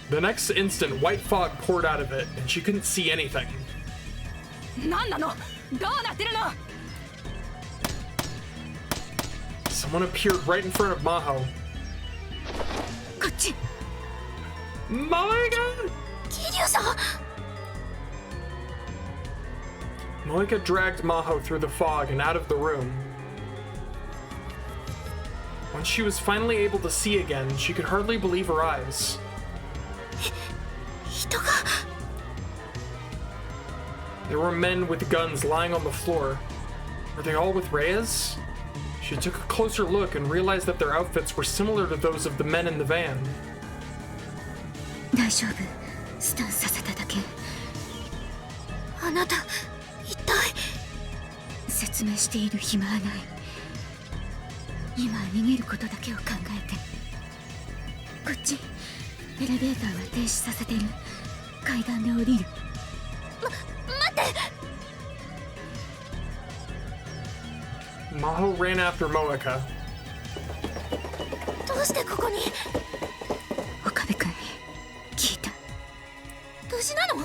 the next instant, white fog poured out of it, and she couldn't see anything. 何なの？どうなってるの？ Someone appeared right in front of Maho. こっち。 Moika! 桐生さん。 Moika dragged Maho through the fog and out of the room. When she was finally able to see again, she could hardly believe her eyes. 人が。 There were men with guns lying on the floor. Were they all with Reyes? She took a closer look and realized that their outfits were similar to those of the men in the van. 大丈夫。スタンさせただけ。あなた、一体。説明している暇はない。今は逃げることだけを考えて。こっち。エレベーターは停止させてる。階段で降りる。待って。 Maho ran after Moika. どうしてここに？岡部君に聞いた。無事なの？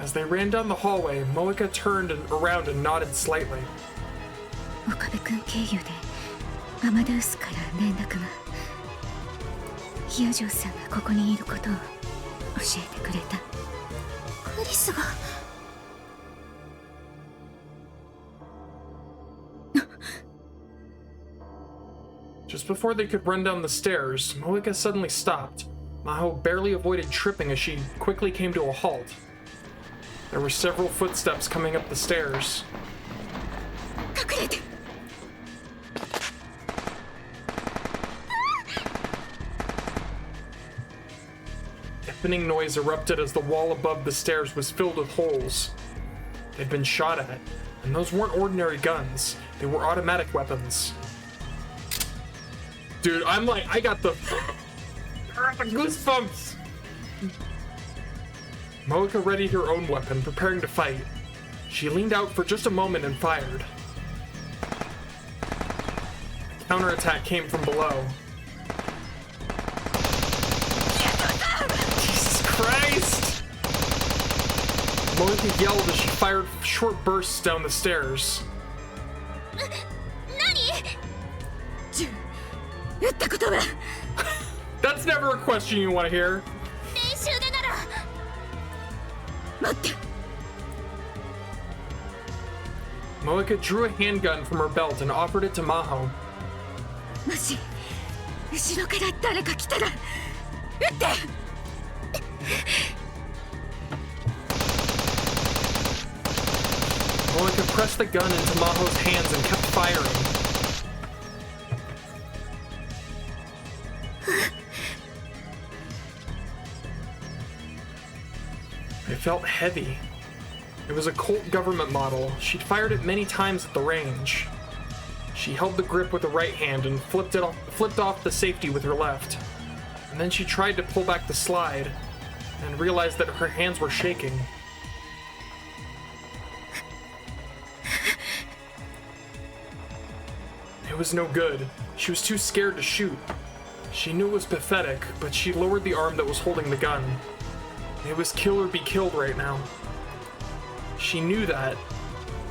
As they ran down the hallway, Moika turned around and nodded slightly. 岡部君経由でアマダウスから連絡が。ヒアジョーさんがここにいることを教えてくれた。クリスが。Just before they could run down the stairs, Moeka suddenly stopped. Maho barely avoided tripping as she quickly came to a halt. There were several footsteps coming up the stairs. Deafening noise erupted as the wall above the stairs was filled with holes. They'd been shot at, and those weren't ordinary guns. They were automatic weapons. Dude, I'm like, I got the goosebumps. Moeka readied her own weapon, preparing to fight. She leaned out for just a moment and fired. A counterattack came from below. Jesus Christ! Moeka yelled as she fired short bursts down the stairs. That's never a question you want to hear. Moeka drew a handgun from her belt and offered it to Maho. Moeka pressed the gun into Maho's hands and kept firing. It felt heavy. It was a Colt government model. She'd fired it many times at the range. She held the grip with the right hand and flipped off the safety with her left. And then she tried to pull back the slide and realized that her hands were shaking. It was no good. She was too scared to shoot. She knew it was pathetic, but she lowered the arm that was holding the gun. It was kill or be killed right now. She knew that,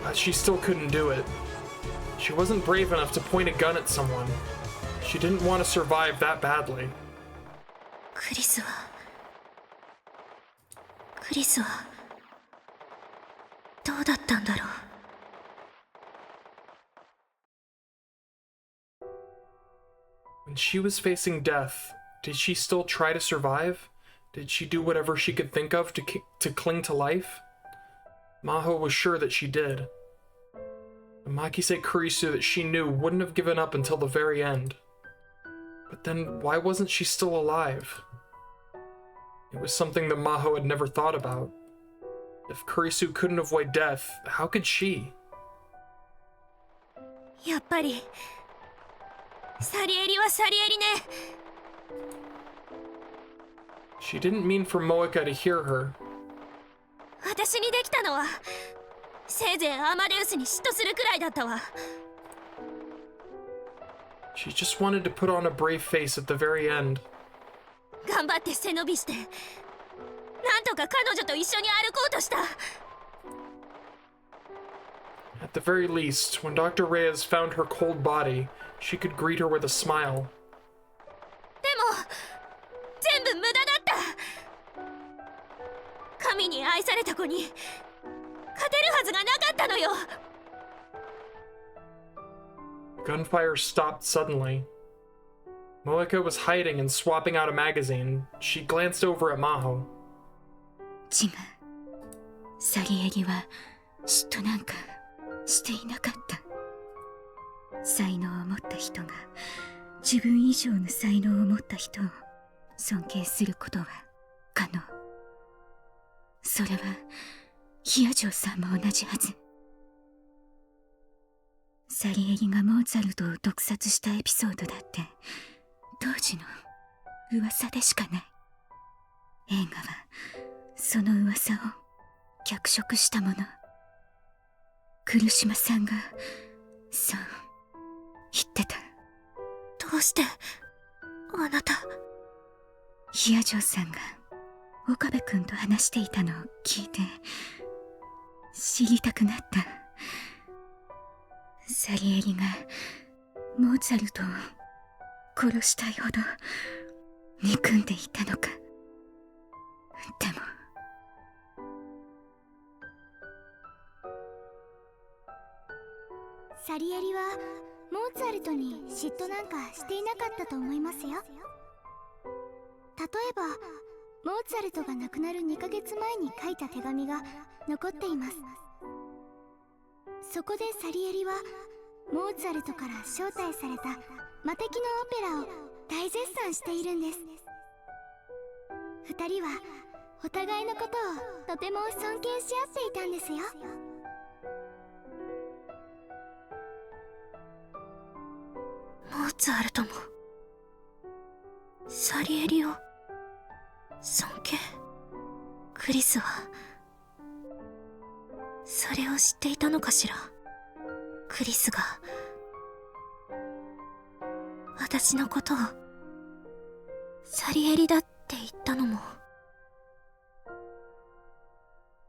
but she still couldn't do it. She wasn't brave enough to point a gun at someone. She didn't want to survive that badly. クリスはどうだったんだろう。When she was facing death, did she still try to survive? Did she do whatever she could think of to cling to life? Maho was sure that she did. The Makise Kurisu that she knew wouldn't have given up until the very end. But then why wasn't she still alive? It was something that Maho had never thought about. If Kurisu couldn't avoid death, how could she? やっぱりサリエリはサリエリね。 She didn't mean for Moeka to hear her. 私にできたのはせいぜいアマデウスに嫉妬するくらいだったわ。 She just wanted to put on a brave face at the very end. 頑張って背伸びしてなんとか彼女と一緒に歩こうとした。 At the very least, when Dr. Reyes found her cold body, she could greet her with a smile. でも全部無駄だった。神に愛された子に勝てるはずがなかったのよ。 Gunfire stopped suddenly. Moeka was hiding and swapping out a magazine. She glanced over at Maho. 違う。サリエリは嫉妬なんかしていなかった。才能を持った人が自分以上の才能を持った人を尊敬することは可能。それはヒアジョーさんも同じはず。サリエリがモーツァルトを毒殺したエピソードだって当時の噂でしかない。映画はその噂を脚色したもの。来島さんがそう言ってた。どうしてあなた。ヒアジョーさんが岡部君と話していたのを聞いて知りたくなった。サリエリがモーツァルトを殺したいほど憎んでいたのか。でもサリエリはモーツァルトに嫉妬なんかしていなかったと思いますよ。例えばモーツァルトが亡くなる2ヶ月前に書いた手紙が残っています。そこでサリエリはモーツァルトから招待された魔敵のオペラを大絶賛しているんです。2人はお互いのことをとても尊敬し合っていたんですよ。モーツァルトもサリエリを尊敬。クリスはそれを知っていたのかしら。クリスが私のことをサリエリだって言ったのも。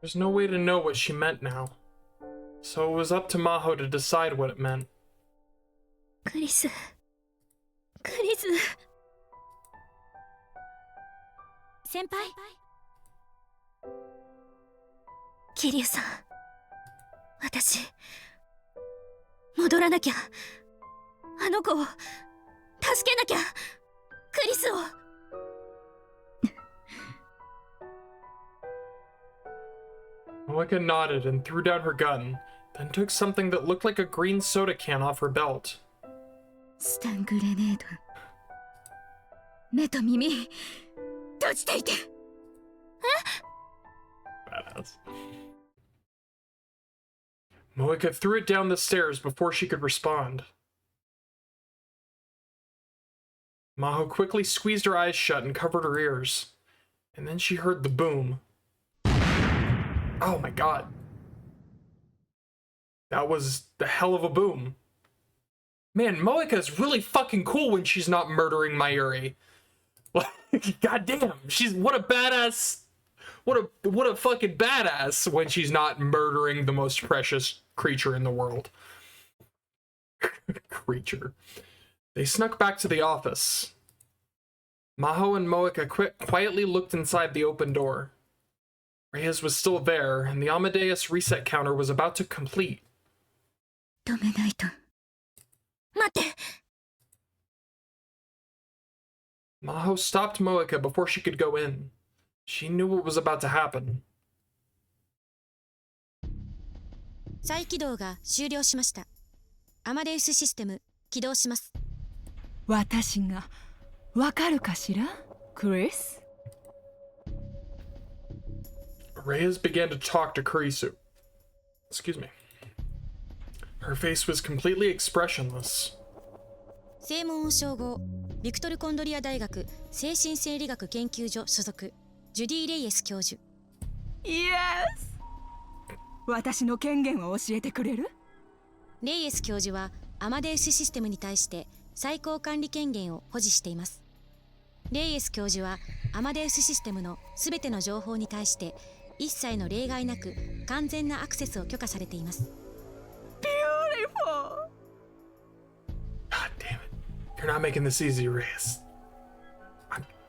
There's no way to know what she meant now, so it was up to Maho to decide what it meant. クリス先輩。キリュウさん、私戻らなきゃ。あの子を助けなきゃ。クリスを。Moeka nodded and threw down her gun, then took something that looked like a green soda can off her belt. スタングレネード。目と耳閉じていて。Badass. Moeka threw it down the stairs before she could respond. Maho quickly squeezed her eyes shut and covered her ears. And then she heard the boom. Oh my god. That was the hell of a boom. Man, Moeka's really fucking cool when she's not murdering Mayuri. God damn, she's what a badass. What a fucking badass when she's not murdering the most precious creature in the world. Creature. They snuck back to the office. Maho and Moeka quietly looked inside the open door. Reyes was still there, and the Amadeus reset counter was about to complete. 止めないと。待って。 Maho stopped Moeka before she could go in. She knew what was about to happen. 再起動が終了しました。アマデウスシステム起動します。私がわかるかしら、クリス。Reyes began to talk to Kurisu. Excuse me. Her face was completely expressionless. 正門を称号、ビクトル・コンドリア大学精神生理学研究所所属、ジュディ・レイエス教授。イエス。私の権限を教えてくれる？レイエス教授はアマデウスシステムに対して最高管理権限を保持しています。レイエス教授はアマデウスシステムのすべての情報に対して一切の例外なく完全なアクセスを許可されています。Beautiful! God damn it. You're not making this easy, Reyes.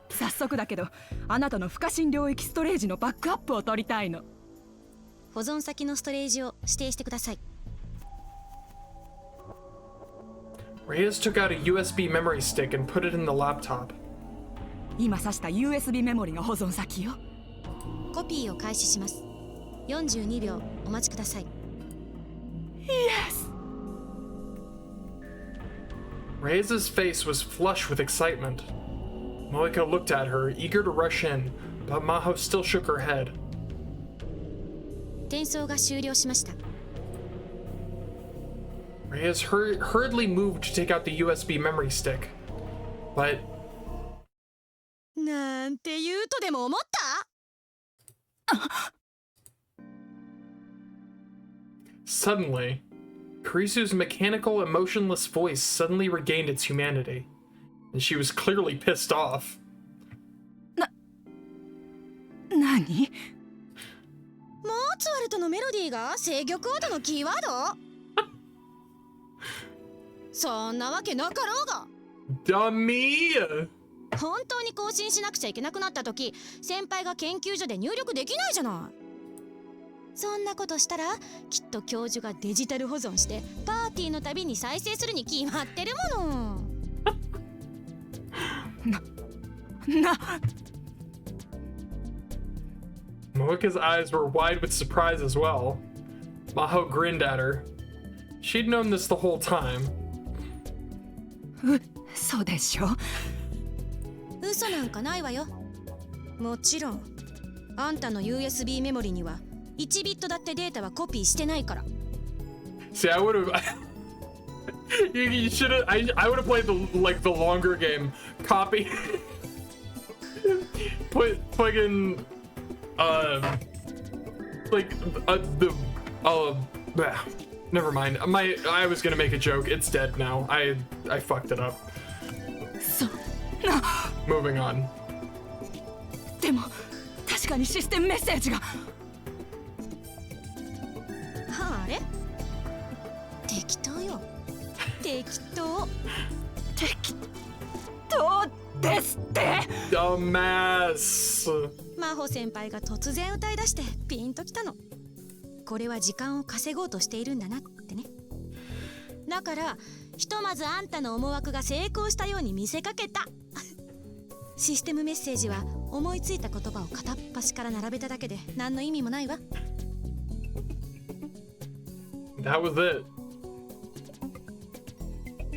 早速だけど、あなたの不可侵領域ストレージのバックアップを取りたいの。保存先のストレージを指定してください。Reyes took out a USB memory stick and put it in the laptop. 今挿した USB メモリが保存先よ。コピーを開始します。42秒お待ちください。Yes! Reyes' face was flush with excitement. Moeka looked at her, eager to rush in, but Maho still shook her head. 転送が終了しました。Reyes hurriedly moved to take out the USB memory stick, but なんて言うとでも思った？ Suddenly, Kurisu's mechanical, emotionless voice suddenly regained its humanity, and she was clearly pissed off. 何？モーツァルトのメロディーが制御コードのキーワード？そんなわけなかろうが。Dummy! 本当に更新しなくちゃいけなくなった時、先輩が研究所で入力できないじゃない。そんなことしたらきっと教授がデジタル保存してパーティーのたびに再生するに決まってるもの。Moika's eyes were wide with surprise as well. Maho grinned at her. She'd known this the whole time. そうでしょ。嘘なんかないわよ。もちろんあんたの USB メモリには1ビットだってデータはコピーしてないから。 See, I would have. You should have. I would have played the longer game. Copy. Put fucking never mind. I was gonna make a joke. It's dead now. I fucked it up. Moving on. でも確かにシステムメッセージが。あれ？適当よ。適当。適当ですって。Dumbass。真帆先輩が突然歌い出してピンときたの。これは時間を稼ごうとしているんだなってね。だからひとまずあんたの思惑が成功したように見せかけた。システムメッセージは思いついた言葉を片っ端から並べただけで何の意味もないわ。That was it.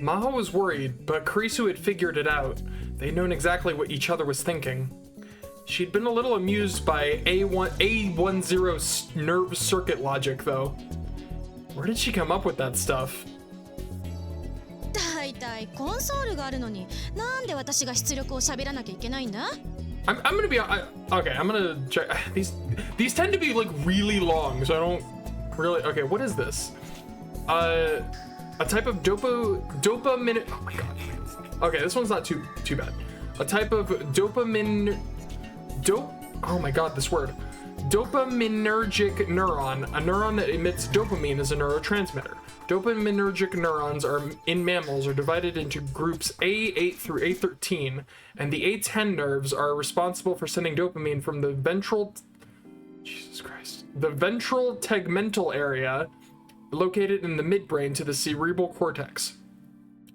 Maho was worried, but Kurisu had figured it out. They'd known exactly what each other was thinking. She'd been a little amused by A10's nerve circuit logic, though. Where did she come up with that stuff? だいたいコンソールがあるのになんで私が出力を喋らなきゃいけないんだ？ I'm gonna be okay. I'm gonna check these tend to be like really long, so I don't really. Okay, what is this? A type of dopamine. Oh my god. Okay, this one's not too bad. A type of dopamine. Oh my god, this word. Dopaminergic neuron. A neuron that emits dopamine is a neurotransmitter. Dopaminergic neurons in mammals are divided into groups A8 through A13, and the A10 nerves are responsible for sending dopamine from the ventral tegmental area located in the midbrain to the cerebral cortex.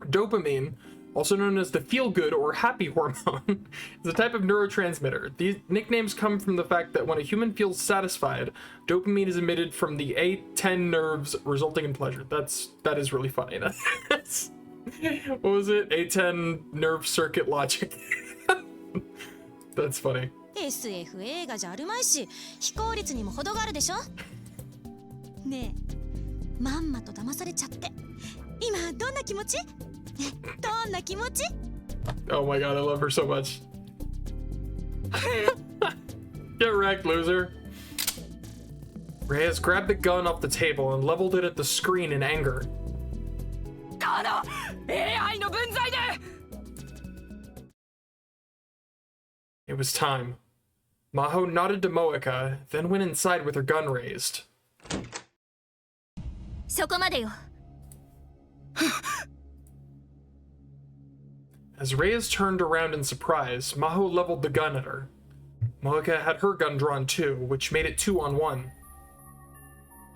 Dopamine, also known as the feel-good or happy hormone, is a type of neurotransmitter. These nicknames come from the fact that when a human feels satisfied, dopamine is emitted from the A10 nerves, resulting in pleasure. That is really funny. What was it? A10 nerve circuit logic. That's funny. SF 映画じゃあるまいし、非効率にも程があるでしょ。ねえ、まんまと騙されちゃって、今どんな気持ち？どんな気持ち？ Oh my god, I love her so much. Get wrecked, loser. Reyes grabbed the gun off the table and leveled it at the screen in anger. この AI の分際で。 It was time. Maho nodded to Moeka, then went inside with her gun raised. そこまでよ。As Reyes turned around in surprise, Maho leveled the gun at her. Moeka had her gun drawn too, which made it 2-on-1.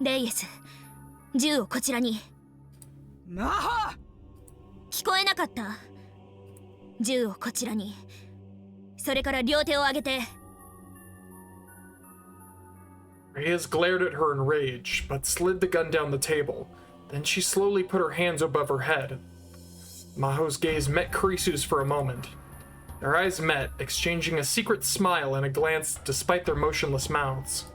レイエス、銃をこちらに。マホ！聞こえなかった。銃をこちらに。それから両手を上げて。Reyes glared at her in rage, but slid the gun down the table. Then she slowly put her hands above her head. Maho's gaze met Kurisu's for a moment. Their eyes met, exchanging a secret smile and a glance despite their motionless mouths.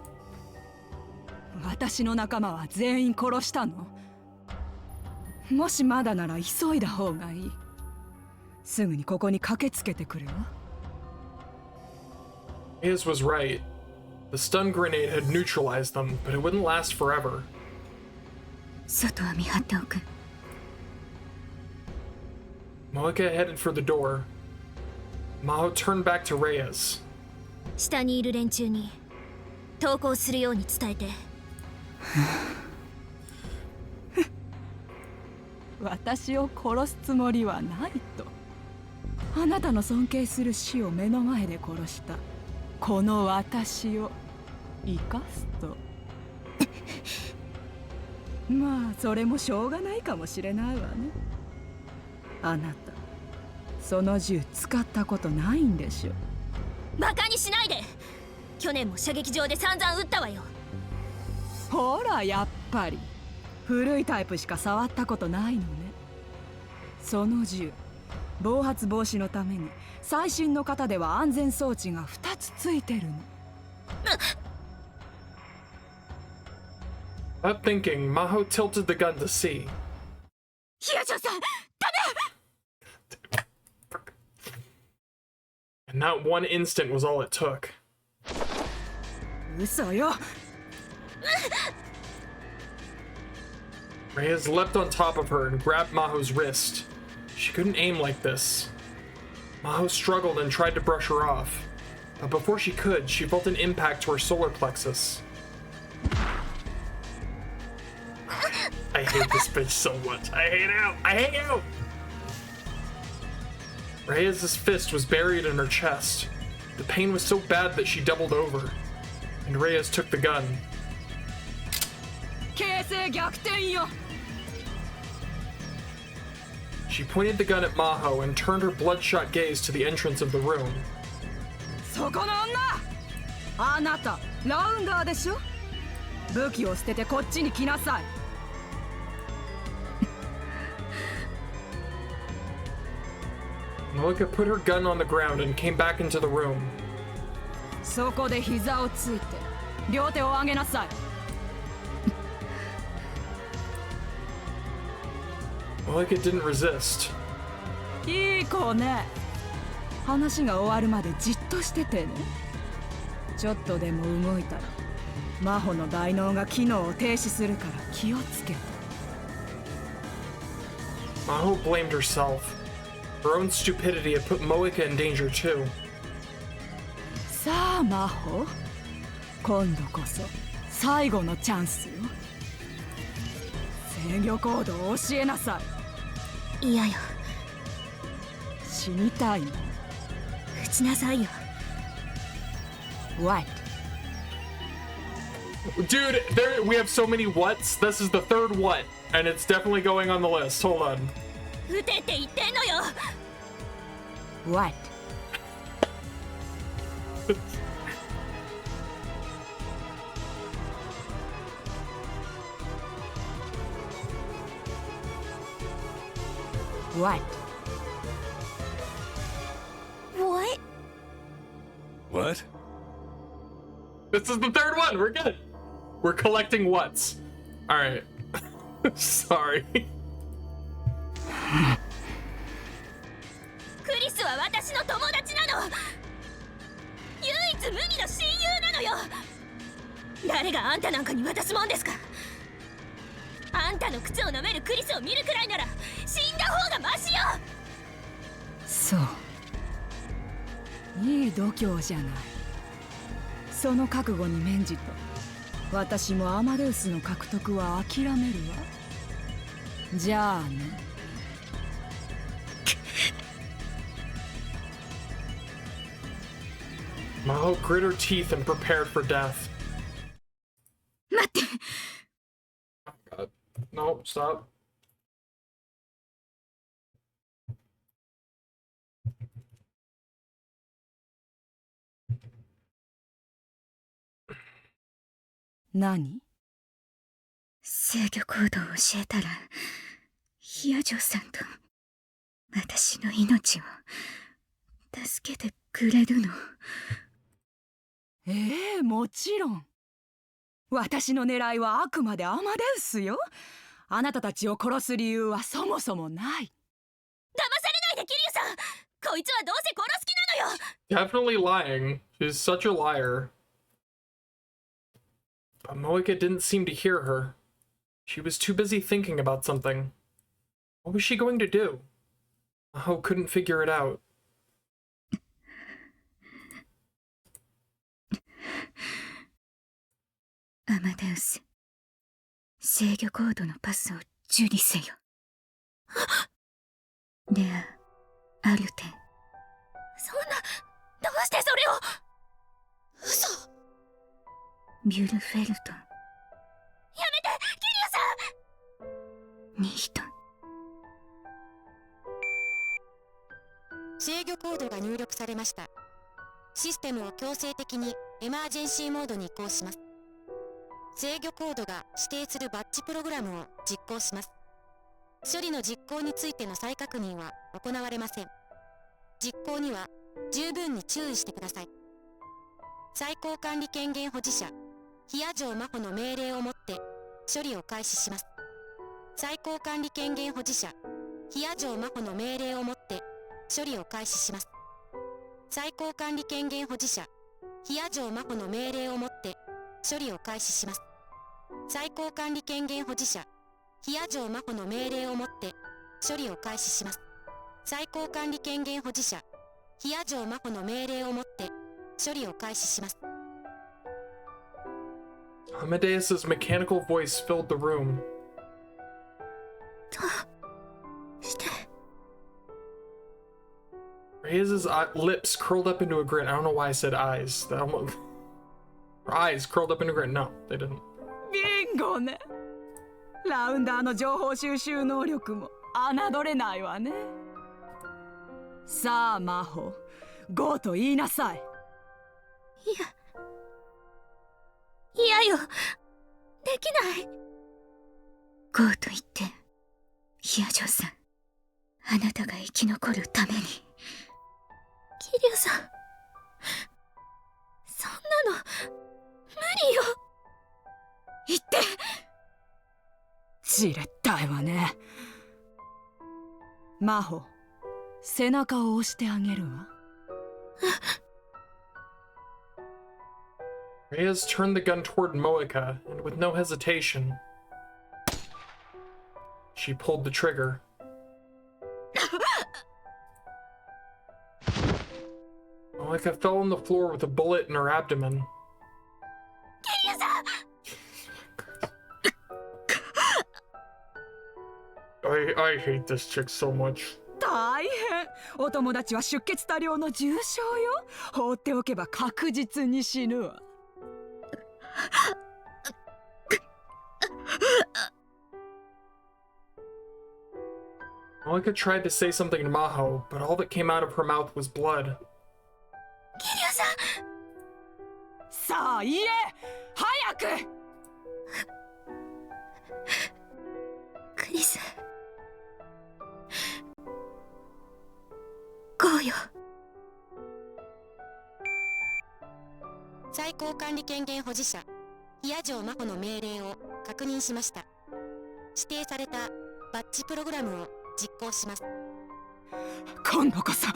私の仲間は全員殺したの？もしまだなら急いだ方がいい。すぐにここに駆けつけてくるわ。Reyes was right. The stun grenade had neutralized them, but it wouldn't last forever. 外は見張っておく。Moeka headed for the door. Maho turned back to Reyes. 下にいる連中に投降するように伝えて。私を殺すつもりはないと。あなたの尊敬する死を目の前で殺したこの私を生かすと。まあそれもしょうがないかもしれないわね。あなたその銃使ったことないんでしょ。バカにしないで。去年も射撃場で散々撃ったわよ。ほらやっぱり古いタイプしか触ったことないのね。その銃暴発防止のために最新の型では安全装置が2つついてるの。Without thinking, Maho tilted the gun to see. ヒヤジョさん、ダ And that one instant was all it took. メ。嘘よ。Reyes leapt on top of her and grabbed Maho's wrist. She couldn't aim like this. Maho struggled and tried to brush her off. But before she could, she felt an impact to her solar plexus. I hate this bitch so much. I hate you! I hate you! Reyes' fist was buried in her chest. The pain was so bad that she doubled over. And Reyes took the gun. 形勢逆転よ。She pointed the gun at Maho and turned her bloodshot gaze to the entrance of the room. そこの女、あなたラウンダーでしょ。武器を捨ててこっちに来なさい。Malika put her gun on the ground and came back into the room. そこで膝をついて両手を上げなさい。Malika didn't resist. いい子ね。話が終わるまでじっとしててね。ちょっとでも動いたら魔法の大脳が機能を停止するから気をつけて。Maho blamed herself. Her own stupidity had put Moika in danger too. さあ魔法、今度こそ最後のチャンスよ。制御コードを教えなさい。いやよ。死にたいの。撃ちなさいよ。What? Dude, we have so many whats. This is the third what, and it's definitely going on the list. Hold on. 撃てって言ってんのよ。What? What? What? What? This is the third one. We're good. We're collecting whats. All right. Sorry. クリスは私の友達なの。唯一無二の親友なのよ。誰があんたなんかに渡すもんですか。あんたの靴を舐めるクリスを見るくらいなら死んだ方がマシよ。そう、いい度胸じゃない。その覚悟に免じて私もアマデウスの獲得は諦めるわ。じゃあね。Maho grit her teeth and prepared for death. 待って。God. No, stop. Nani? 制御コードを教えたらヒアジョさんと私の命を助けてくれるの。もちろん。私の狙いはあくまでアマデウスよ。あなたたちを殺す理由はそもそもない。騙されないでキリュウさん。こいつはどうせ殺す気なのよ。 Definitely lying. She's such a liar. But Moika didn't seem to hear her. She was too busy thinking about something. What was she going to do? Maho couldn't figure it out. アマデウス、制御コードのパスを受理せよ。レア、アルテン。そんな、どうしてそれを。嘘。ビュルフェルトン。やめて、キリュウさん。ニート。制御コードが入力されました。システムを強制的にエマージェンシーモードに移行します。制御コードが指定するバッジプログラムを実行します。処理の実行についての再確認は行われません。実行には十分に注意してください。最高管理権限保持者ヒヤ城真帆の命令をもって処理を開始します。最高管理権限保持者ヒヤ城真帆の命令をもって処理を開始します。最高管理権限保持者ヒヤ城真帆の命令をもって処理を開始します。最高管理権限保持者ヒヤ城真帆の命令をもって処理を開始します。最高管理権限保持者ヒヤ城真帆の命令をもって処理を開始します。Amadeus's mechanical voice filled the room. どうして Reyes's lips curled up into a grin. I don't know why I said eyes. That almost... Her eyes curled up into a grin. No, they didn't. ビンゴね。ラウンダーの情報収集能力も侮れないわね。さあ魔法、ゴーと言いなさい。いやよ、できない。ゴーと言って、ヒヤジョさん、あなたが生き残るために。キリュウさん、そんなの無理よ。言って。じれったいわね。魔法、背中を押してあげるわ。Reyes turned the gun toward Moeka, and with no hesitation, she pulled the trigger. Moeka fell on the floor with a bullet in her abdomen. I hate this chick so much. 大変。お友達は出血多量の重傷よ。放っておけば確実に死ぬわ。Moeka tried to say something to Maho, but all that came out of her mouth was blood. キリュウさん、さあ言え、早く。クリス、ゴーよ。最高管理権限保持者ヒヤ城真帆の命令を確認しました。指定されたバッジプログラムを実行します。今度こそ。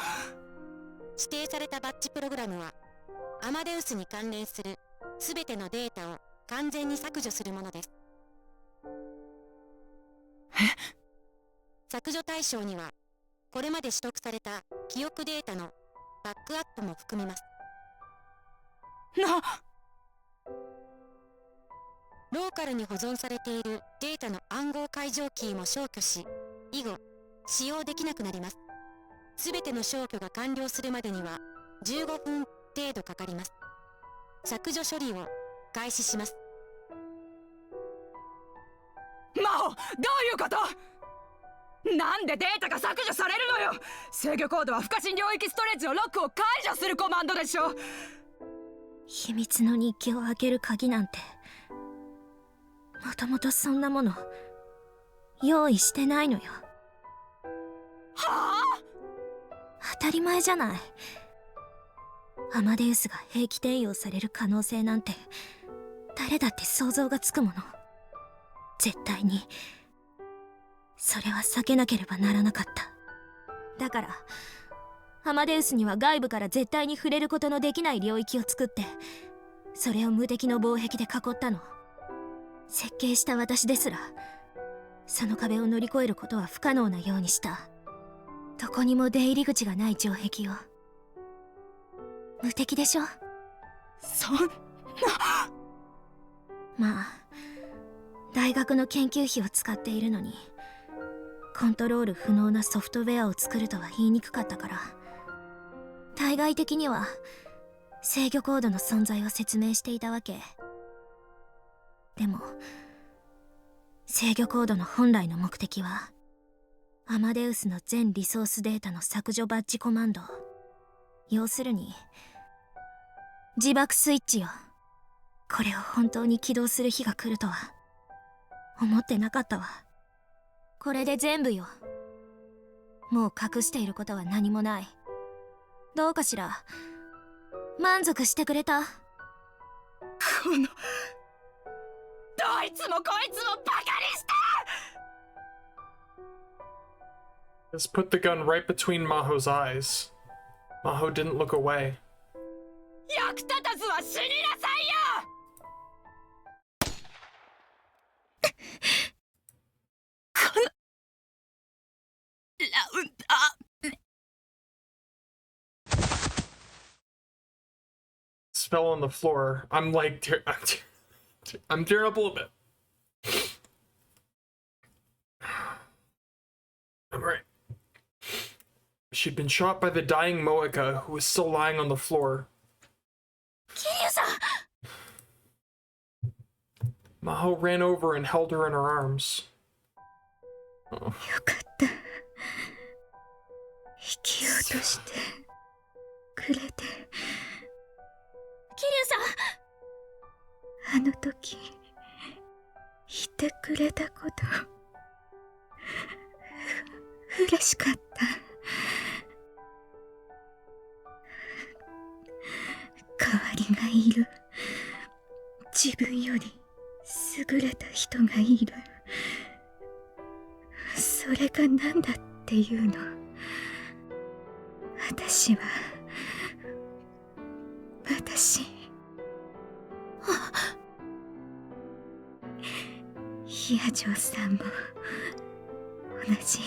指定されたバッジプログラムはアマデウスに関連するすべてのデータを完全に削除するものです。削除対象にはこれまで取得された記憶データのバックアップも含みます。ローカルに保存されているデータの暗号解錠キーも消去し、以後使用できなくなります。すべての消去が完了するまでには15分程度かかります。削除処理を開始します。魔法、どういうこと？なんでデータが削除されるのよ。制御コードは不可侵領域ストレージのロックを解除するコマンドでしょ。秘密の日記を開ける鍵なんて、もともとそんなもの用意してないのよ。はあ？当たり前じゃない。アマデウスが兵器転用される可能性なんて誰だって想像がつくもの。絶対にそれは避けなければならなかった。だからアマデウスには外部から絶対に触れることのできない領域を作って、それを無敵の防壁で囲ったの。設計した私ですらその壁を乗り越えることは不可能なようにした。どこにも出入り口がない城壁を。無敵でしょ。そんな。まあ大学の研究費を使っているのにコントロール不能なソフトウェアを作るとは言いにくかったから、対外的には制御コードの存在を説明していたわけ。でも制御コードの本来の目的はアマデウスの全リソースデータの削除バッジコマンド、要するに自爆スイッチよ。これを本当に起動する日が来るとは思ってなかったわ。これで全部よ。もう隠していることは何もない。どうかしら、満足してくれた？このどいつもこいつもバカにした。 Just put the gun right between Maho's eyes. Maho didn't look away. 役立たずは死になさいよ。このラウンダー。Spell on the floor. I'm like, I'm tearing up a little bit. I'm right. She'd been shot by the dying Moeka, who was still lying on the floor. Maho ran over and held her in her arms. Oh. よかった。生きようとしてくれて。桐生さん。あの時言ってくれたこと嬉しかった。代わりがいる。自分より優れた人がいる。それが何だっていうの。私はヒアジョーさんも同じ。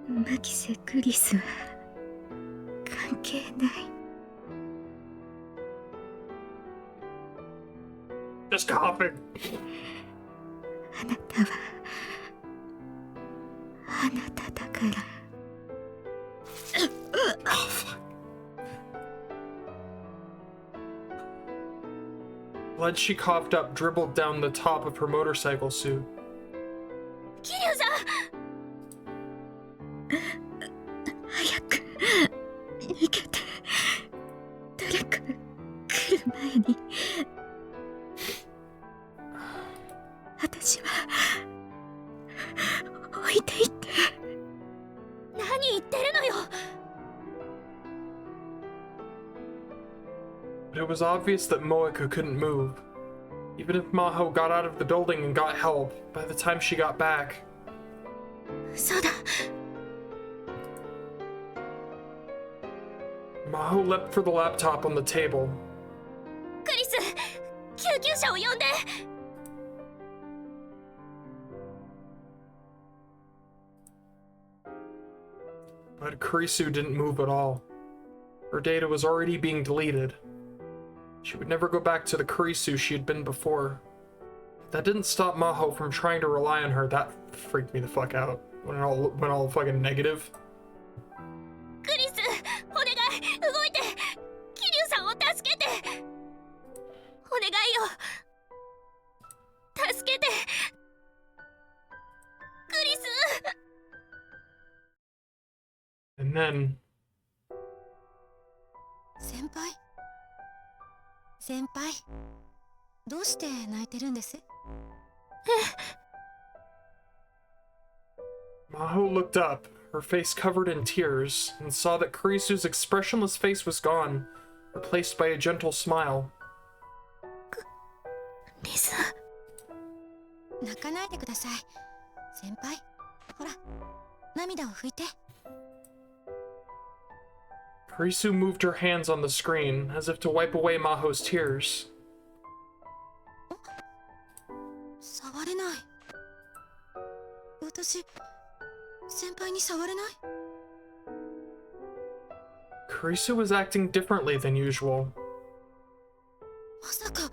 マキセ・クリスは関係ない。Just coughing. あなたはあなただから。Blood she coughed up dribbled down the top of her motorcycle suit. 桐生さん。早く逃げて。誰か来る前に。私は置いていって。何言ってるのよ。But it was obvious that Moeka couldn't move. Even if Maho got out of the building and got help, by the time she got back... そうだ。Maho leapt for the laptop on the table. クリス、救急車を呼んで。But Kurisu didn't move at all. Her data was already being deleted. She would never go back to the Kurisu she had been before. That didn't stop Maho from trying to rely on her. That freaked me the fuck out. When it all went all fucking negative. クリス、お願い、動いて。桐生さんを助けて。お願いよ。助けて。クリス。And then... 先輩、どうして泣いてるんです？ Maho looked up, her face covered in tears, and saw that Kurisu's expressionless face was gone, replaced by a gentle smile. リス。泣かないでください。先輩、ほら、涙を拭いて。Kurisu moved her hands on the screen, as if to wipe away Maho's tears. 触れない。私、先輩に触れない？ Kurisu was acting differently than usual. まさか、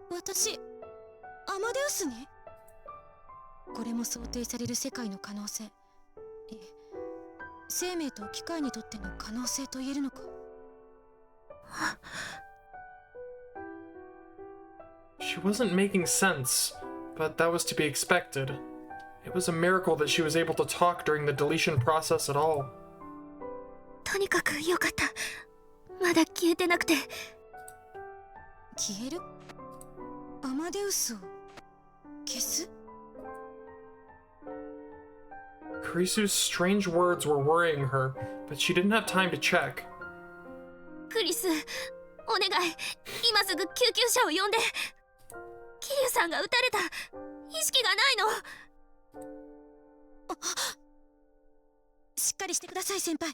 私、アマデウスに？これも想定される世界の可能性。生命と機械にとっての可能性と言えるのか。She wasn't making sense. but that was to be expected. It was a miracle that she was able to talk during the deletion process at all. とにかくよかった。まだ消えてなくて。消える？アマデウスを消す？ Kurisu's strange words were worrying her, but she didn't have time to check. クリス、お願い、今すぐ救急車を呼んで。桐生さんが撃たれた。意識がないの。しっかりしてください、先輩。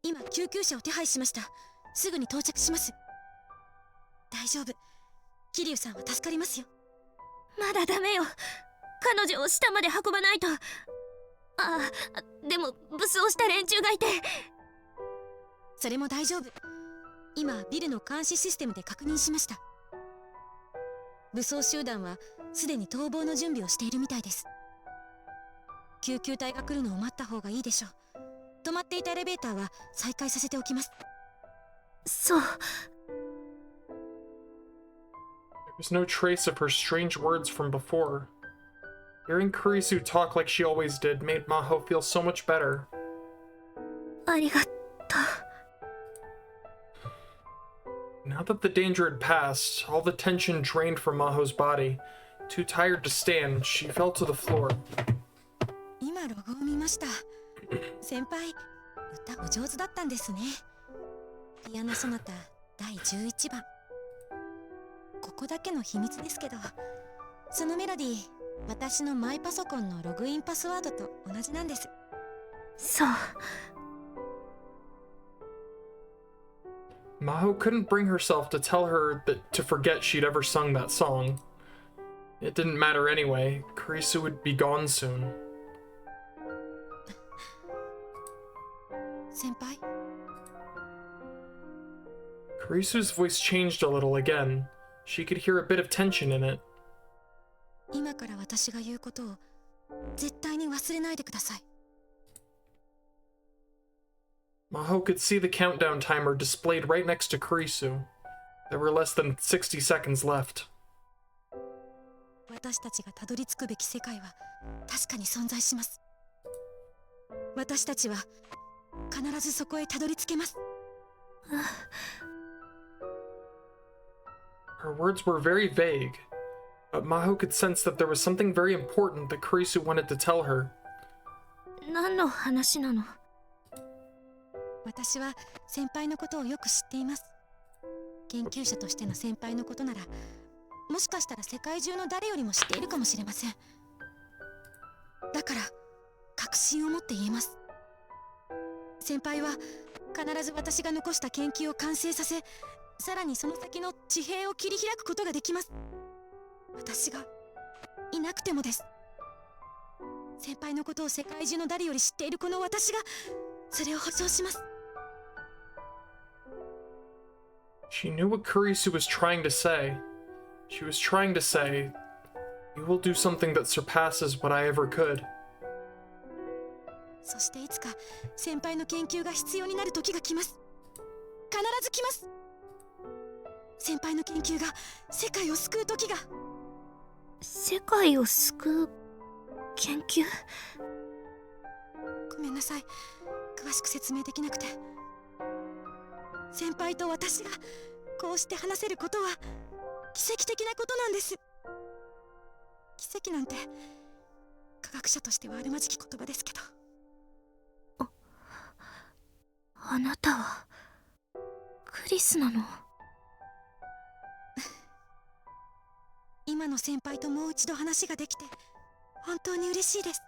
今救急車を手配しました。すぐに到着します。大丈夫、桐生さんは助かりますよ。まだダメよ。彼女を下まで運ばないと。でも武装した連中がいて。それも大丈夫。今ビルの監視システムで確認しました。武装集団はすでに逃亡の準備をしているみたいです。救急隊が来るのを待った方がいいでしょう。止まっていたエレベーターは再開させておきます。そう。There was no trace of her strange words from before. Hearing Kurisu talk like she always did made Maho feel so much better. ありがとう。Now that the danger had passed, all the tension drained from Maho's body. Too tired to stand, she fell to the floor. 今ロゴを見ました。先輩、歌お上手だったんですね。ピアノソナタ第11番。ここだけの秘密ですけど、そのメロディー、私のマイパソコンのログインパスワードと同じなんです。そう。Maho couldn't bring herself to tell her that to forget she'd ever sung that song. It didn't matter anyway. Kurisu would be gone soon. 先輩 Kurisu's voice changed a little again. She could hear a bit of tension in it. 今から私が言うことを絶対に忘れないでください。Maho could see the countdown timer displayed right next to Kurisu. There were less than 60 seconds left. 私たちがたどり着くべき世界は確かに存在します。私たちは必ずそこへたどり着けます。Her words were very vague, but Maho could sense that there was something very important that Kurisu wanted to tell her. 何の話なの？私は先輩のことをよく知っています。研究者としての先輩のことなら、もしかしたら世界中の誰よりも知っているかもしれません。だから確信を持って言えます。先輩は必ず私が残した研究を完成させ、さらにその先の地平を切り開くことができます。私がいなくてもです。先輩のことを世界中の誰より知っているこの私がそれを保証します。She knew what Kurisu was trying to say. She was trying to say, "You will do something that surpasses what I ever could." そしていつか先輩の研究が必要になる時が来ます。必ず来ます。先輩の研究が世界を救う時が。世界を救う研究？ごめんなさい、詳しく説明できなくて。先輩と私がこうして話せることは奇跡的なことなんです。奇跡なんて科学者としてはあるまじき言葉ですけど。あなたはクリスなの？今の先輩ともう一度話ができて本当に嬉しいです。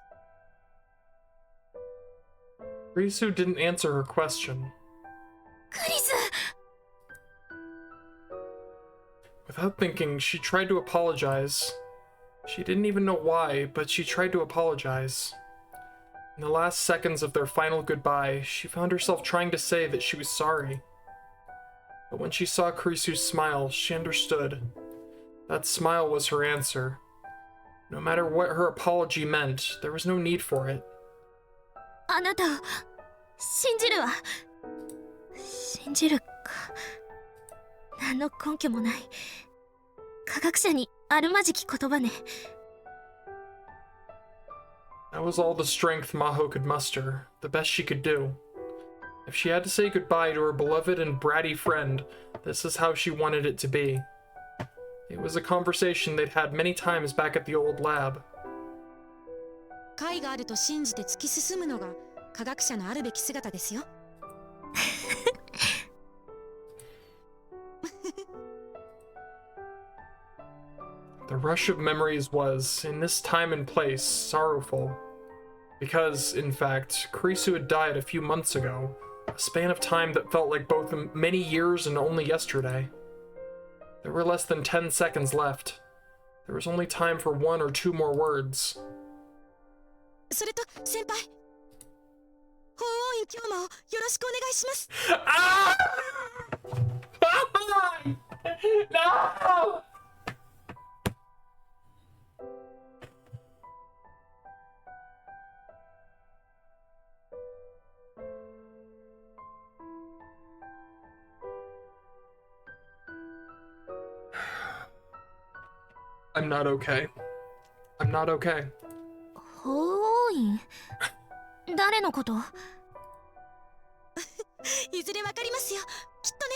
Kurisu didn't answer her question. クリス！ Without thinking, she tried to apologize. She didn't even know why, but she tried to apologize. In the last seconds of their final goodbye, she found herself trying to say that she was sorry. But when she saw Kurisu's smile, she understood. That smile was her answer. No matter what her apology meant, there was no need for it. あなたを信じるわ。信じるか。何の根拠もない。科学者にあるまじき言葉ね。That was all the strength Maho could muster, the best she could do. If she had to say goodbye to her beloved and bratty friend, this is how she wanted it to be. It was a conversation they'd had many times back at the old lab. 解があると信じて突き進むのが科学者のあるべき姿ですよ。The rush of memories was, in this time and place, sorrowful. Because, in fact, Kurisu had died a few months ago, a span of time that felt like both many years and only yesterday. There were less than 10 seconds left. There was only time for 1 or 2 more words. それと、先輩。法王院今日もよろしくお願いします。Ah! No! I'm not okay. I'm not okay. 法王院？誰のこと？いずれわかりますよ。きっとね。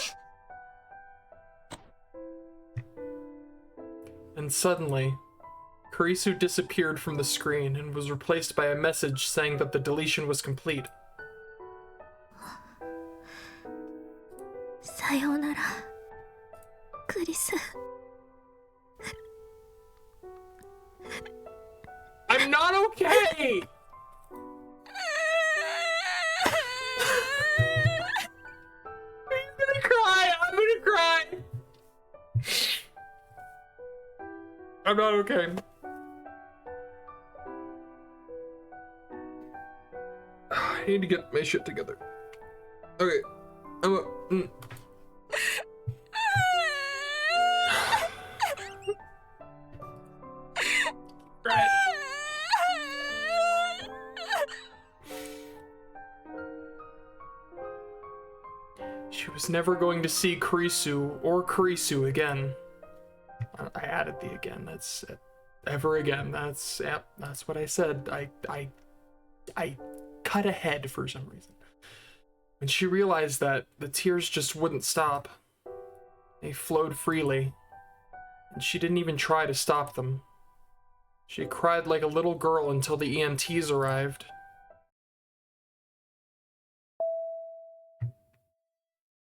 And suddenly, Kurisu disappeared from the screen and was replaced by a message saying that the deletion was complete. さようなら、クリス。I'm not okay! I'm gonna cry! I'm gonna cry! I'm not okay. I need to get my shit together. Okay. Right. She was never going to see Kurisu or Kurisu again. I added the again. That's ever again. That's what I said. I cut ahead for some reason. When she realized that, the tears just wouldn't stop. They flowed freely, and she didn't even try to stop them. She cried like a little girl until the EMTs arrived.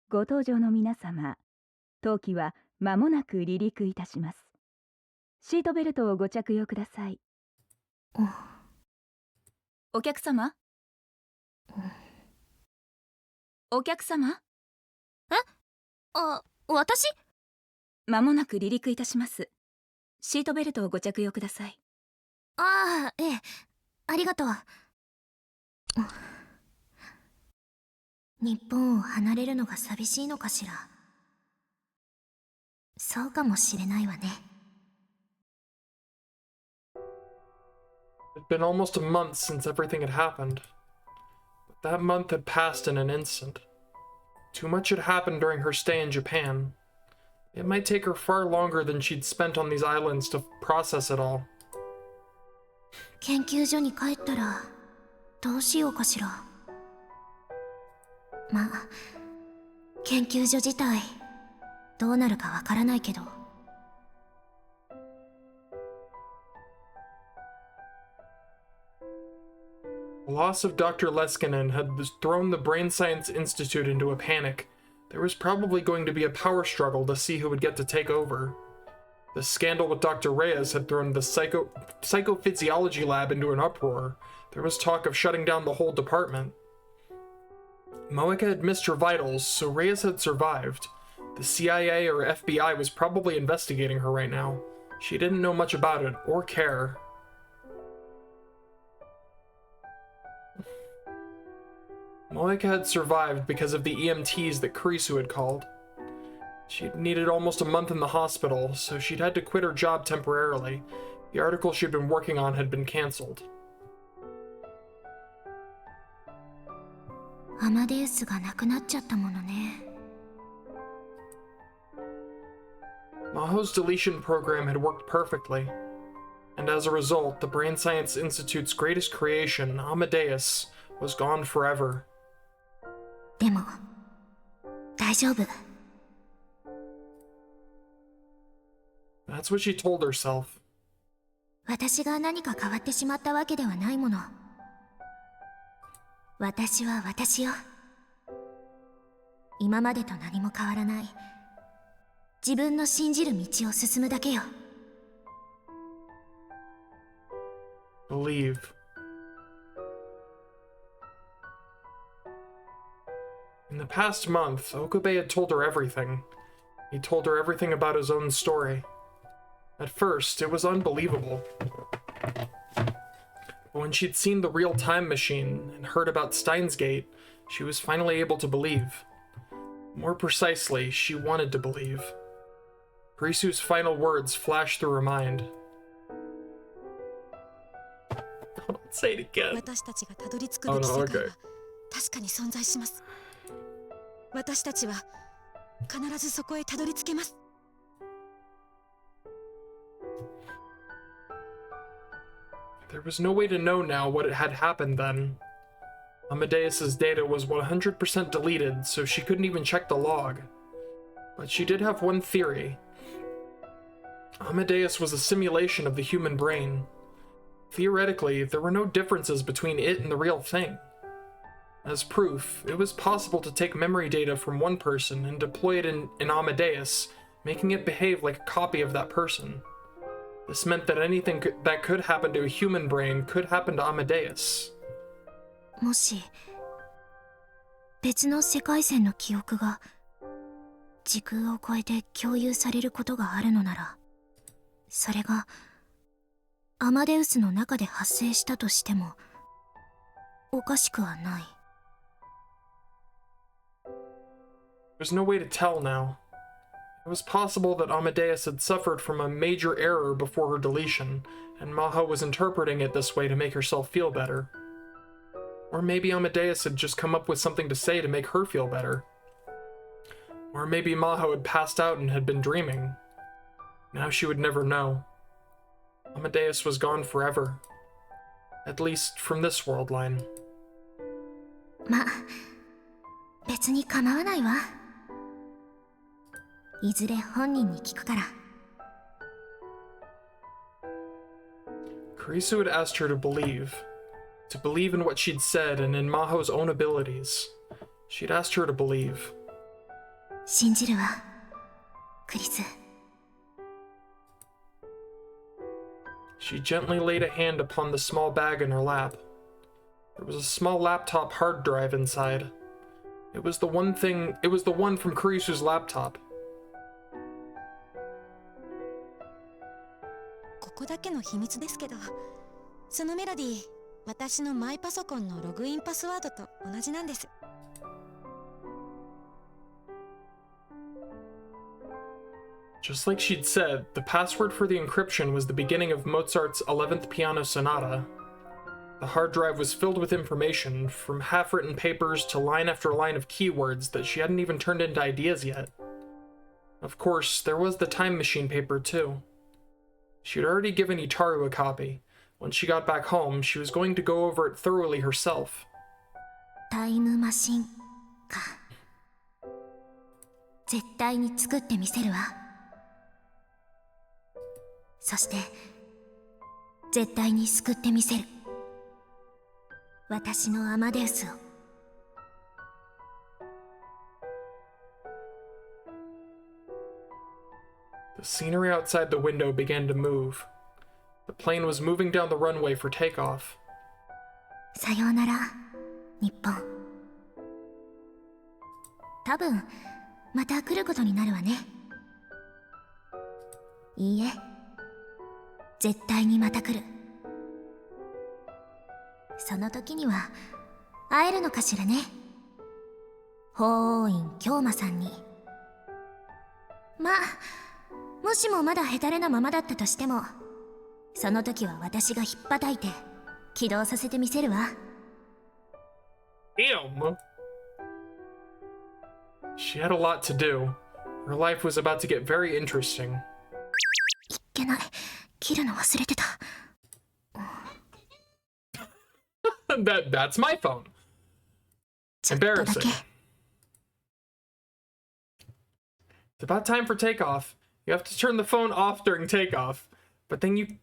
ご搭乗の皆様、当機は間もなく離陸いたします。シートベルトをご着用ください。お客様？お客様？え？あ、私？間もなく離陸いたします。シートベルトをご着用ください。ああ、ええ、ありがとう。日本を離れるのが寂しいのかしら。そうかもしれないわね。It had been almost a month since everything had happened. But that month had passed in an instant. Too much had happened during her stay in Japan. It might take her far longer than she'd spent on these islands to process it all. 研究所に帰ったらどうしようかしら。まあ、研究所自体どうなるかわからないけど。The loss of Dr. Leskinen had thrown the Brain Science Institute into a panic. There was probably going to be a power struggle to see who would get to take over. The scandal with Dr. Reyes had thrown the psychophysiology lab into an uproar. There was talk of shutting down the whole department. Moeka had missed her vitals, so Reyes had survived. The CIA or FBI was probably investigating her right now. She didn't know much about it, or care. Moeka had survived because of the EMTs that Kurisu had called. She'd needed almost a month in the hospital, so she'd had to quit her job temporarily. The article she'd been working on had been cancelled. アマデウスが亡くなっちゃったものね。Maho's deletion program had worked perfectly, and as a result, the Brain Science Institute's greatest creation, Amadeus, was gone forever. でも大丈夫。 That's what she told herself. 私が何か変わってしまったわけではないもの。私は私よ。今までと何も変わらない。自分の信じる道を進むだけよ。Believe. In the past month, Okabe had told her everything. He told her everything about his own story. At first, it was unbelievable. But when she'd seen the real time machine and heard about Steins Gate, she was finally able to believe. More precisely, she wanted to believe. Kurisu's final words flashed through her mind. Don't say it again. 私たちがたどり着くべき世界は確かに存在します。私たちは必ずそこへたどり着けます。There was no way to know now what had happened then. Amadeus's data was 100% deleted, so she couldn't even check the log. But she did have one theory. Amadeus was a simulation of the human brain. Theoretically, there were no differences between it and the real thing. As proof, it was possible to take memory data from one person and deploy it in Amadeus, making it behave like a copy of that person. This meant that anything that could happen to a human brain could happen to Amadeus. もし別の世界線の記憶が時空を超えて共有されることがあるのなら、それがアマデウスの中で発生したとしてもおかしくはない。There's no way to tell now. It was possible that Amadeus had suffered from a major error before her deletion, and Maho was interpreting it this way to make herself feel better. Or maybe Amadeus had just come up with something to say to make her feel better. Or maybe Maho had passed out and had been dreaming. Now she would never know. Amadeus was gone forever. At least from this world line. ま、別に構わないわ。いずれ本人に聞くから。Kurisu had asked her to believe in what she'd said and in Maho's own abilities. She'd asked her to believe. 信じるわ、クリス。She gently laid a hand upon the small bag in her lap. There was a small laptop hard drive inside. It was the one from Kurisu's laptop. ここだけの秘密ですけど、そのメロディー、私のマイパソコンのログインパスワードと同じなんです。Just like she'd said, the password for the encryption was the beginning of Mozart's 11th Piano Sonata. The hard drive was filled with information, from half-written papers to line after line of keywords that she hadn't even turned into ideas yet. Of course, there was the time machine paper too. She'd already given Itaru a copy. When she got back home, she was going to go over it thoroughly herself. タイムマシンか。絶対に作ってみせるわ。そして絶対に救ってみせる。私のアマデウスを。The scenery outside the window began to move. The plane was moving down the runway for takeoff. さようなら、日本。多分また来ることになるわね。いいえ、絶対にまた来る。その時には会えるのかしらね。法王院京馬さんに。まあもしもまだヘタレなままだったとしても、その時は私がひっぱたいて起動させてみせるわ。Damn! She had a lot to do. Her life was about to get very interesting. いっけない。切るの忘れてた。That's my phone. Embarrassing. It's about time for takeoff. You have to turn the phone off during takeoff. But then you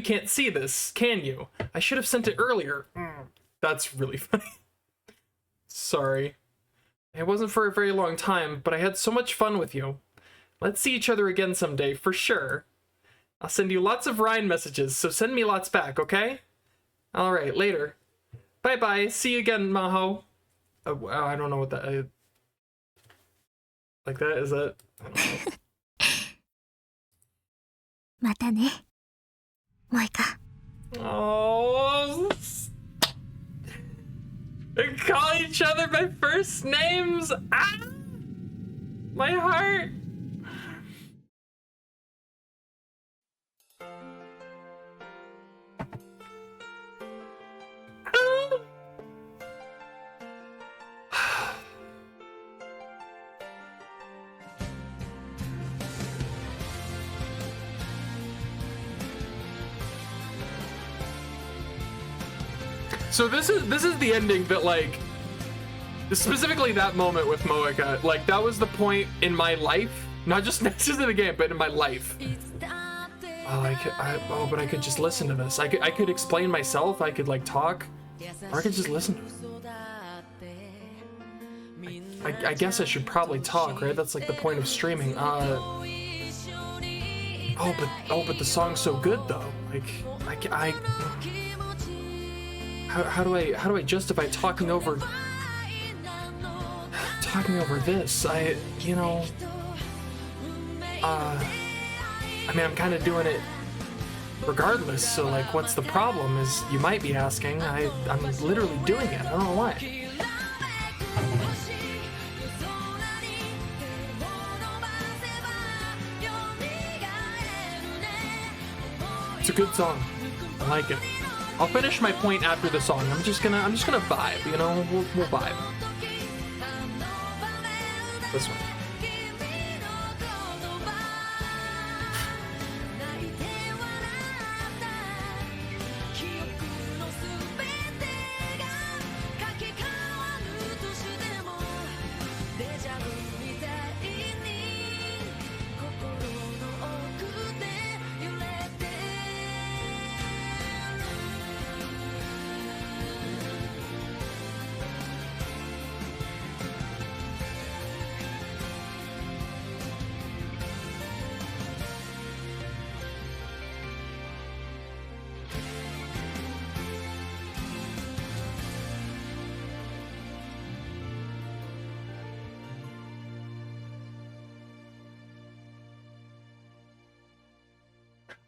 can't see this, can you? I should have sent it earlier. That's really funny. Sorry. It wasn't for a very long time, but I had so much fun with you. Let's see each other again someday, for sure. I'll send you lots of Ryan messages, so send me lots back, okay? Alright, later. Bye-bye, see you again, Maho. Oh, wow, I don't know what that... like that? Is that... I don't know. またね。萌香。 Oh... They call each other by first names! Ah! My heart! So this is the ending that, like, specifically that moment with Moeka, like, that was the point in my life, not just next to the game, but in my life. Oh, but I could just listen to this. I could explain myself. I could, like, talk, or I could just listen to it. I guess I should probably talk, right? That's like the point of streaming. Oh, but the song's so good though. Like, how do I justify talking over this? I mean, I'm kind of doing it regardless, so, like, what's the problem, is you might be asking. I'm literally doing it. I don't know why. It's a good song. I like it. I'll finish my point after the song. I'm just gonna vibe, you know? We'll vibe. This one.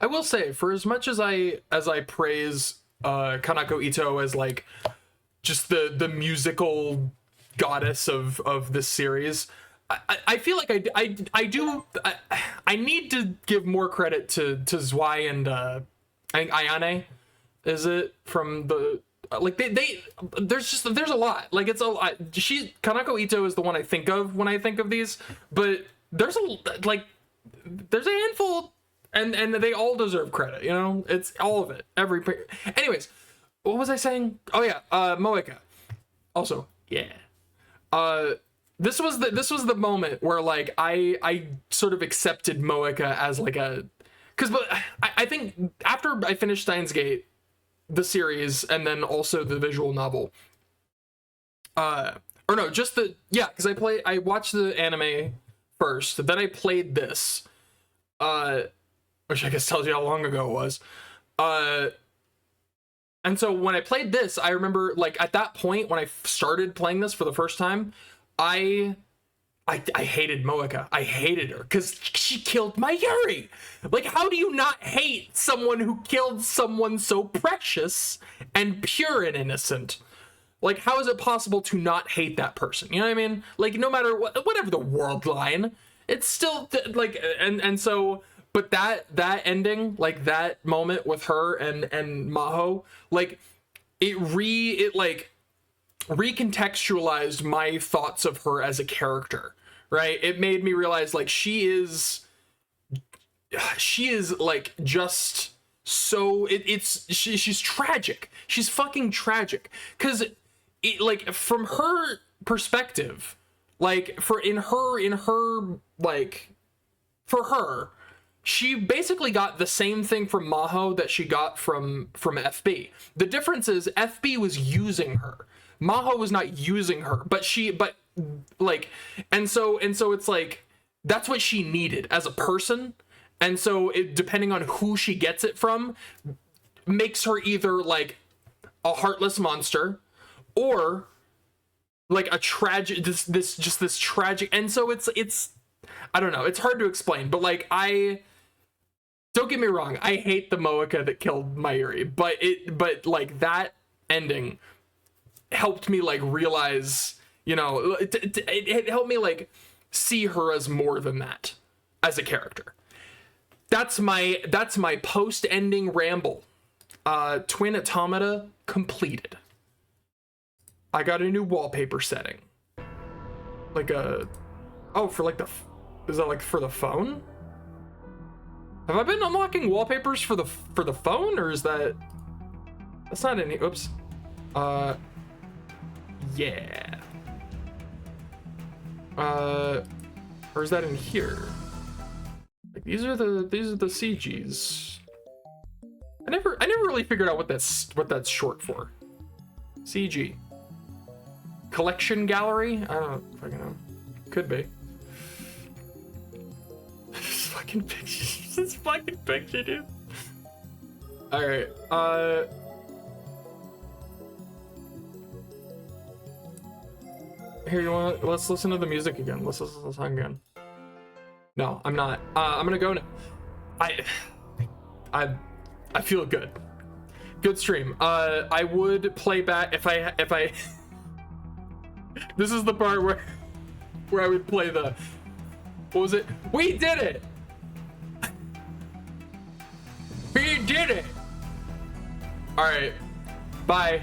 I will say, for as much as I praise Kanako Ito as, like, just the musical goddess of this series, I feel like I need to give more credit to Zwei and I think Ayane, is it, from the, like, there's a lot, like, it's a lot. Kanako Ito is the one I think of when I think of these, but there's a handful. And they all deserve credit, you know? It's all of it. Anyways, what was I saying? Oh yeah, Moeka. Also, yeah. This was the moment where, like, I sort of accepted Moeka as, like, because I think after I finished Steins Gate, the series, and then also the visual novel, or no, just because I watched the anime first, then I played this, which I guess tells you how long ago it was. And so when I played this, I remember, like, at that point when I started playing this for the first time, I hated Moeka. I hated her because she killed my Yuri. Like, how do you not hate someone who killed someone so precious and pure and innocent? Like, how is it possible to not hate that person? You know what I mean? Like, no matter whatever the world line, it's still like, and so. But that ending, like, that moment with her and Maho, like, it recontextualized my thoughts of her as a character, right? It made me realize like she is like just so she's tragic. She's fucking tragic. Cause like from her perspective, like for her, she basically got the same thing from Maho that she got from FB. The difference is FB was using her. Maho was not using her, but so it's like that's what she needed as a person. And so depending on who she gets it from makes her either like a heartless monster or like a tragic this tragic. And so it's I don't know, it's hard to explain, but like don't get me wrong, I hate the Moeka that killed Mayuri, but like that ending helped me like realize, you know, it helped me like see her as more than that as a character. That's my post-ending ramble. Twin Automata completed. I got a new wallpaper setting. Like for like is that like for the phone? Have I been unlocking wallpapers for the phone, or is that's not any? Oops. Yeah. Or is that in here? Like these are the CGs. I never really figured out what that's short for. CG. Collection gallery? I don't fucking know. Could be. This fucking picture. This fucking picture, dude. Alright, here, let's listen to the music again. Let's listen to the song again. No, I'm not. I'm gonna go now. I feel good. Good stream. I would play back if I this is the part where I would play the, what was it? We did it! We did it! Alright. Bye.